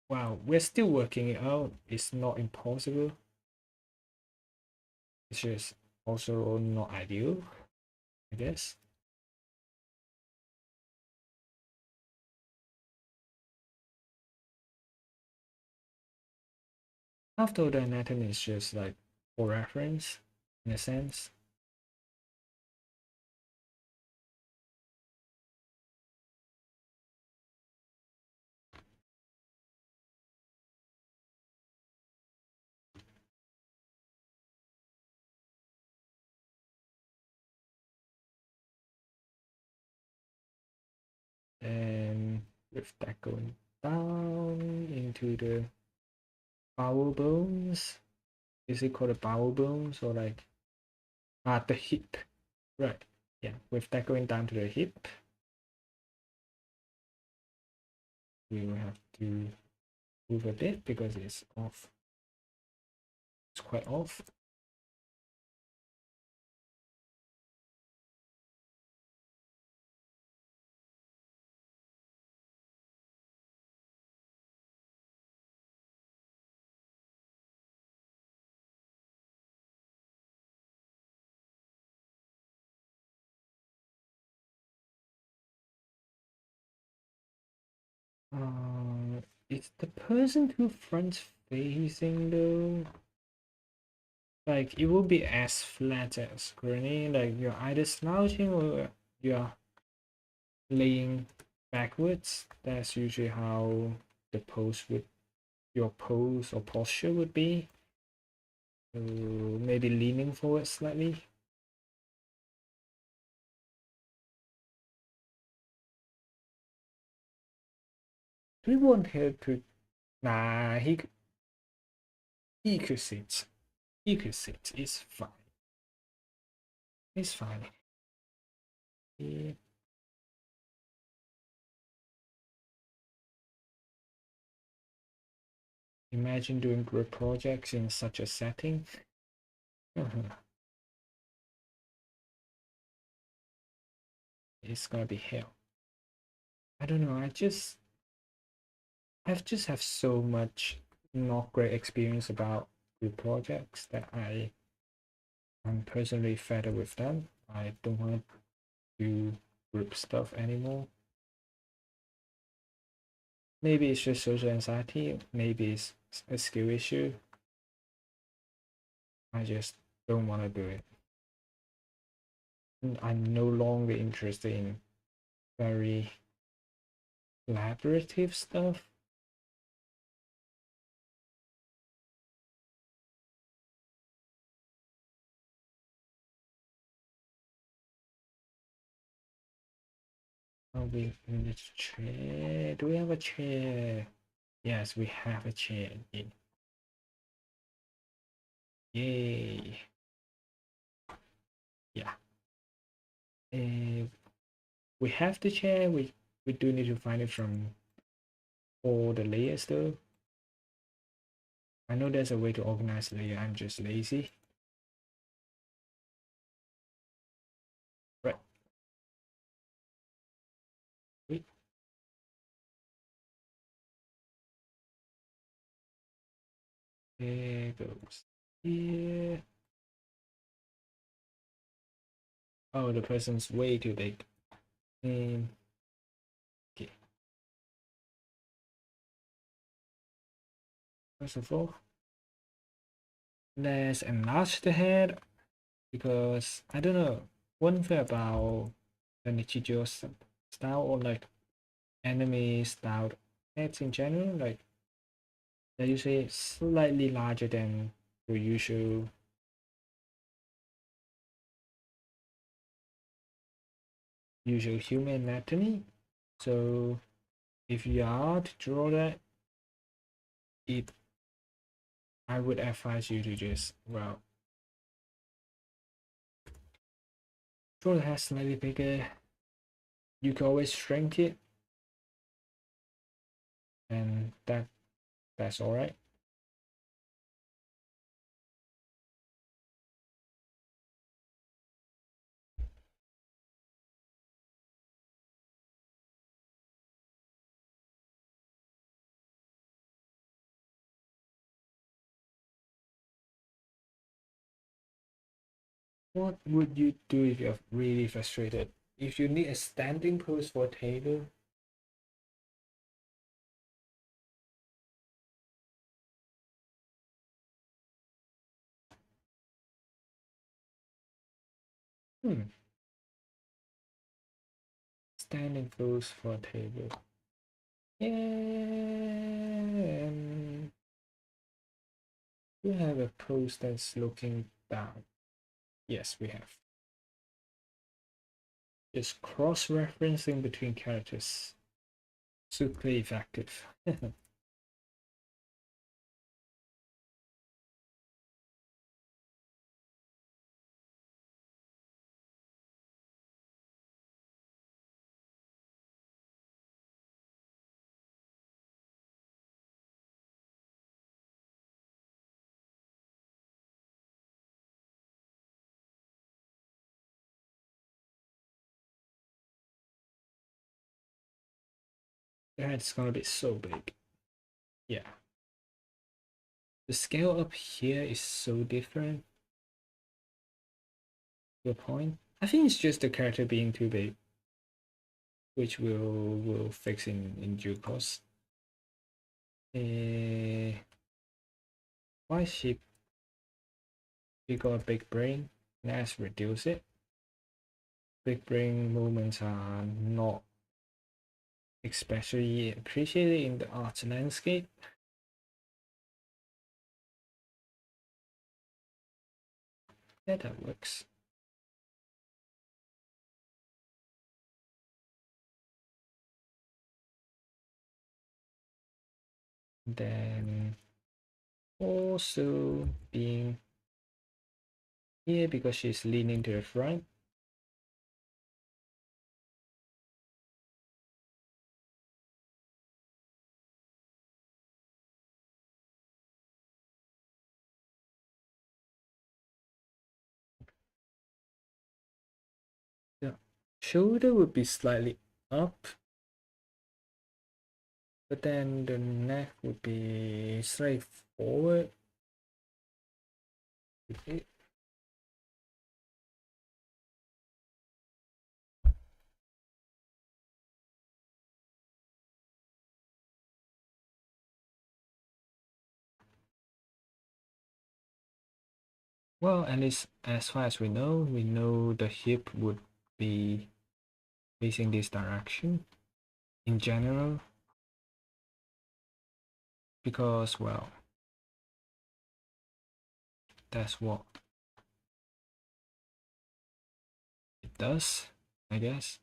wow, we're still working it out. It's not impossible. It's just also not ideal, I guess. After the anatomy is just like for reference, in a sense. And with that going down into the bowel bones. Is it called the bowel bones or like the hip? Right. Yeah, with that going down to the hip, we will have to move a bit because it's off. It's quite off. Is the person too front facing though? Like it will be as flat as gurney, like you're either slouching or you're laying backwards. That's usually how the pose would your pose or posture would be. So maybe leaning forward slightly. Do we want her to? Nah, he could sit. He could sit. It's fine. It's fine. Yeah. Imagine doing group projects in such a setting. It's gonna be hell. I don't know. I've just have so much not great experience about group projects that I'm personally fed up with them. I don't want to do group stuff anymore. Maybe it's just social anxiety. Maybe it's a skill issue. I just don't want to do it. I'm no longer interested in very collaborative stuff. Oh, we need a chair. Do we have a chair? Yes, we have a chair. Yay. Yeah. We have the chair. We do need to find it from all the layers though. I know there's a way to organize layer. I'm just lazy. Right. Wait. There goes. Yeah. Oh, the person's way too big. Okay. First of all, let's enlarge the head because I don't know. One thing about the Nichijou style or like anime style heads in general, like they're usually slightly larger than your usual human anatomy. So if you are to draw that, it I would advise you to just well draw the head slightly bigger. You can always shrink it, and that's all right. What would you do if you're really frustrated? If you need a standing pose for a table, hmm, standing pose for a table. And we have a pose that's looking down. Yes, we have. Just cross-referencing between characters. Super effective. That's gonna be so big. Yeah. The scale up here is so different. Your point? I think it's just the character being too big, which we'll fix in due course. Why she got a big brain? Let's reduce it. Big brain movements are not especially appreciated in the art landscape. Yeah, that works. Then also being here because she's leaning to the front. The shoulder would be slightly up, but then the neck would be slightly forward. Well, at least as far as we know the hip would be facing this direction in general because, well, that's what it does, I guess.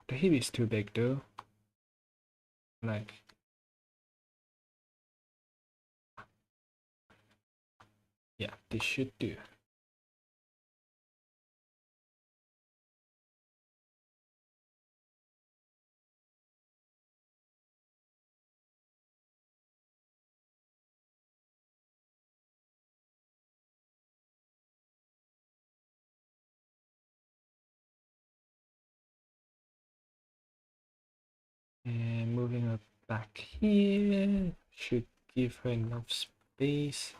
The hip is too big though. like yeah, this should do. And moving her back here should give her enough space.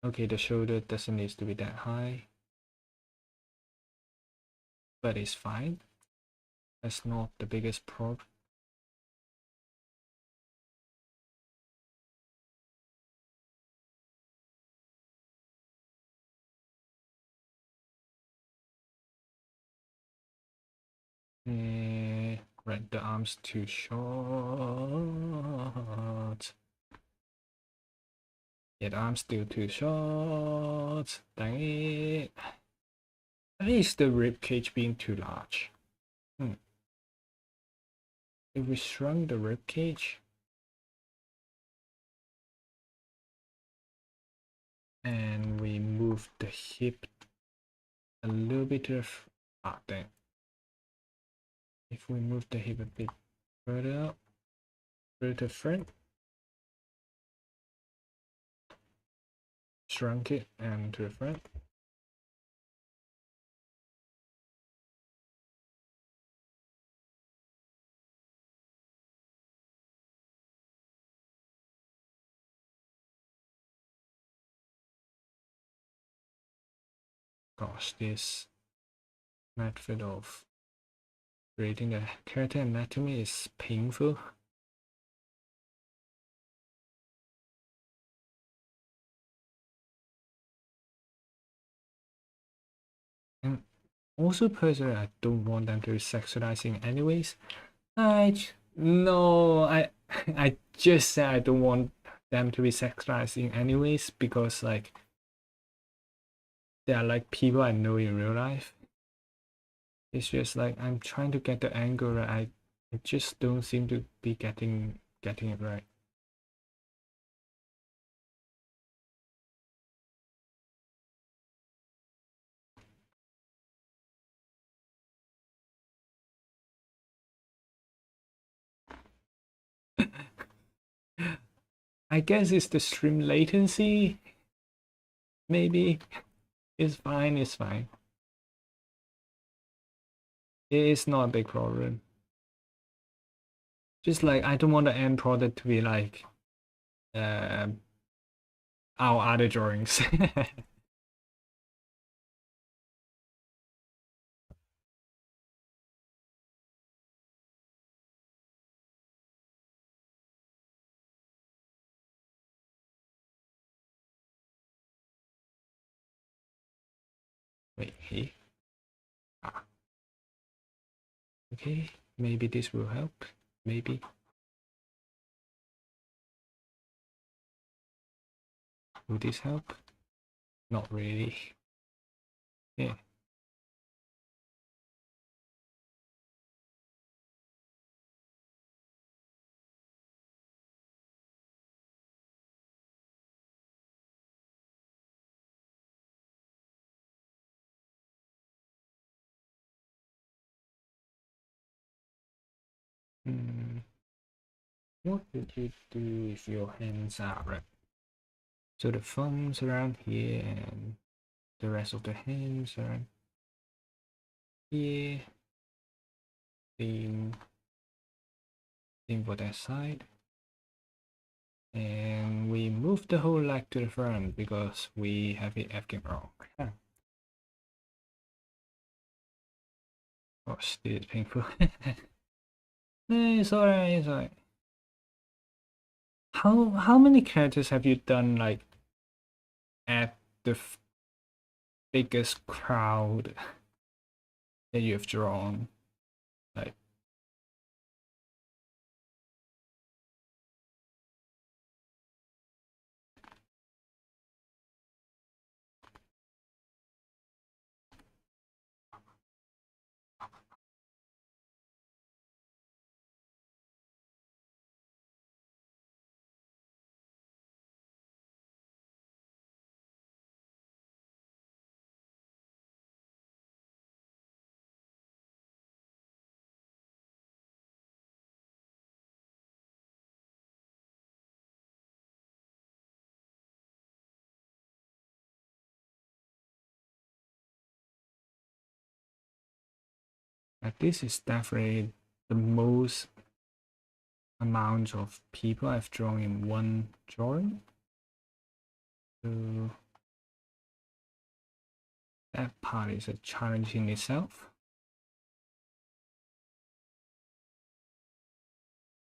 Okay, the shoulder doesn't need to be that high, but it's fine. That's not the biggest problem. Right, the arm's too short. Yeah, the arm's still too short. Dang it. At least the rib cage being too large. If we shrunk the rib cage and we move the hip a little bit of then if we move the hip a bit further up, further to front, shrunk it and to the front. Gosh, this method of creating a character anatomy is painful. And also personally, I don't want them to be sexualizing anyways. No, I just said I don't want them to be sexualizing anyways because like they are like people I know in real life. It's just like I'm trying to get the angle right. I just don't seem to be getting it right. I guess it's the stream latency. Maybe it's fine. It's fine. It is not a big problem. Just like I don't want the end product to be like our other drawings. Wait, hey. Ah. Okay, maybe this will help. Maybe. Will this help? Not really. Yeah. What would you do if your hands are right? So the thumbs around here and the rest of the hands around here. Same for that side. And we move the whole leg to the front because we have it everything wrong. Gosh, this is painful. No, it's alright, it's alright. How many characters have you done like at the biggest crowd that you have drawn? Like this is definitely the most amount of people I've drawn in one drawing. So that part is a challenge in itself.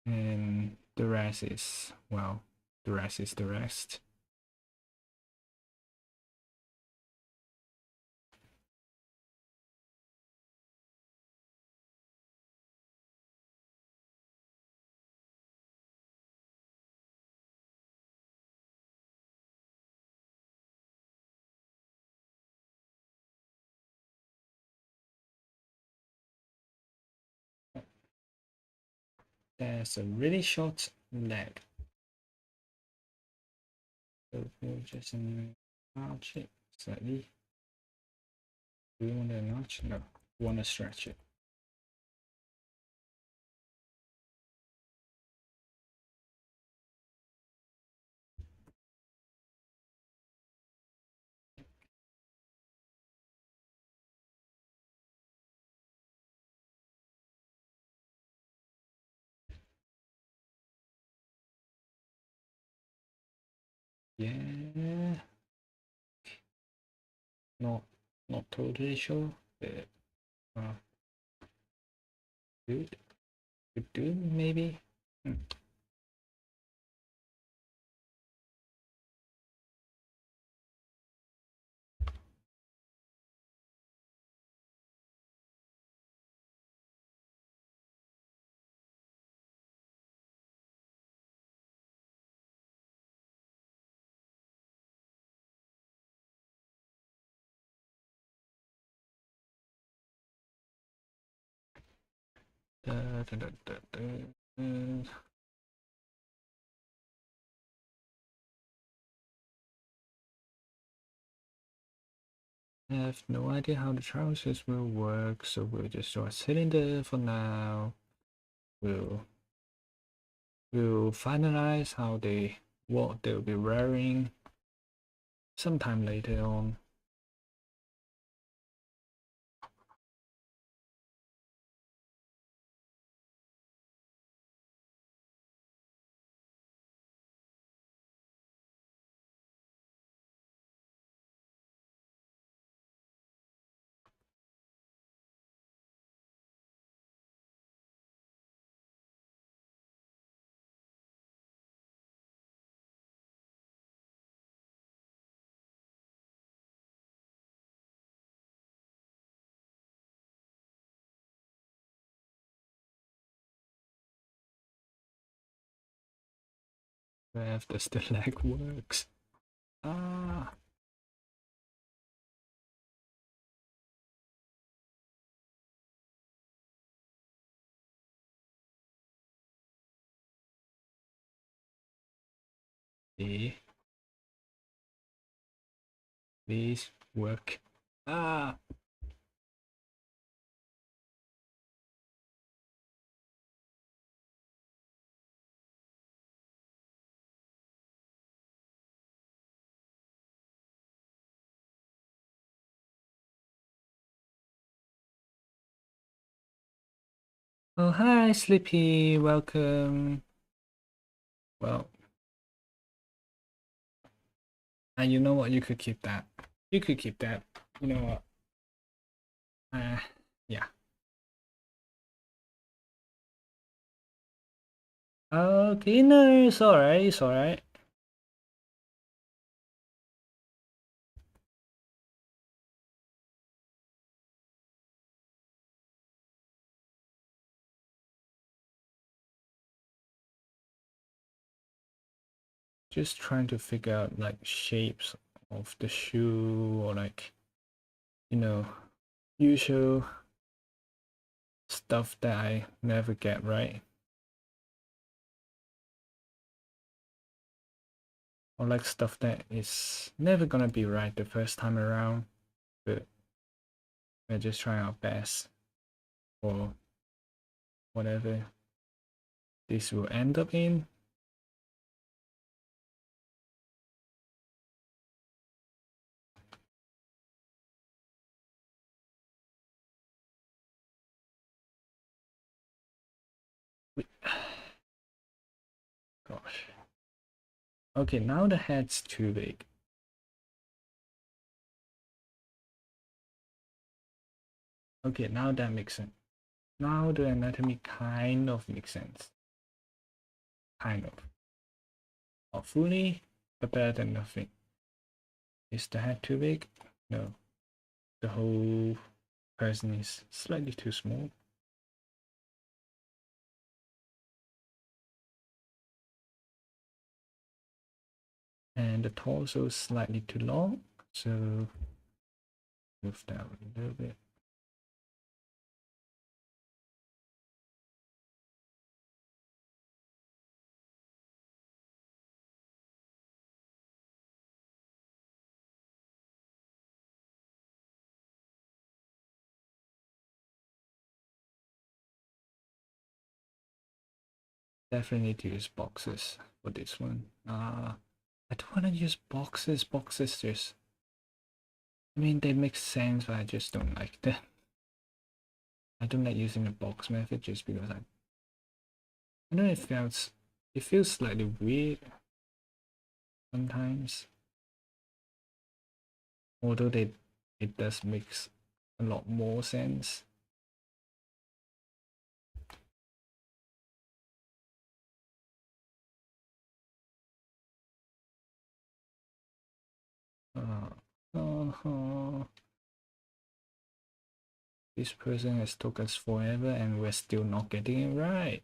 And the rest is, well, the rest is the rest. There's a really short leg. So we'll just enlarge it slightly. Do you want to enlarge? No, you want to stretch it. Yeah, not totally sure, but good, good, maybe. Da, da, da, da, da. I have no idea how the trousers will work, so we'll just draw a cylinder for now. We'll finalize what they'll be wearing sometime later on. Where does the leg works? Ah. Please work. Ah. Oh, hi, Sleepy. Welcome. Well, and you know what? You could keep that. You could keep that. You know what? Yeah. Okay, no, it's alright. It's alright. Just trying to figure out like shapes of the shoe or like, you know, usual stuff that I never get right. Or like stuff that is never gonna be right the first time around, but we're just trying our best or whatever this will end up in. Gosh. Okay, now the head's too big. Okay, now that makes sense. Now the anatomy kind of makes sense. Kind of. Not fully, but better than nothing. Is the head too big? No. The whole person is slightly too small. And the torso is slightly too long, so move down a little bit. Definitely need to use boxes for this one. I don't want to use boxes. Boxes just, I mean, they make sense, but I just don't like them. I don't like using the box method just because I know it feels slightly weird sometimes. Although it does makes a lot more sense. Uh, this person has took us forever and we're still not getting it right.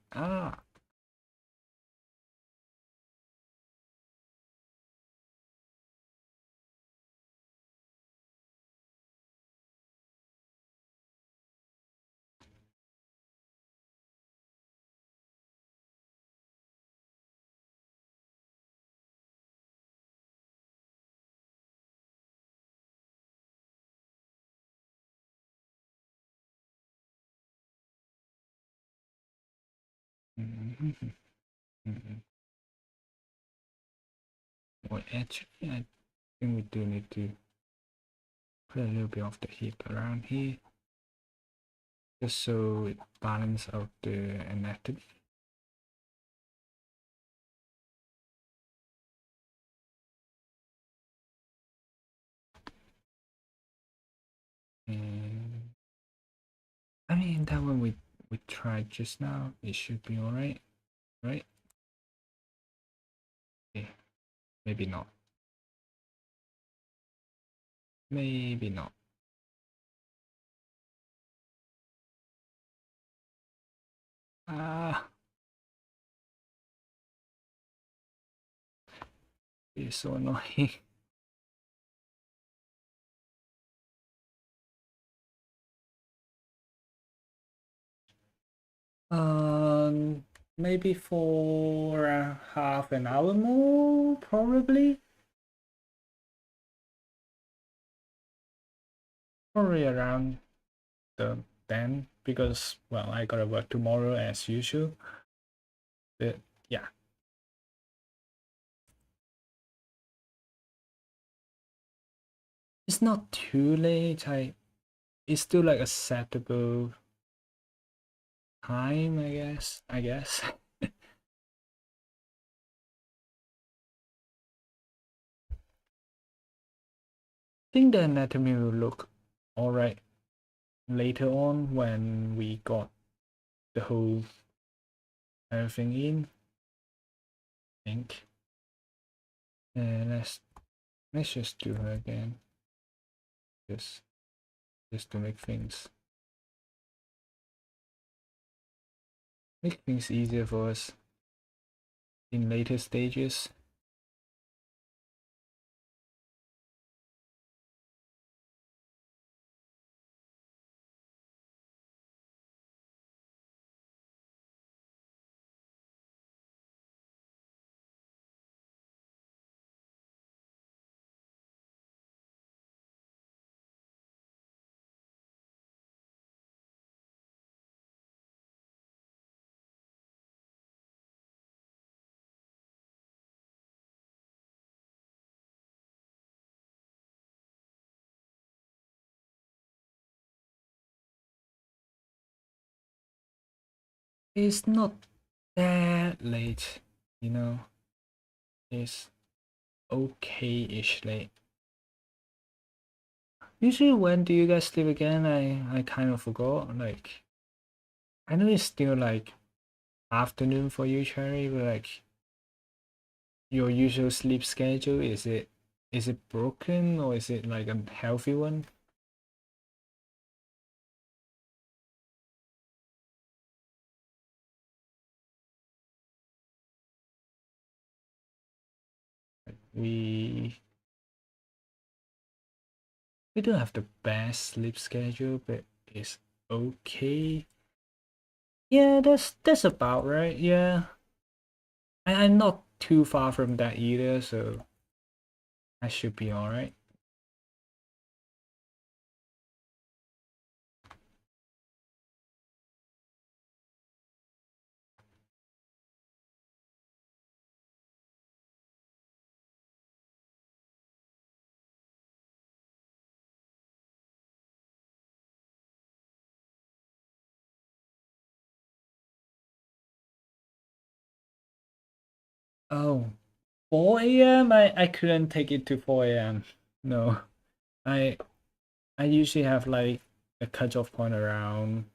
Mhm, mhm. Well, actually, I think we do need to put a little bit of the hip around here, just so it balance out the anatomy. And I mean that one we tried just now, it should be alright, right? Yeah, maybe not. Maybe not. Ah, it's so annoying. Um, maybe for half an hour more, probably. Probably around the then, because well, I gotta work tomorrow as usual. But yeah, it's not too late. It's still like acceptable time, I guess. I think the anatomy will look alright later on when we got the whole everything in. I think. And let's just do her again. Just to make things easier for us in later stages. It's not that late, you know. It's okay-ish late. Usually when do you guys sleep again? I kind of forgot. Like I know it's still like afternoon for you, Cherry, but like your usual sleep schedule, is it broken or is it like a healthy one? We we don't have the best sleep schedule, but it's okay. Yeah, that's about right. Yeah. I'm not too far from that either, so I should be alright. Oh, 4 a.m. I couldn't take it to 4 a.m. No. I I usually have like a cutoff point around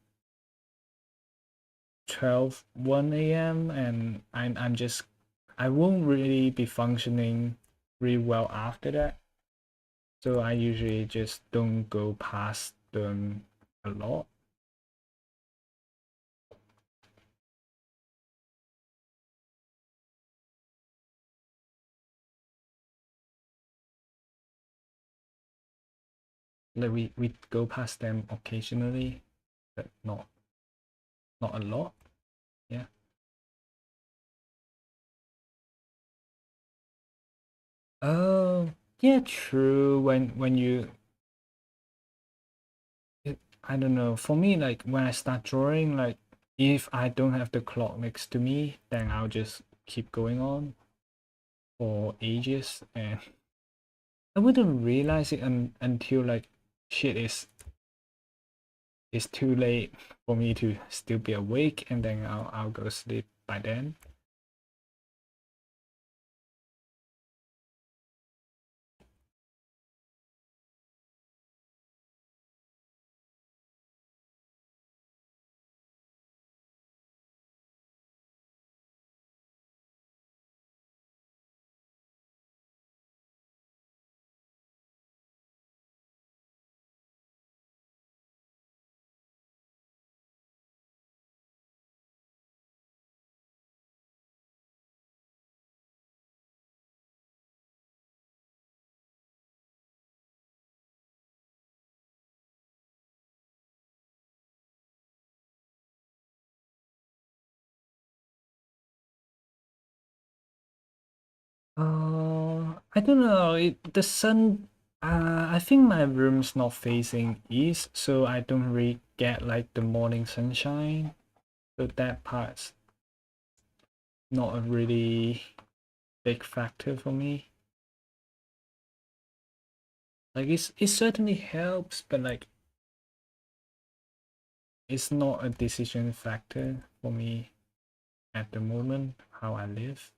1 a.m. and I'm just I won't really be functioning really well after that. So I usually just don't go past them a lot. Like we go past them occasionally, but not a lot. Yeah. Oh, yeah, true. When you I don't know. For me, like when I start drawing, like if I don't have the clock next to me, then I'll just keep going on for ages, and I wouldn't realize it until like shit is it's too late for me to still be awake, and then I'll go sleep by then. I don't know. The sun. I think my room's not facing east, so I don't really get like the morning sunshine. So that part's not a really big factor for me. Like it certainly helps, but like it's not a decision factor for me at the moment how I live.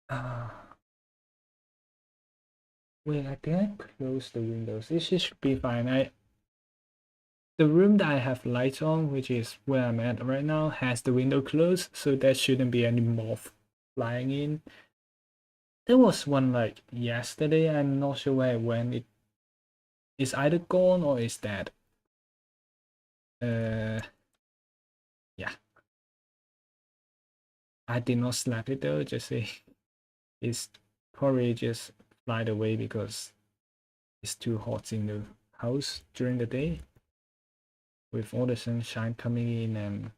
Uh, Wait, I think I closed the windows. It should be fine. The room that I have lights on, which is where I'm at right now, has the window closed, so there shouldn't be any moth flying in. There was one like yesterday. I'm not sure where it went. It is either gone or is dead. Uh, yeah. I did not slap it though. Just say it's probably just flied away because it's too hot in the house during the day with all the sunshine coming in, and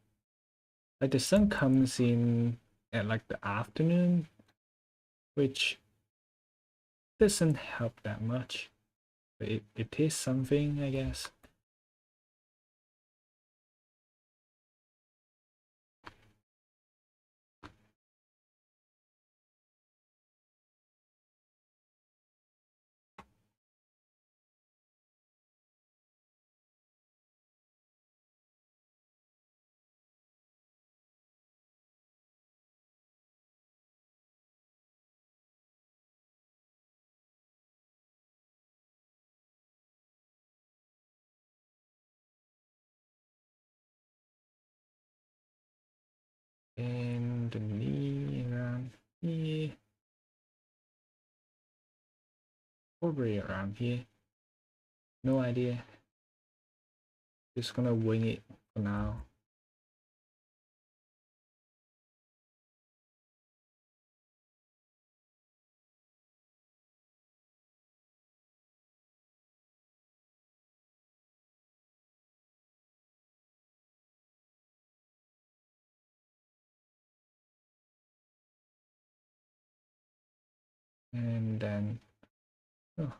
like the sun comes in at like the afternoon, which doesn't help that much, but it is something, I guess. and the knee around here, probably around here. No idea. Just gonna wing it for now. And then, oh,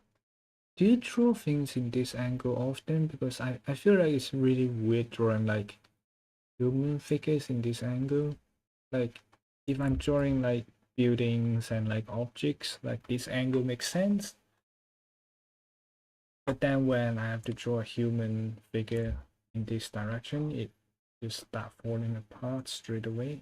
do you draw things in this angle often? Because I feel like it's really weird drawing like human figures in this angle. Like if I'm drawing like buildings and like objects, like this angle makes sense. But then when I have to draw a human figure in this direction, it just start falling apart straight away.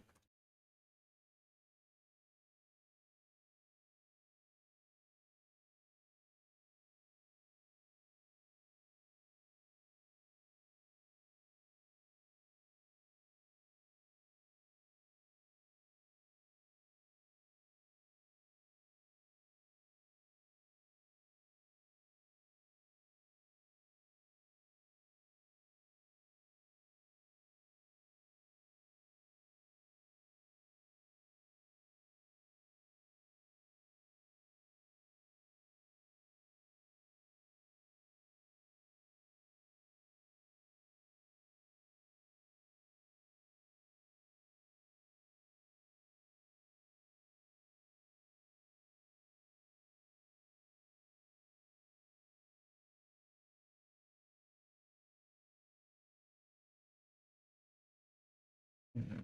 Mm.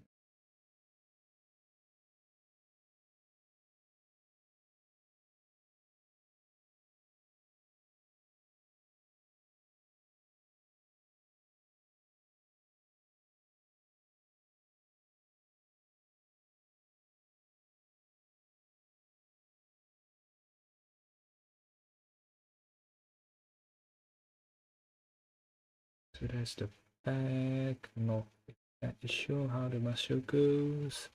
So that's the back, not exactly sure how the muscle goes.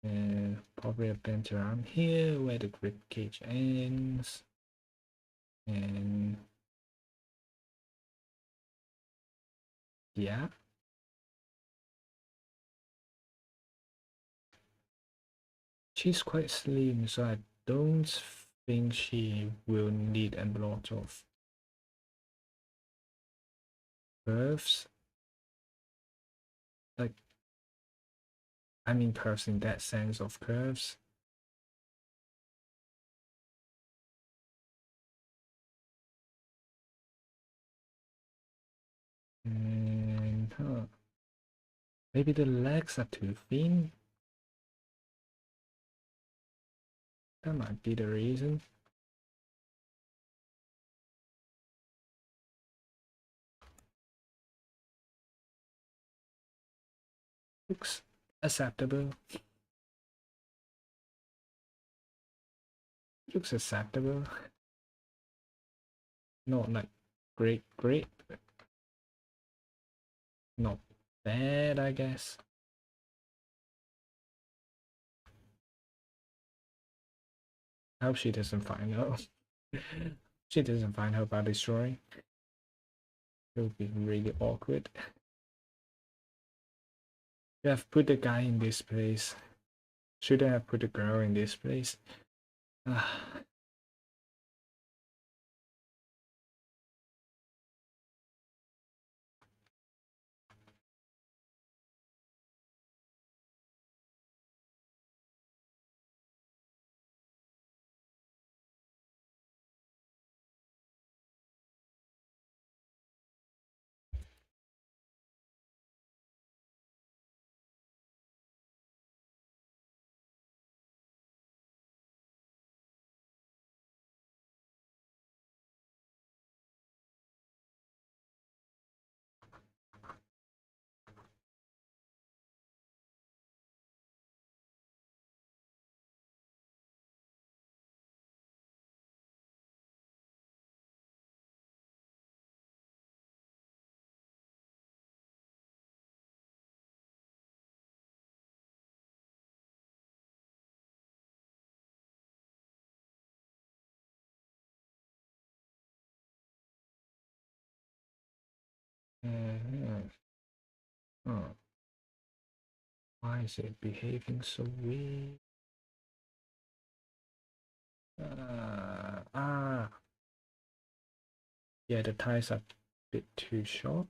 And probably a bend around here where the rib cage ends. And yeah, she's quite slim, so I don't think she will need a lot of curves. Like, I mean curves in that sense of curves. And maybe the legs are too thin. That might be the reason. Looks acceptable. Looks acceptable. Not like great, but not bad, I guess. I hope she doesn't find out. She doesn't find out about this drawing. It would be really awkward. You have put the guy in this place. Shouldn't have put the girl in this place. Ah, Why is it behaving so weird? Yeah, the ties are a bit too short.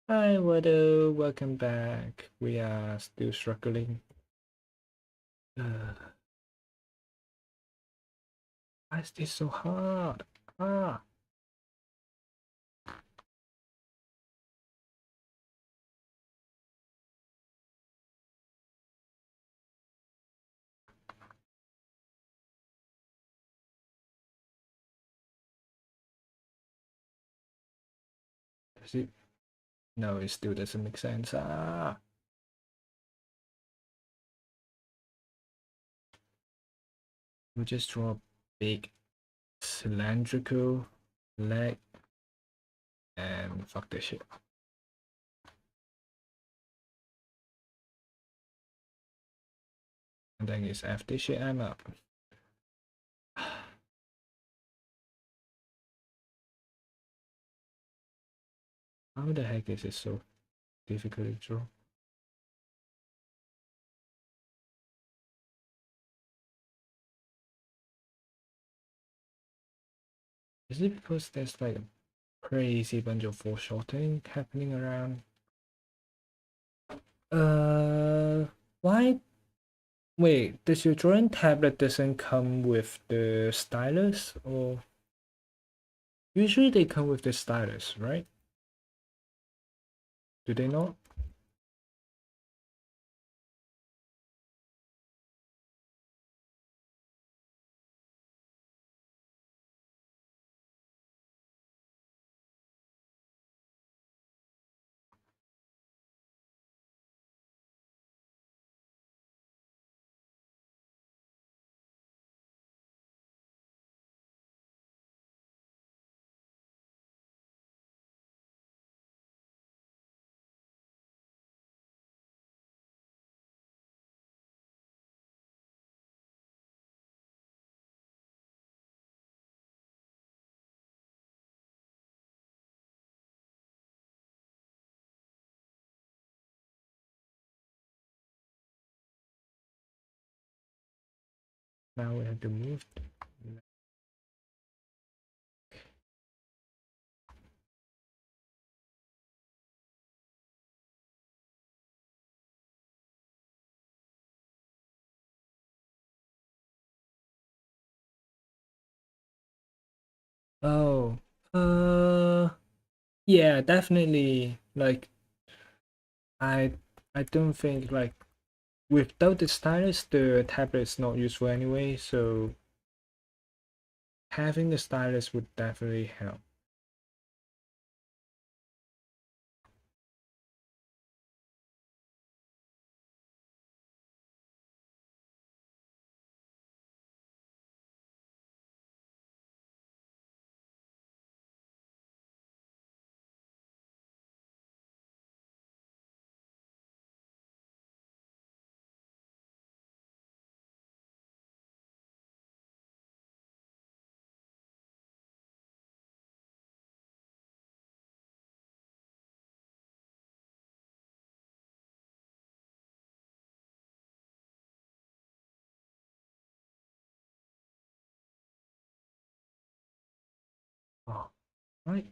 Hi, Wado, welcome back. We are still struggling. Why is this so hard? Does it? No, it still doesn't make sense. We'll just draw a big cylindrical leg and fuck this shit. And then it's F this shit, I'm up. How the heck is it so difficult to draw? Is it because there's like a crazy bunch of foreshortening happening around? Why? Wait, does your drawing tablet doesn't come with the stylus, or usually they come with the stylus, right? Do they not? Now we have to move. Oh, yeah, definitely. Like, I, I don't think like without the stylus, the tablet is not useful anyway. So having the stylus would definitely help. Oh, right.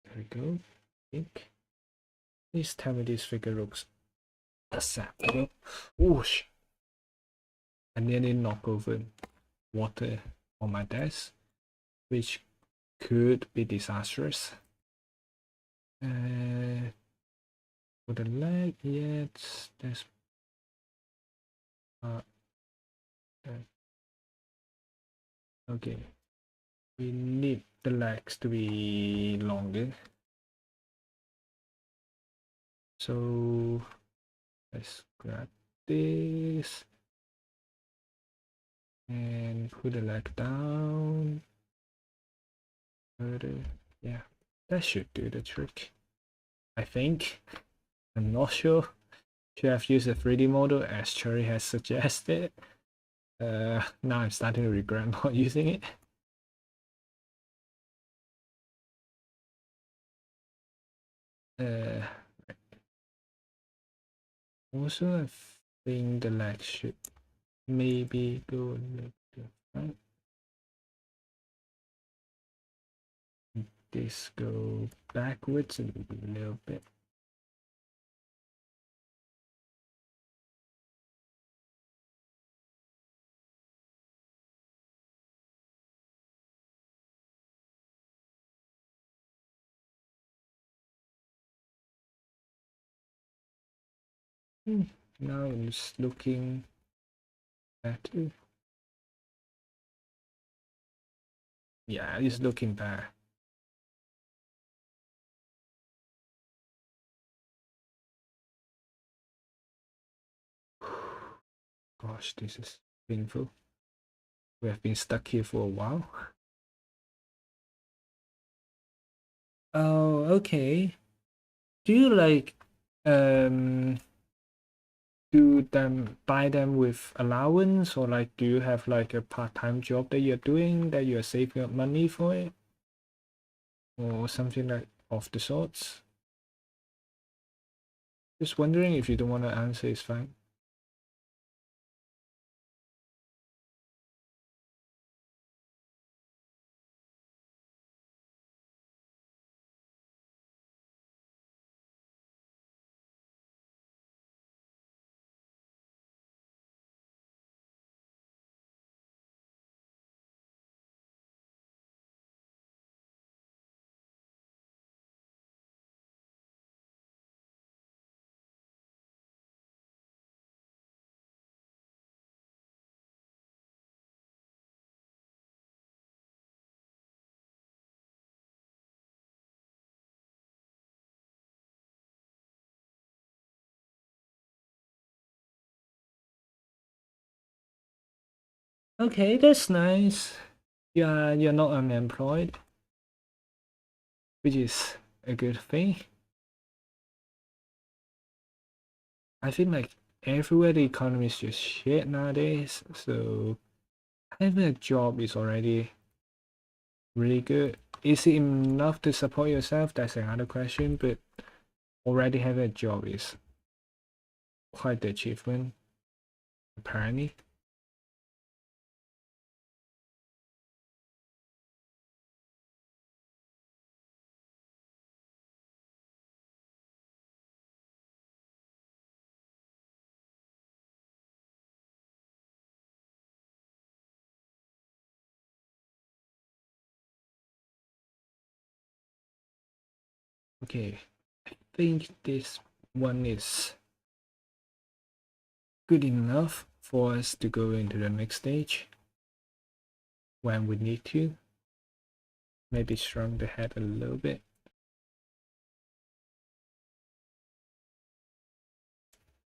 There we go. Ink. Please tell me this figure looks acceptable. Whoosh! I nearly knocked over water on my desk, which could be disastrous. For the leg, yeah, there's uh, okay. We need the legs to be longer. So let's grab this and put the leg down. Further. Yeah, that should do the trick. I think. I'm not sure. Should have used a 3D model as Cherry has suggested. Now I'm starting to regret not using it. Uh, Also, I think the leg should maybe go a little to the front. This go backwards a little bit. Now it's looking better. Yeah, it's looking better. Gosh, this is painful. We have been stuck here for a while. Oh, okay. Do you like do them buy them with allowance, or like do you have like a part-time job that you're doing that you're saving up money for it, or something like of the sorts? Just wondering. If you don't want to answer, it's fine. Okay, that's nice. Yeah, you're not unemployed, which is a good thing. I think like everywhere the economy is just shit nowadays, so having a job is already really good. Is it enough to support yourself? That's another question, but already having a job is quite the achievement, apparently. Okay, I think this one is good enough for us to go into the next stage when we need to. Maybe shrunk the head a little bit.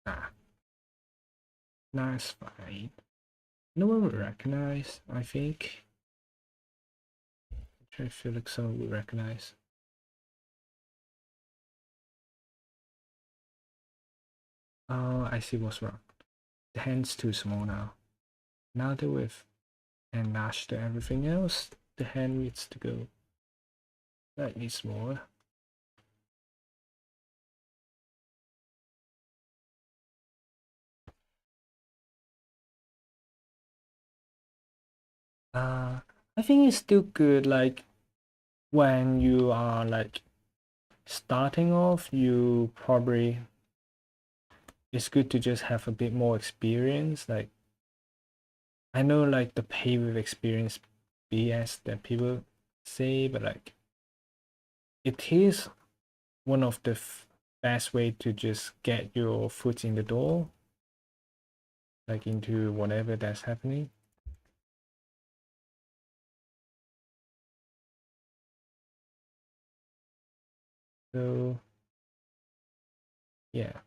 Ah, that's fine. No one would recognize, I think. I feel like someone would recognize. Oh, I see what's wrong. The hand's too small now. Now that we've enlarged everything else, the hand needs to go slightly smaller. I think it's still good. Like when you are like starting off, you probably it's good to just have a bit more experience. Like I know like the pay with experience BS that people say, but like it is one of the best way to just get your foot in the door, like into whatever that's happening. So yeah.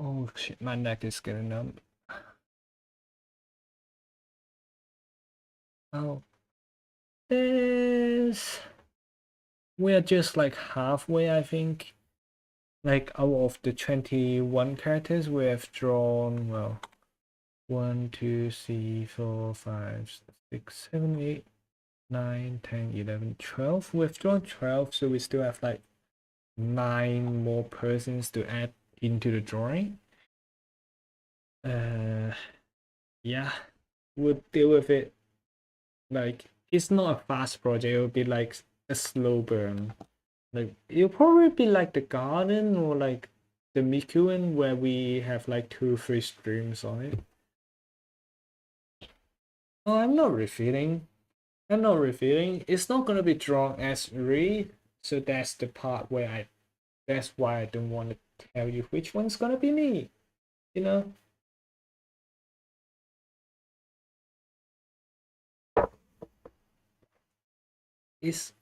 Oh shit, my neck is getting numb. Oh, this. We're just like halfway, I think. Like out of the 21 characters, we have drawn, well, 1, 2, 3, 4, 5, 6, 7, 8, 9, 10, 11, 12. We've drawn 12, so we still have like 9 more persons to add into the drawing. Yeah, we'll deal with it. Like, it's not a fast project, it'll be like a slow burn. Like, it'll probably be like the garden or like the Mikuin where we have like 2-3 streams on it. Oh, I'm not revealing. I'm not revealing. It's not gonna be drawn as Ri, so that's the part where that's why I don't want to tell you which one's gonna be me. You know? It's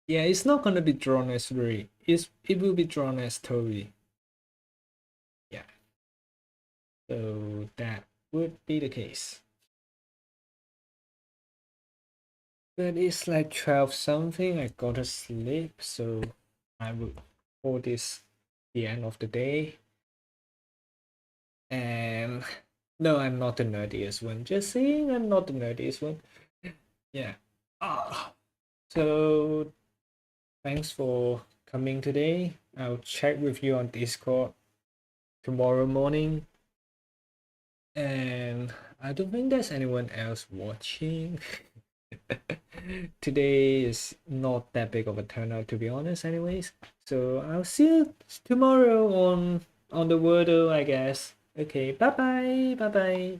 Yeah, it's not gonna be drawn as Ri. It will be drawn as Toby. Yeah. So that would be the case. But it's like 12 something. I gotta sleep, so I will call this the end of the day. And no, I'm not the nerdiest one. Just saying, I'm not the nerdiest one. Yeah. So thanks for coming today. I'll check with you on Discord tomorrow morning. And I don't think there's anyone else watching. Today is not that big of a turnout, to be honest, anyways. So I'll see you tomorrow on the Wordle, I guess. Okay, bye bye. Bye bye.